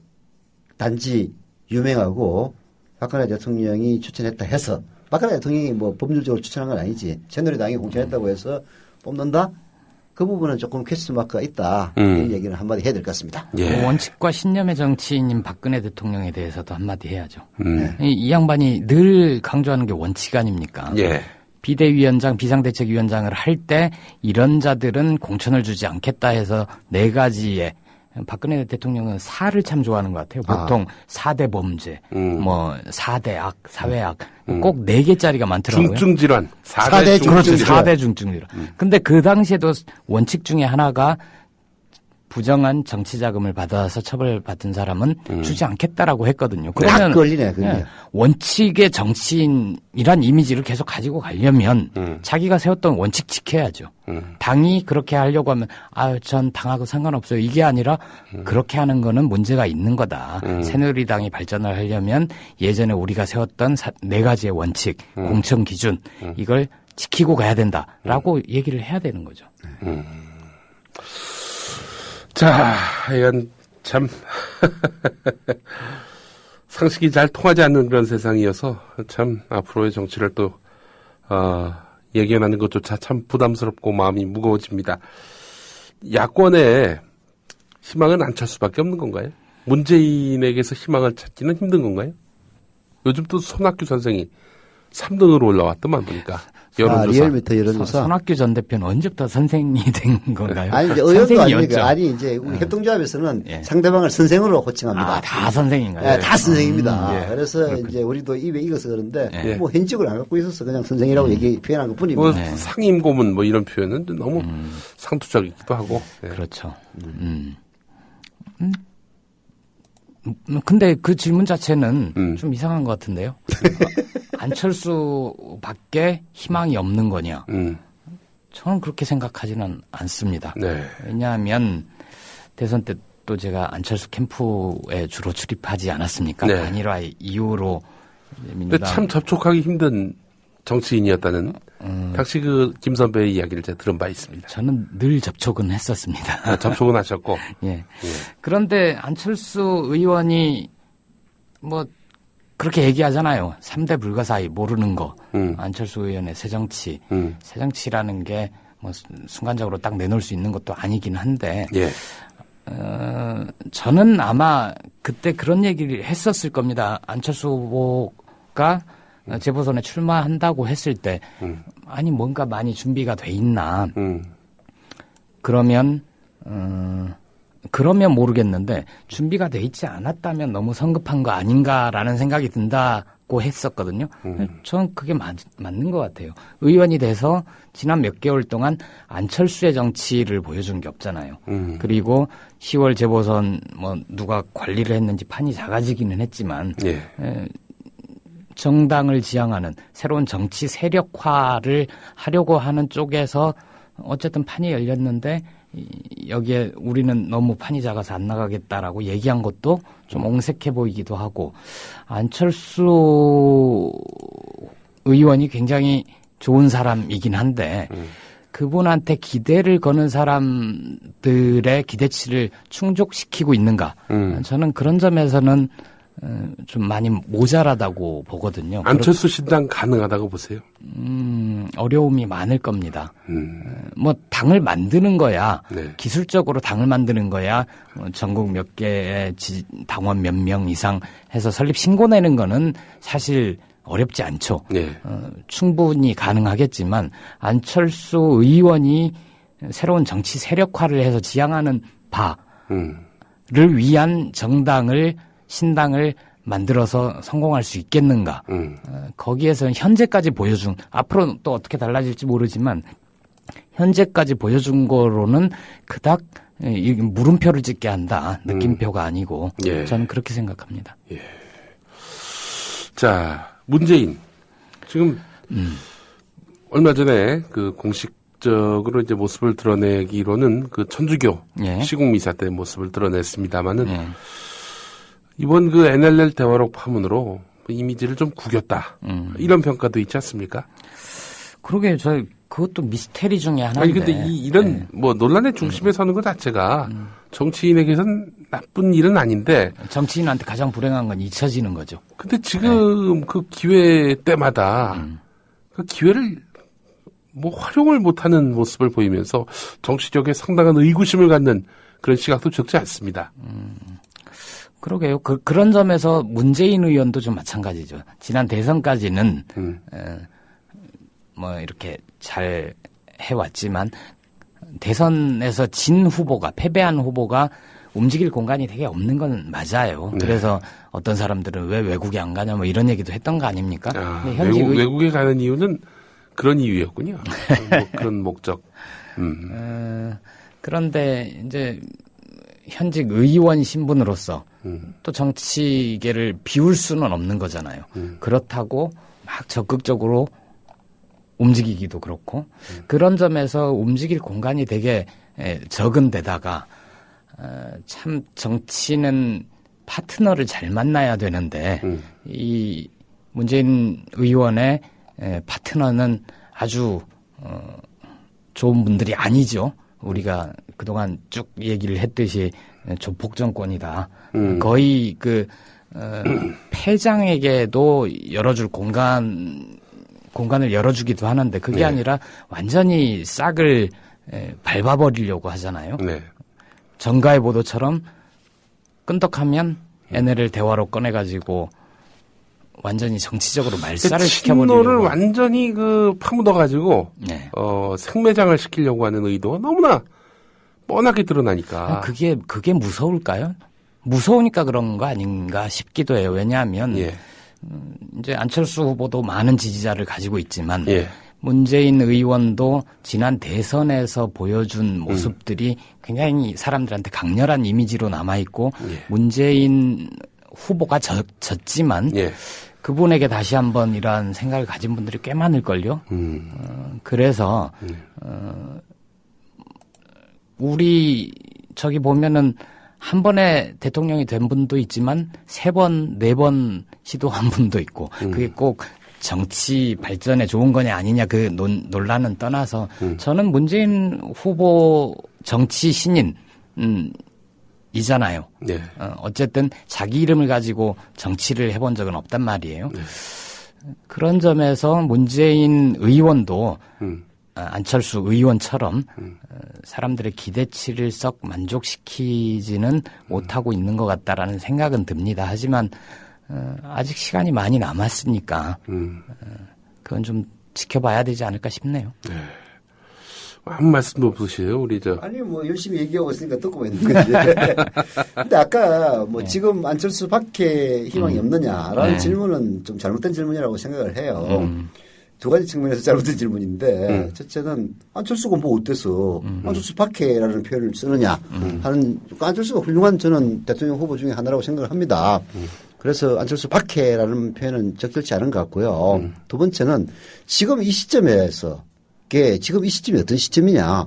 단지 유명하고 박근혜 대통령이 추천했다 해서, 박근혜 대통령이 법률적으로 추천한 건 아니지. 새누리당이 공천했다고 해서 뽑는다? 그 부분은 조금 퀘스천 마크가 있다. 이런 얘기는 한마디 해야 될 것 같습니다. 원칙과 신념의 정치인인 박근혜 대통령에 대해서도 한마디 해야죠. 이 양반이 늘 강조하는 게 원칙 아닙니까? 비대위원장, 비상대책위원장을 할 때 이런 자들은 공천을 주지 않겠다 해서 4가지의 박근혜 대통령은 4를 참 좋아하는 것 같아요. 보통 4대 범죄, 4대 악, 사회악 꼭 4개짜리가 많더라고요. 중증질환. 4대 중증질환. 4대 중증질환. 근데 그 당시에도 원칙 중에 하나가 부정한 정치 자금을 받아서 처벌받은 사람은 주지 않겠다라고 했거든요. 그러면 걸리네. 원칙의 정치인이란 이미지를 계속 가지고 가려면 자기가 세웠던 원칙 지켜야죠. 당이 그렇게 하려고 하면 전 당하고 상관없어요. 이게 아니라 그렇게 하는 거는 문제가 있는 거다. 새누리당이 발전을 하려면 예전에 우리가 세웠던 4가지의 원칙, 공천 기준 이걸 지키고 가야 된다라고 얘기를 해야 되는 거죠. 자, 이건 참 상식이 잘 통하지 않는 그런 세상이어서 참 앞으로의 정치를 또 예견하는 것조차 참 부담스럽고 마음이 무거워집니다. 야권에 희망은 안철수밖에 없는 건가요? 문재인에게서 희망을 찾기는 힘든 건가요? 요즘 또 손학규 선생이 3등으로 올라왔더만 보니까. 리얼미터 여론조사. 손학규 전 대표는 언제부터 선생이 된 건가요? 아니, 이제 의원도 아니니까. 아니, 이제 우리 협동조합에서는 상대방을 선생으로 호칭합니다. 다 선생인가요? 네, 다 선생입니다. 그래서 그렇군요. 이제 우리도 입에 익어서 그런데 뭐 현직을 안 갖고 있어서 그냥 선생이라고 표현한 것 뿐입니다. 뭐 상임고문 뭐 이런 표현은 너무 상투적이기도 하고. 그렇죠. 근데 그 질문 자체는 좀 이상한 것 같은데요. 안철수밖에 희망이 없는 거냐? 저는 그렇게 생각하지는 않습니다. 네. 왜냐하면 대선 때 또 제가 안철수 캠프에 주로 출입하지 않았습니까? 네. 단일화 이후로 근데 참 접촉하기 힘든 정치인이었다는 당시 그 김 선배의 이야기를 제가 들은 바 있습니다. 저는 늘 접촉은 했었습니다. 접촉은 하셨고. 예. 그런데 안철수 의원이 뭐 그렇게 얘기하잖아요. 3대 불가사의 모르는 거. 안철수 의원의 새정치. 새정치라는 게 뭐 순간적으로 딱 내놓을 수 있는 것도 아니긴 한데. 예. 저는 아마 그때 그런 얘기를 했었을 겁니다. 안철수 후보가 재보선에 출마한다고 했을 때 아니 뭔가 많이 준비가 돼 있나. 그러면 모르겠는데 준비가 돼 있지 않았다면 너무 성급한 거 아닌가라는 생각이 든다고 했었거든요. 저는 그게 맞는 것 같아요. 의원이 돼서 지난 몇 개월 동안 안철수의 정치를 보여준 게 없잖아요. 그리고 10월 재보선 뭐 누가 관리를 했는지 판이 작아지기는 했지만 정당을 지향하는 새로운 정치 세력화를 하려고 하는 쪽에서 어쨌든 판이 열렸는데 여기에 우리는 너무 판이 작아서 안 나가겠다라고 얘기한 것도 좀 옹색해 보이기도 하고 안철수 의원이 굉장히 좋은 사람이긴 한데 그분한테 기대를 거는 사람들의 기대치를 충족시키고 있는가 저는 그런 점에서는 좀 많이 모자라다고 보거든요. 안철수 신당 가능하다고 보세요? 어려움이 많을 겁니다. 뭐 당을 만드는 거야 기술적으로 당을 만드는 거야 전국 몇 개의 당원 몇 명 이상 해서 설립 신고 내는 거는 사실 어렵지 않죠. 충분히 가능하겠지만 안철수 의원이 새로운 정치 세력화를 해서 지향하는 바를 위한 신당을 만들어서 성공할 수 있겠는가. 거기에서 현재까지 보여준 앞으로 또 어떻게 달라질지 모르지만 현재까지 보여준 거로는 그닥 물음표를 찍게 한다. 느낌표가 아니고 저는 그렇게 생각합니다. 자, 문재인 지금 얼마 전에 그 공식적으로 이제 모습을 드러내기로는 그 천주교 시국미사 때 모습을 드러냈습니다마는 이번 그 NLL 대화록 파문으로 이미지를 좀 구겼다. 이런 평가도 있지 않습니까? 그러게 그것도 미스테리 중에 하나인데. 아니 근데 이런 뭐 논란의 중심에 서는 것 자체가 정치인에게선 나쁜 일은 아닌데 정치인한테 가장 불행한 건 잊혀지는 거죠. 근데 지금 그 기회 때마다 그 기회를 뭐 활용을 못하는 모습을 보이면서 정치적에 상당한 의구심을 갖는 그런 시각도 적지 않습니다. 그러게요. 그런 점에서 문재인 의원도 좀 마찬가지죠. 지난 대선까지는 뭐 이렇게 잘 해왔지만 대선에서 진 후보가 패배한 후보가 움직일 공간이 되게 없는 건 맞아요. 그래서 어떤 사람들은 왜 외국에 안 가냐 뭐 이런 얘기도 했던 거 아닙니까? 외국에 가는 이유는 그런 이유였군요. 뭐 그런 목적. 그런데 이제 현직 의원 신분으로서 또 정치계를 비울 수는 없는 거잖아요. 그렇다고 막 적극적으로 움직이기도 그렇고 그런 점에서 움직일 공간이 되게 적은 데다가 참 정치는 파트너를 잘 만나야 되는데 이 문재인 의원의 파트너는 아주 좋은 분들이 아니죠. 우리가 그동안 쭉 얘기를 했듯이 조폭 정권이다. 거의 패장에게도 열어줄 공간을 열어주기도 하는데 그게 아니라 완전히 싹을 밟아버리려고 하잖아요. 정가의 보도처럼 끈덕하면 NLL 대화로 꺼내가지고 완전히 정치적으로 말살을 시켜버리려고. 친노를 완전히 파묻어가지고 생매장을 시키려고 하는 의도가 너무나 뻔하게 드러나니까. 그게 무서울까요? 무서우니까 그런 거 아닌가 싶기도 해요. 왜냐하면 이제 안철수 후보도 많은 지지자를 가지고 있지만 문재인 의원도 지난 대선에서 보여준 모습들이 굉장히 사람들한테 강렬한 이미지로 남아있고 문재인 후보가 졌지만 그분에게 다시 한번 이러한 생각을 가진 분들이 꽤 많을걸요. 그래서 우리 저기 보면은 한 번에 대통령이 된 분도 있지만 3번, 4번 시도한 분도 있고 그게 꼭 정치 발전에 좋은 거냐 아니냐 그 논란은 떠나서 저는 문재인 후보 정치 신인 이잖아요. 어쨌든 자기 이름을 가지고 정치를 해본 적은 없단 말이에요. 그런 점에서 문재인 의원도 안철수 의원처럼 사람들의 기대치를 썩 만족시키지는 못하고 있는 것 같다라는 생각은 듭니다. 하지만 아직 시간이 많이 남았으니까 그건 좀 지켜봐야 되지 않을까 싶네요. 아무 말씀도 없으세요, 우리 저. 아니, 열심히 얘기하고 있으니까 듣고 있는 거지. 근데 아까 지금 안철수 밖에 희망이 없느냐라는 질문은 좀 잘못된 질문이라고 생각을 해요. 두 가지 측면에서 잘못된 질문인데, 첫째는 안철수가 어때서 안철수 밖에라는 표현을 쓰느냐 하는, 안철수가 훌륭한 저는 대통령 후보 중에 하나라고 생각을 합니다. 그래서 안철수 밖에라는 표현은 적절치 않은 것 같고요. 두 번째는 지금 이 시점에서 지금 이 시점이 어떤 시점이냐.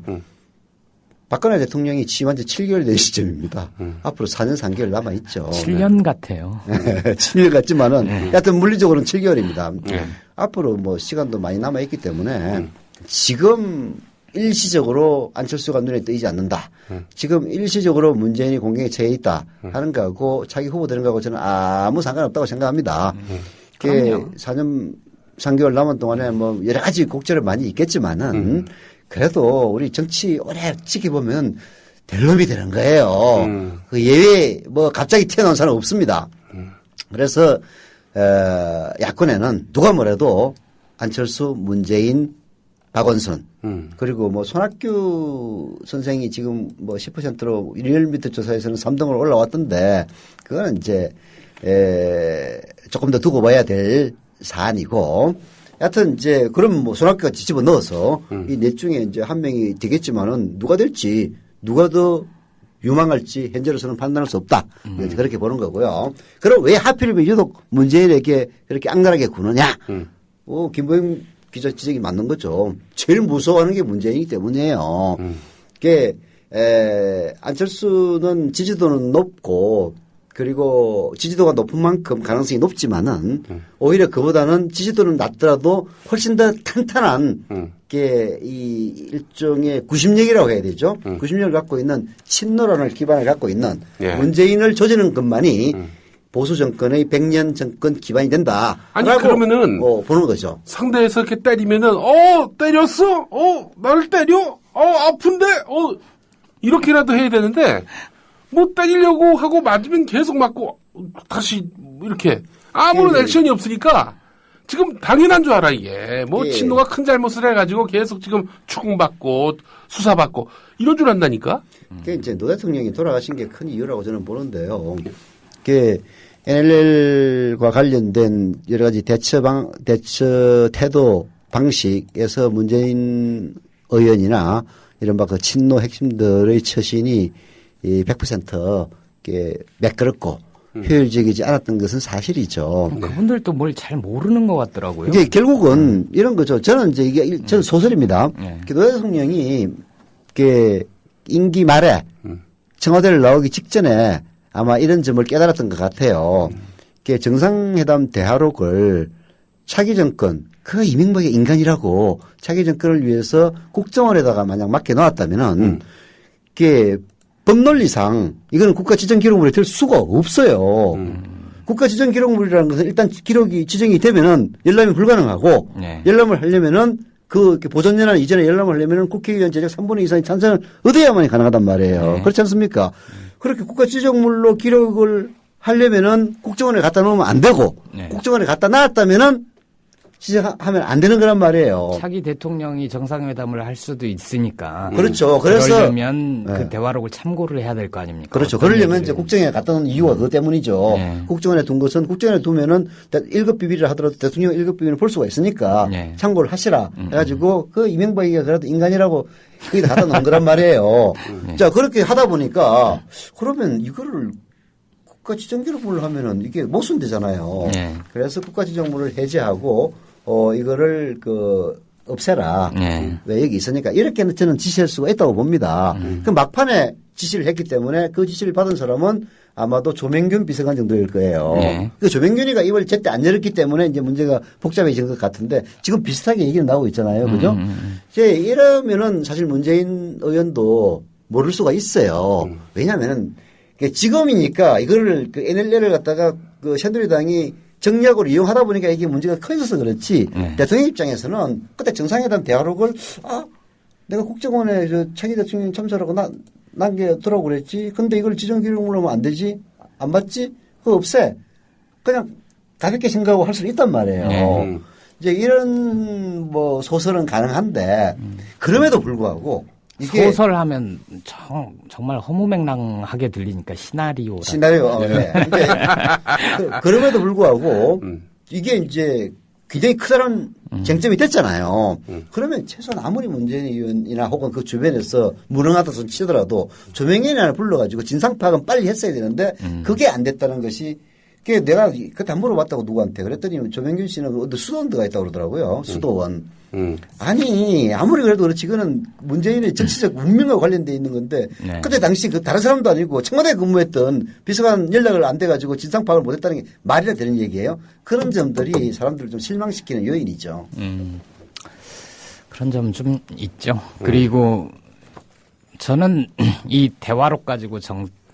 박근혜 대통령이 취임한 지 7개월 된 시점입니다. 앞으로 4년 3개월 남아있죠. 7년 같아요. 7년 같지만은, 여하튼 물리적으로는 7개월입니다. 앞으로 시간도 많이 남아있기 때문에 지금 일시적으로 안철수가 눈에 띄지 않는다. 지금 일시적으로 문재인이 공격에 처해 있다 하는 거하고 자기 후보 되는 거하고 저는 아무 상관없다고 생각합니다. 4년 3개월 남은 동안에 여러 가지 곡절이 많이 있겠지만은 그래도 우리 정치 오래 지켜보면 될 놈이 되는 거예요. 그 예외 갑자기 튀어나온 사람 없습니다. 그래서 야권에는 누가 뭐래도 안철수, 문재인, 박원순 그리고 손학규 선생이 지금 10%로 리얼미터 조사에서는 3등으로 올라왔던데 그거는 이제 조금 더 두고 봐야 될 사안이고, 여하튼 이제 그럼 손학규가 집어 넣어서 이 넷 중에 이제 한 명이 되겠지만은 누가 될지 누가 더 유망할지 현재로서는 판단할 수 없다. 그렇게 보는 거고요. 그럼 왜 하필이면 유독 문재인에게 그렇게 악랄하게 구느냐? 김보영 기자 지적이 맞는 거죠. 제일 무서워하는 게 문재인이기 때문이에요. 그게 안철수는 지지도는 높고 그리고 지지도가 높은 만큼 가능성이 높지만은 오히려 그보다는 지지도는 낮더라도 훨씬 더 탄탄한 게 이 일종의 구심력이라고 해야 되죠. 구심력을 갖고 있는 친노론을 기반을 갖고 있는 문재인을 조지는 것만이 보수 정권의 100년 정권 기반이 된다. 아니 그러면은 보는 거죠. 상대에서 이렇게 때리면은 때렸어? 나를 때려? 아픈데? 이렇게라도 해야 되는데 못 때리려고 하고 맞으면 계속 맞고 다시 이렇게 아무런 액션이 없으니까 지금 당연한 줄 알아 이게. 친노가 큰 잘못을 해가지고 계속 지금 추궁받고 수사받고 이런 줄 안다니까. 그게 이제 노 대통령이 돌아가신 게 큰 이유라고 저는 보는데요. 그게 NLL과 관련된 여러 가지 대처 태도 방식에서 문재인 의원이나 이른바 그 친노 핵심들의 처신이 100% 매끄럽고 효율적이지 않았던 것은 사실이죠. 그분들도 뭘 잘 모르는 것 같더라고요. 이게 결국은 이런 거죠. 저는 이제 저는 노 대통령이 임기 말에 청와대를 나오기 직전에 아마 이런 점을 깨달았던 것 같아요. 정상회담 대화록을 차기 정권, 그 이명박의 인간이라고 차기 정권을 위해서 국정원에다가 만약 맡겨놓았다면은 법논리상 이거는 국가지정기록물에 들 수가 없어요. 국가지정기록물이라는 것은 일단 기록이 지정이 되면은 열람이 불가능하고 네. 열람을 하려면은 그 보존연한 이전에 열람을 하려면은 국회의원 제적 3분의 2 이상의 찬성을 얻어야만이 가능하단 말이에요. 네. 그렇지 않습니까? 그렇게 국가지정물로 기록을 하려면은 국정원에 갖다 놓으면 안 되고 네. 국정원에 갖다 놨다면은 지정하면 안 되는 거란 말이에요. 차기 대통령이 정상회담을 할 수도 있으니까. 그렇죠. 그래서 그러려면 네. 그 대화록을 참고를 해야 될 거 아닙니까? 그렇죠. 그러려면 이제 국정원에 갖다 놓은 이유가 그것 때문이죠. 네. 국정원에 둔 것은 국정원에 두면은 1급 비밀이라 하더라도 대통령 1급 비밀을 볼 수가 있으니까 네. 참고를 하시라 해가지고 그 이명박이가 그래도 인간이라고 거기다 갖다 놓은 거란 말이에요. 자, 그렇게 하다 보니까 그러면 이거를 국가지정기록물로 하면은 이게 모순되잖아요. 네. 그래서 국가지정물을 해제하고 이거를 없애라. 네. 왜 여기 있으니까 이렇게는 저는 지시할 수가 있다고 봅니다. 그 막판에 지시를 했기 때문에 그 지시를 받은 사람은 아마도 조명균 비서관 정도일 거예요. 네. 그 조명균이가 입을 제때 안 열었기 때문에 이제 문제가 복잡해진 것 같은데 지금 비슷하게 얘기는 나오고 있잖아요. 그죠? 이제 이러면은 사실 문재인 의원도 모를 수가 있어요. 왜냐하면은 지금이니까 이거를 그 NLL을 갖다가 그 새누리당이 정략으로 이용하다 보니까 이게 문제가 커져서 그렇지. 대통령 입장에서는 그때 정상회담 대화록을 내가 국정원에 차기 대통령 참석하고 남겨두라고 그랬지. 근데 이걸 지정기록물로 하면 안 되지. 안 맞지? 그거 없애. 그냥 가볍게 생각하고 할 수는 있단 말이에요. 이제 이런 소설은 가능한데 그럼에도 불구하고 이게 소설하면 정말 허무맹랑하게 들리니까 시나리오. 네. 그럼에도 불구하고 이게 이제 굉장히 크다는 쟁점이 됐잖아요. 그러면 최소한 아무리 문재인 의원이나 혹은 그 주변에서 무능하다 손 치더라도 조명현이 하나 불러가지고 진상 파악은 빨리 했어야 되는데 그게 안 됐다는 것이 그게 내가 그때 한 물어봤다고 누구한테 그랬더니 조명균 씨는 어디 수도원 들어가 있다고 그러더라고요. 수도원. 아니 아무리 그래도 그렇지 이거는 문재인의 정치적 운명과 관련돼 있는 건데 그때 당시 그 다른 사람도 아니고 청와대에 근무했던 비서관 연락을 안 돼가지고 진상 파악을 못했다는 게 말이나 되는 얘기예요. 그런 점들이 사람들을 좀 실망시키는 요인이죠. 그런 점 좀 있죠. 그리고 저는 이 대화록 가지고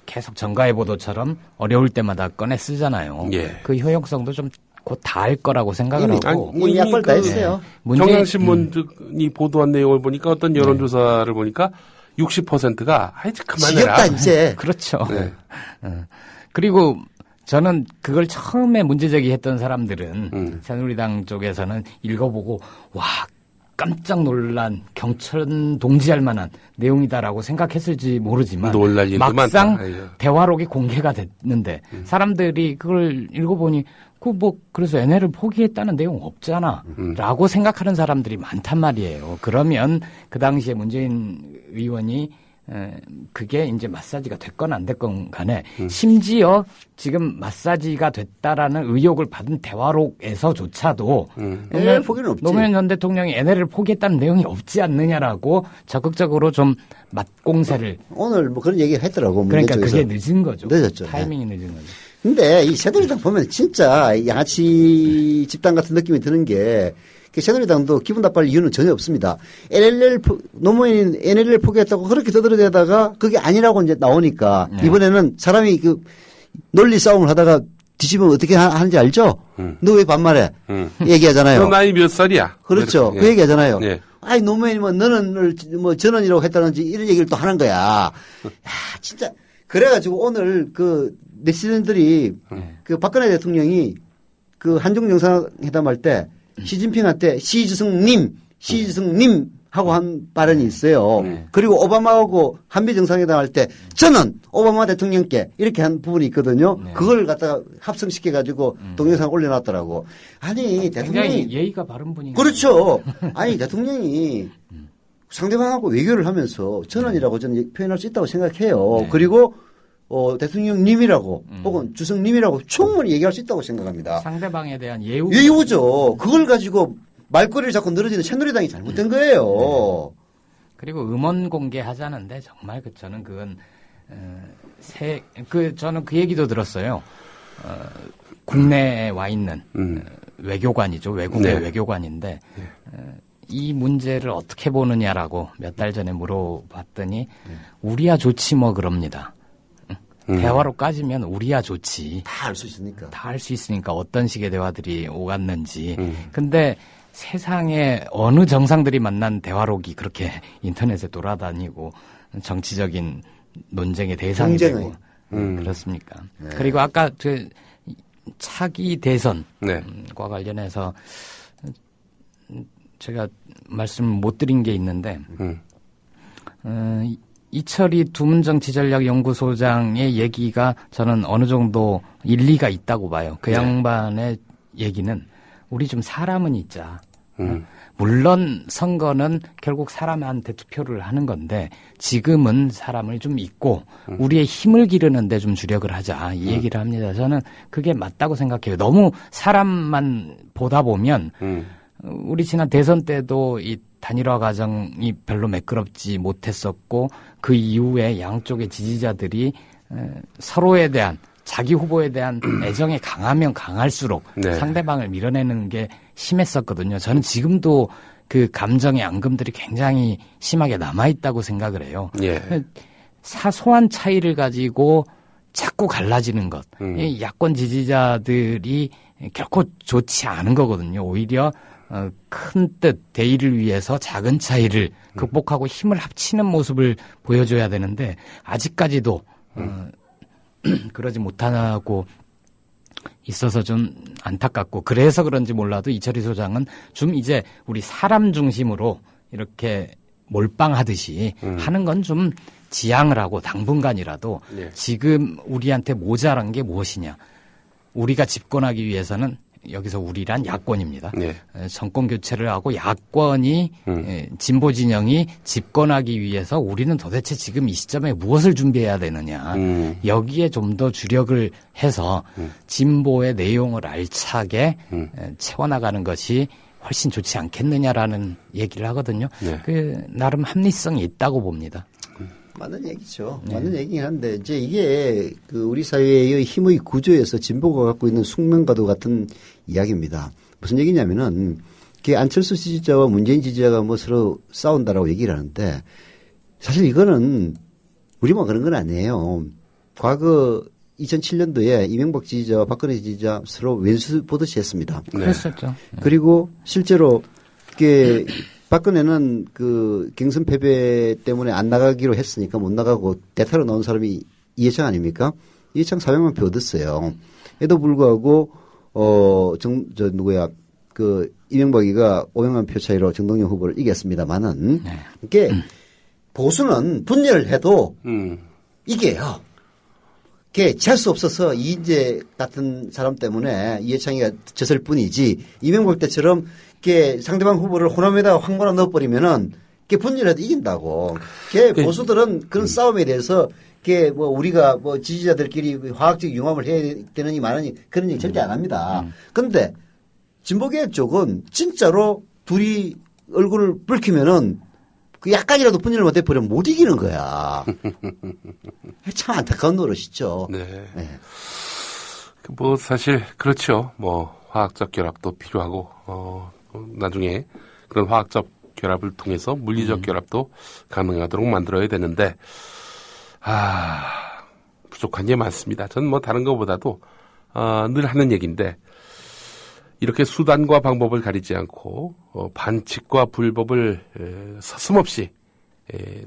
계속 정가해보도처럼 어려울 때마다 꺼내 쓰잖아요. 예. 그 효용성도 좀 곧 닿을 거라고 생각을 하고. 이미 약발 다 했어요. 경향신문이 보도한 내용을 보니까 어떤 여론조사를 보니까 60%가 하여튼 그만해라. 지겹다 이제. 그렇죠. 그리고 저는 그걸 처음에 문제제기했던 사람들은 새누리당 쪽에서는 읽어보고 와 깜짝 놀란 경천 동지할 만한 내용이다라고 생각했을지 모르지만 막상 대화록이 공개가 됐는데 사람들이 그걸 읽어보니 그래서 NL을 포기했다는 내용 없잖아 라고 생각하는 사람들이 많단 말이에요. 그러면 그 당시에 문재인 의원이 그게 이제 마사지가 됐건 안 됐건 간에 심지어 지금 마사지가 됐다라는 의혹을 받은 대화록에서조차도 NL 포기는 없지. 노무현 전 대통령이 NL을 포기했다는 내용이 없지 않느냐라고 적극적으로 좀 맞공세를 오늘 그런 얘기를 했더라고. 그러니까 그게 늦은 거죠. 늦었죠. 타이밍이 늦은 거죠. 근데 이 새누리당 보면 진짜 양아치 집단 같은 느낌이 드는 게 새누리당도 기분 나빠할 이유는 전혀 없습니다. 노무현이 NLL 포기했다고 그렇게 떠들어대다가 그게 아니라고 이제 나오니까 이번에는 사람이 그 논리 싸움을 하다가 뒤집으면 어떻게 하는지 알죠? 너 왜 반말해? 얘기하잖아요. 너 나이 몇 살이야? 그렇죠. 그 얘기하잖아요. 아니 노무현이 너는 전원이라고 했다는지 이런 얘기를 또 하는 거야. 야, 진짜. 그래가지고 오늘 그 네티즌들이 그 박근혜 대통령이 그 한중 정상회담할 때 시진핑한테 시주승님 하고 한 발언이 있어요. 그리고 오바마하고 한미 정상회담 할 때 저는 오바마 대통령께 이렇게 한 부분이 있거든요. 그걸 갖다가 합성시켜 가지고 동영상 올려놨더라고. 아니 대통령이 예의가 바른 분이 그렇죠. 아니 대통령이 상대방하고 외교를 하면서 전원이라고 저는 표현할 수 있다고 생각해요. 그리고 대통령님이라고 혹은 주석님이라고 충분히 얘기할 수 있다고 생각합니다. 상대방에 대한 예우. 예우죠. 그걸 가지고 말꼬리를 자꾸 늘어지는 새누리당이 잘못된 거예요. 그리고 음원 공개하자는데 정말 저는 그건 저는 그 얘기도 들었어요. 국내에 와 있는 외교관이죠. 외국의 외교관인데 이 문제를 어떻게 보느냐라고 몇 달 전에 물어봤더니 우리야 좋지 뭐 그럽니다. 대화로 까지면 우리야 좋지. 다 알 수 있으니까. 다 알 수 있으니까 어떤 식의 대화들이 오갔는지. 근데 세상에 어느 정상들이 만난 대화록이 그렇게 인터넷에 돌아다니고 정치적인 논쟁의 대상이 되고 그렇습니까? 네. 그리고 아까 그 차기 대선과 네. 관련해서 제가 말씀 못 드린 게 있는데 이철희 두문정치전략연구소장의 얘기가 저는 어느 정도 일리가 있다고 봐요. 그 양반의 얘기는 우리 좀 사람은 있자. 물론 선거는 결국 사람한테 투표를 하는 건데 지금은 사람을 좀 잊고 우리의 힘을 기르는데 좀 주력을 하자 이 얘기를 합니다. 저는 그게 맞다고 생각해요. 너무 사람만 보다 보면 우리 지난 대선 때도 이 단일화 과정이 별로 매끄럽지 못했었고 그 이후에 양쪽의 지지자들이 서로에 대한 자기 후보에 대한 애정이 강하면 강할수록 네. 상대방을 밀어내는 게 심했었거든요. 저는 지금도 그 감정의 앙금들이 굉장히 심하게 남아있다고 생각을 해요. 예. 사소한 차이를 가지고 자꾸 갈라지는 것. 이 야권 지지자들이 결코 좋지 않은 거거든요. 오히려 큰 뜻, 대의를 위해서 작은 차이를 극복하고 힘을 합치는 모습을 보여줘야 되는데 아직까지도 그러지 못하고 있어서 좀 안타깝고 그래서 그런지 몰라도 이철희 소장은 좀 이제 우리 사람 중심으로 이렇게 몰빵하듯이 하는 건 좀 지양을 하고 당분간이라도 네. 지금 우리한테 모자란 게 무엇이냐. 우리가 집권하기 위해서는 여기서 우리란 야권입니다. 네. 정권 교체를 하고 야권이 진보 진영이 집권하기 위해서 우리는 도대체 지금 이 시점에 무엇을 준비해야 되느냐. 여기에 좀 더 주력을 해서 진보의 내용을 알차게 채워나가는 것이 훨씬 좋지 않겠느냐라는 얘기를 하거든요. 네. 그 나름 합리성이 있다고 봅니다. 맞는 얘기죠. 맞는 얘기긴 한데, 이제 이게 그 우리 사회의 힘의 구조에서 진보가 갖고 있는 숙명과도 같은 이야기입니다. 무슨 얘기냐면은, 안철수 지지자와 문재인 지지자가 뭐 서로 싸운다라고 얘기를 하는데, 사실 이거는 우리만 그런 건 아니에요. 과거 2007년도에 이명박 지지자와 박근혜 지지자 서로 왼수 보듯이 했습니다. 네. 그랬었죠. 그리고 실제로 박근혜는 그 경선 패배 때문에 안 나가기로 했으니까 못 나가고 대타로 나온 사람이 이해창 아닙니까? 이해창 400만 표 얻었어요. 에도 불구하고 이명박이가 500만 표 차이로 정동영 후보를 이겼습니다만은 이게 보수는 분열을 해도 이게요. 그게 찰 수 없어서 이인재 같은 사람 때문에 이해창이가 졌을 뿐이지 이명박 때처럼 상대방 후보를 호남에다가 확 몰아 넣어버리면은 분열해도 이긴다고. 보수들은 그런 싸움에 대해서 우리가 지지자들끼리 화학적 융합을 해야 되느니 마느니 그런 얘기 절대 안 합니다. 그런데 진보계 쪽은 진짜로 둘이 얼굴을 붉히면은 약간이라도 분열을 못 해버리면 못 이기는 거야. 참 안타까운 노릇이죠. 네. 사실 그렇죠. 화학적 결합도 필요하고 나중에 그런 화학적 결합을 통해서 물리적 결합도 가능하도록 만들어야 되는데 부족한 게 많습니다. 저는 다른 것보다도 늘 하는 얘기인데 이렇게 수단과 방법을 가리지 않고 반칙과 불법을 서슴없이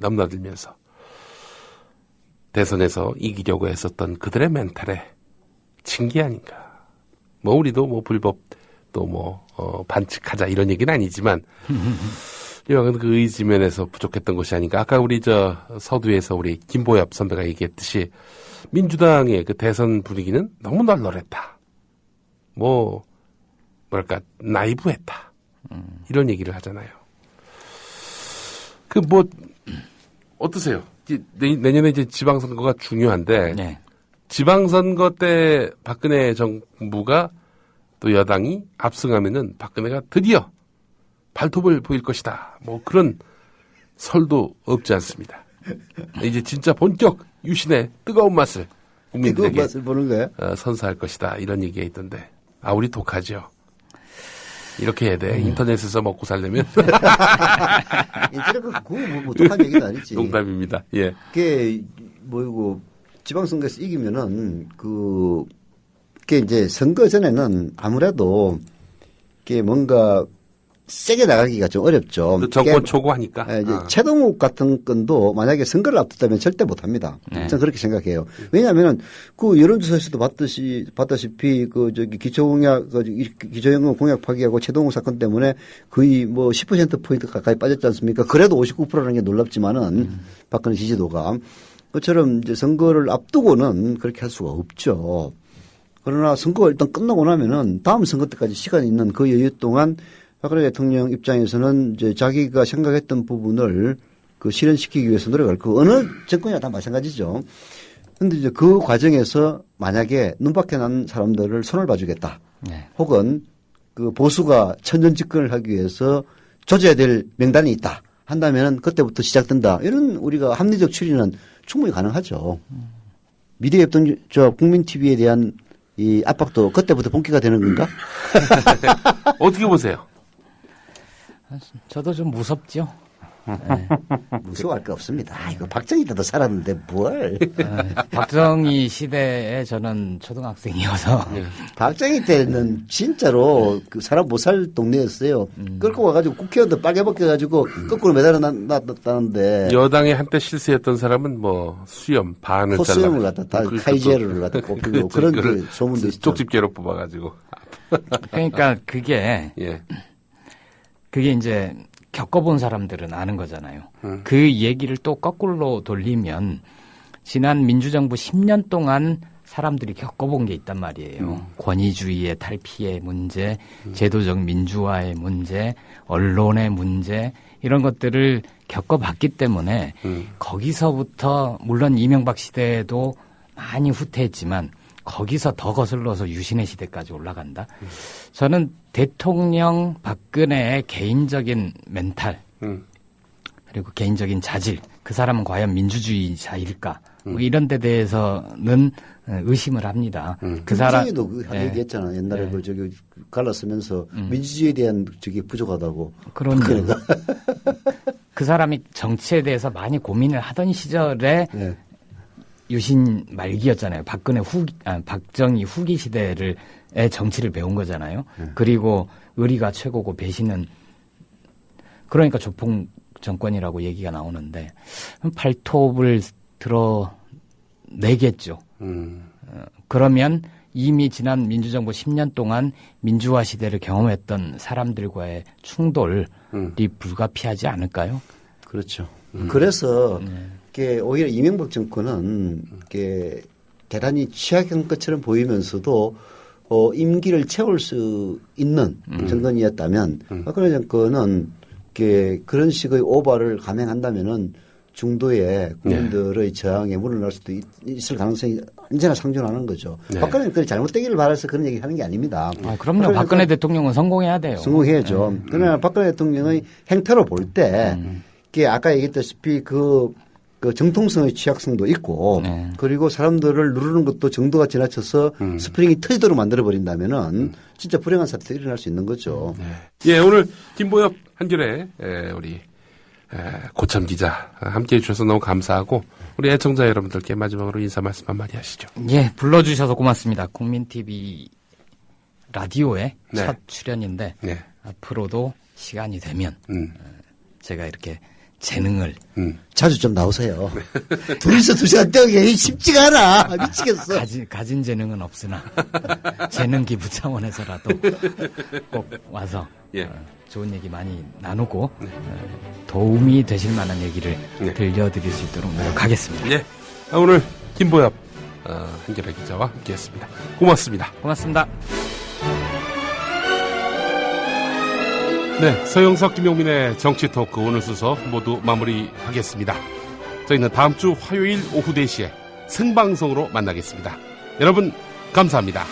넘나들면서 대선에서 이기려고 했었던 그들의 멘탈에 친 게 아닌가. 우리도 불법 또 반칙하자 이런 얘기는 아니지만 이왕은 그 의지면에서 부족했던 것이 아닌가. 아까 우리 서두에서 우리 김보엽 선배가 얘기했듯이 민주당의 그 대선 분위기는 너무 널널했다. 나이브했다. 이런 얘기를 하잖아요. 어떠세요? 내년에 이제 지방선거가 중요한데, 네. 지방선거 때 박근혜 정부가 또 여당이 압승하면은 박근혜가 드디어 발톱을 보일 것이다. 그런 설도 없지 않습니다. 이제 진짜 본격 유신의 뜨거운 맛을 국민들에게 뜨거운 맛을 보는 거예요? 선사할 것이다. 이런 얘기가 있던데. 우리 독하죠. 이렇게 해야 돼. 인터넷에서 먹고 살려면. 인터넷 독한 얘기도 아니지. 농담입니다. 예. 그게 지방선거에서 이기면은 그게 이제 선거 전에는 아무래도 이게 뭔가 세게 나가기가 좀 어렵죠. 정권 초구하니까. 이제 최동욱 같은 건도 만약에 선거를 앞뒀다면 절대 못 합니다. 저는 그렇게 생각해요. 왜냐하면은 그 여론조사에서도 봤다시피 그 저기 기초연금 공약 파기하고 최동욱 사건 때문에 거의 뭐 10%포인트 가까이 빠졌지 않습니까? 그래도 59%라는 게 놀랍지만은 박근혜 지지도가 그처럼 이제 선거를 앞두고는 그렇게 할 수가 없죠. 그러나 선거가 일단 끝나고 나면은 다음 선거 때까지 시간이 있는 그 여유 동안 박근혜 대통령 입장에서는 이제 자기가 생각했던 부분을 그 실현시키기 위해서 노력할 그 어느 정권이나 다 마찬가지죠. 그런데 이제 그 과정에서 만약에 눈밖에 난 사람들을 손을 봐주겠다. 네. 혹은 그 보수가 천전 집권을 하기 위해서 조져야 될 명단이 있다. 한다면은 그때부터 시작된다. 이런 우리가 합리적 추리는 충분히 가능하죠. 미래협동 국민 TV에 대한 이 압박도 그때부터 본기가 되는 건가? 어떻게 보세요? 저도 좀 무섭죠. 네. 무서워할 거 없습니다. 이거 박정희 때도 살았는데 뭘. 박정희 시대에 저는 초등학생이어서. 박정희 때는 진짜로 그 사람 못 살 동네였어요. 끌고 와가지고 국회의원도 빨개 벗겨가지고 거꾸로 매달아 놨다는데. 여당에 한때 실세였던 사람은 뭐 수염 반을 잘라. 코수염을 갖다 다 카이제르를 갖다 꼽히고 그런 그 소문도 있죠. 쪽집게로 뽑아가지고. 그러니까 그게. 예. 그게 이제 겪어본 사람들은 아는 거잖아요. 그 얘기를 또 거꾸로 돌리면 지난 민주정부 10년 동안 사람들이 겪어본 게 있단 말이에요. 권위주의의 탈피의 문제, 제도적 민주화의 문제, 언론의 문제 이런 것들을 겪어봤기 때문에 거기서부터 물론 이명박 시대에도 많이 후퇴했지만 거기서 더 거슬러서 유신의 시대까지 올라간다. 저는 대통령 박근혜의 개인적인 멘탈 그리고 개인적인 자질 그 사람은 과연 민주주의자일까 뭐 이런 데 대해서는 의심을 합니다. 그 사람도 그 얘기했잖아. 옛날에 그 저기 갈라쓰면서 민주주의에 대한 저기 부족하다고. 그런데 그 사람이 정치에 대해서 많이 고민을 하던 시절에 유신 말기였잖아요. 박정희 후기 시대의 정치를 배운 거잖아요. 그리고 의리가 최고고 배신은 그러니까 조폭 정권이라고 얘기가 나오는데 발톱을 드러내겠죠. 그러면 이미 지난 민주정부 10년 동안 민주화 시대를 경험했던 사람들과의 충돌이 불가피하지 않을까요? 그렇죠. 그래서 오히려 이명박 정권은 대단히 취약한 것처럼 보이면서도 임기를 채울 수 있는 정권이었다면 박근혜 정권은 그런 식의 오바를 감행한다면은 중도의 국민들의 저항에 물러날 수도 있을 가능성이 언제나 상존하는 거죠. 박근혜 정권이 잘못되기를 바라서 그런 얘기 하는 게 아닙니다. 그럼요. 박근혜 대통령은 성공해야 돼요. 성공해야죠. 그러나 박근혜 대통령의 행태로 볼 때 아까 얘기했다시피 그 정통성의 취약성도 있고 그리고 사람들을 누르는 것도 정도가 지나쳐서 스프링이 터지도록 만들어버린다면은 진짜 불행한 사태가 일어날 수 있는 거죠. 예, 오늘 김보엽 한겨레 우리 고참 기자 함께해 주셔서 너무 감사하고 우리 애청자 여러분들께 마지막으로 인사 말씀 한마디 하시죠. 예, 불러주셔서 고맙습니다. 국민TV 라디오에 첫 출연인데 앞으로도 시간이 되면 제가 이렇게 재능을 자주 좀 나오세요. 둘이서 2시간 떼기 쉽지가 않아. 미치겠어. 가진 재능은 없으나 재능 기부 차원에서라도 꼭 와서 좋은 얘기 많이 나누고 도움이 되실 만한 얘기를 들려드릴 수 있도록 노력하겠습니다. 예, 오늘 김보엽 한겨레 기자와 함께했습니다. 고맙습니다. 고맙습니다. 네, 서영석 김용민의 정치 토크 오늘 순서 모두 마무리하겠습니다. 저희는 다음 주 화요일 오후 4시에 생방송으로 만나겠습니다. 여러분 감사합니다.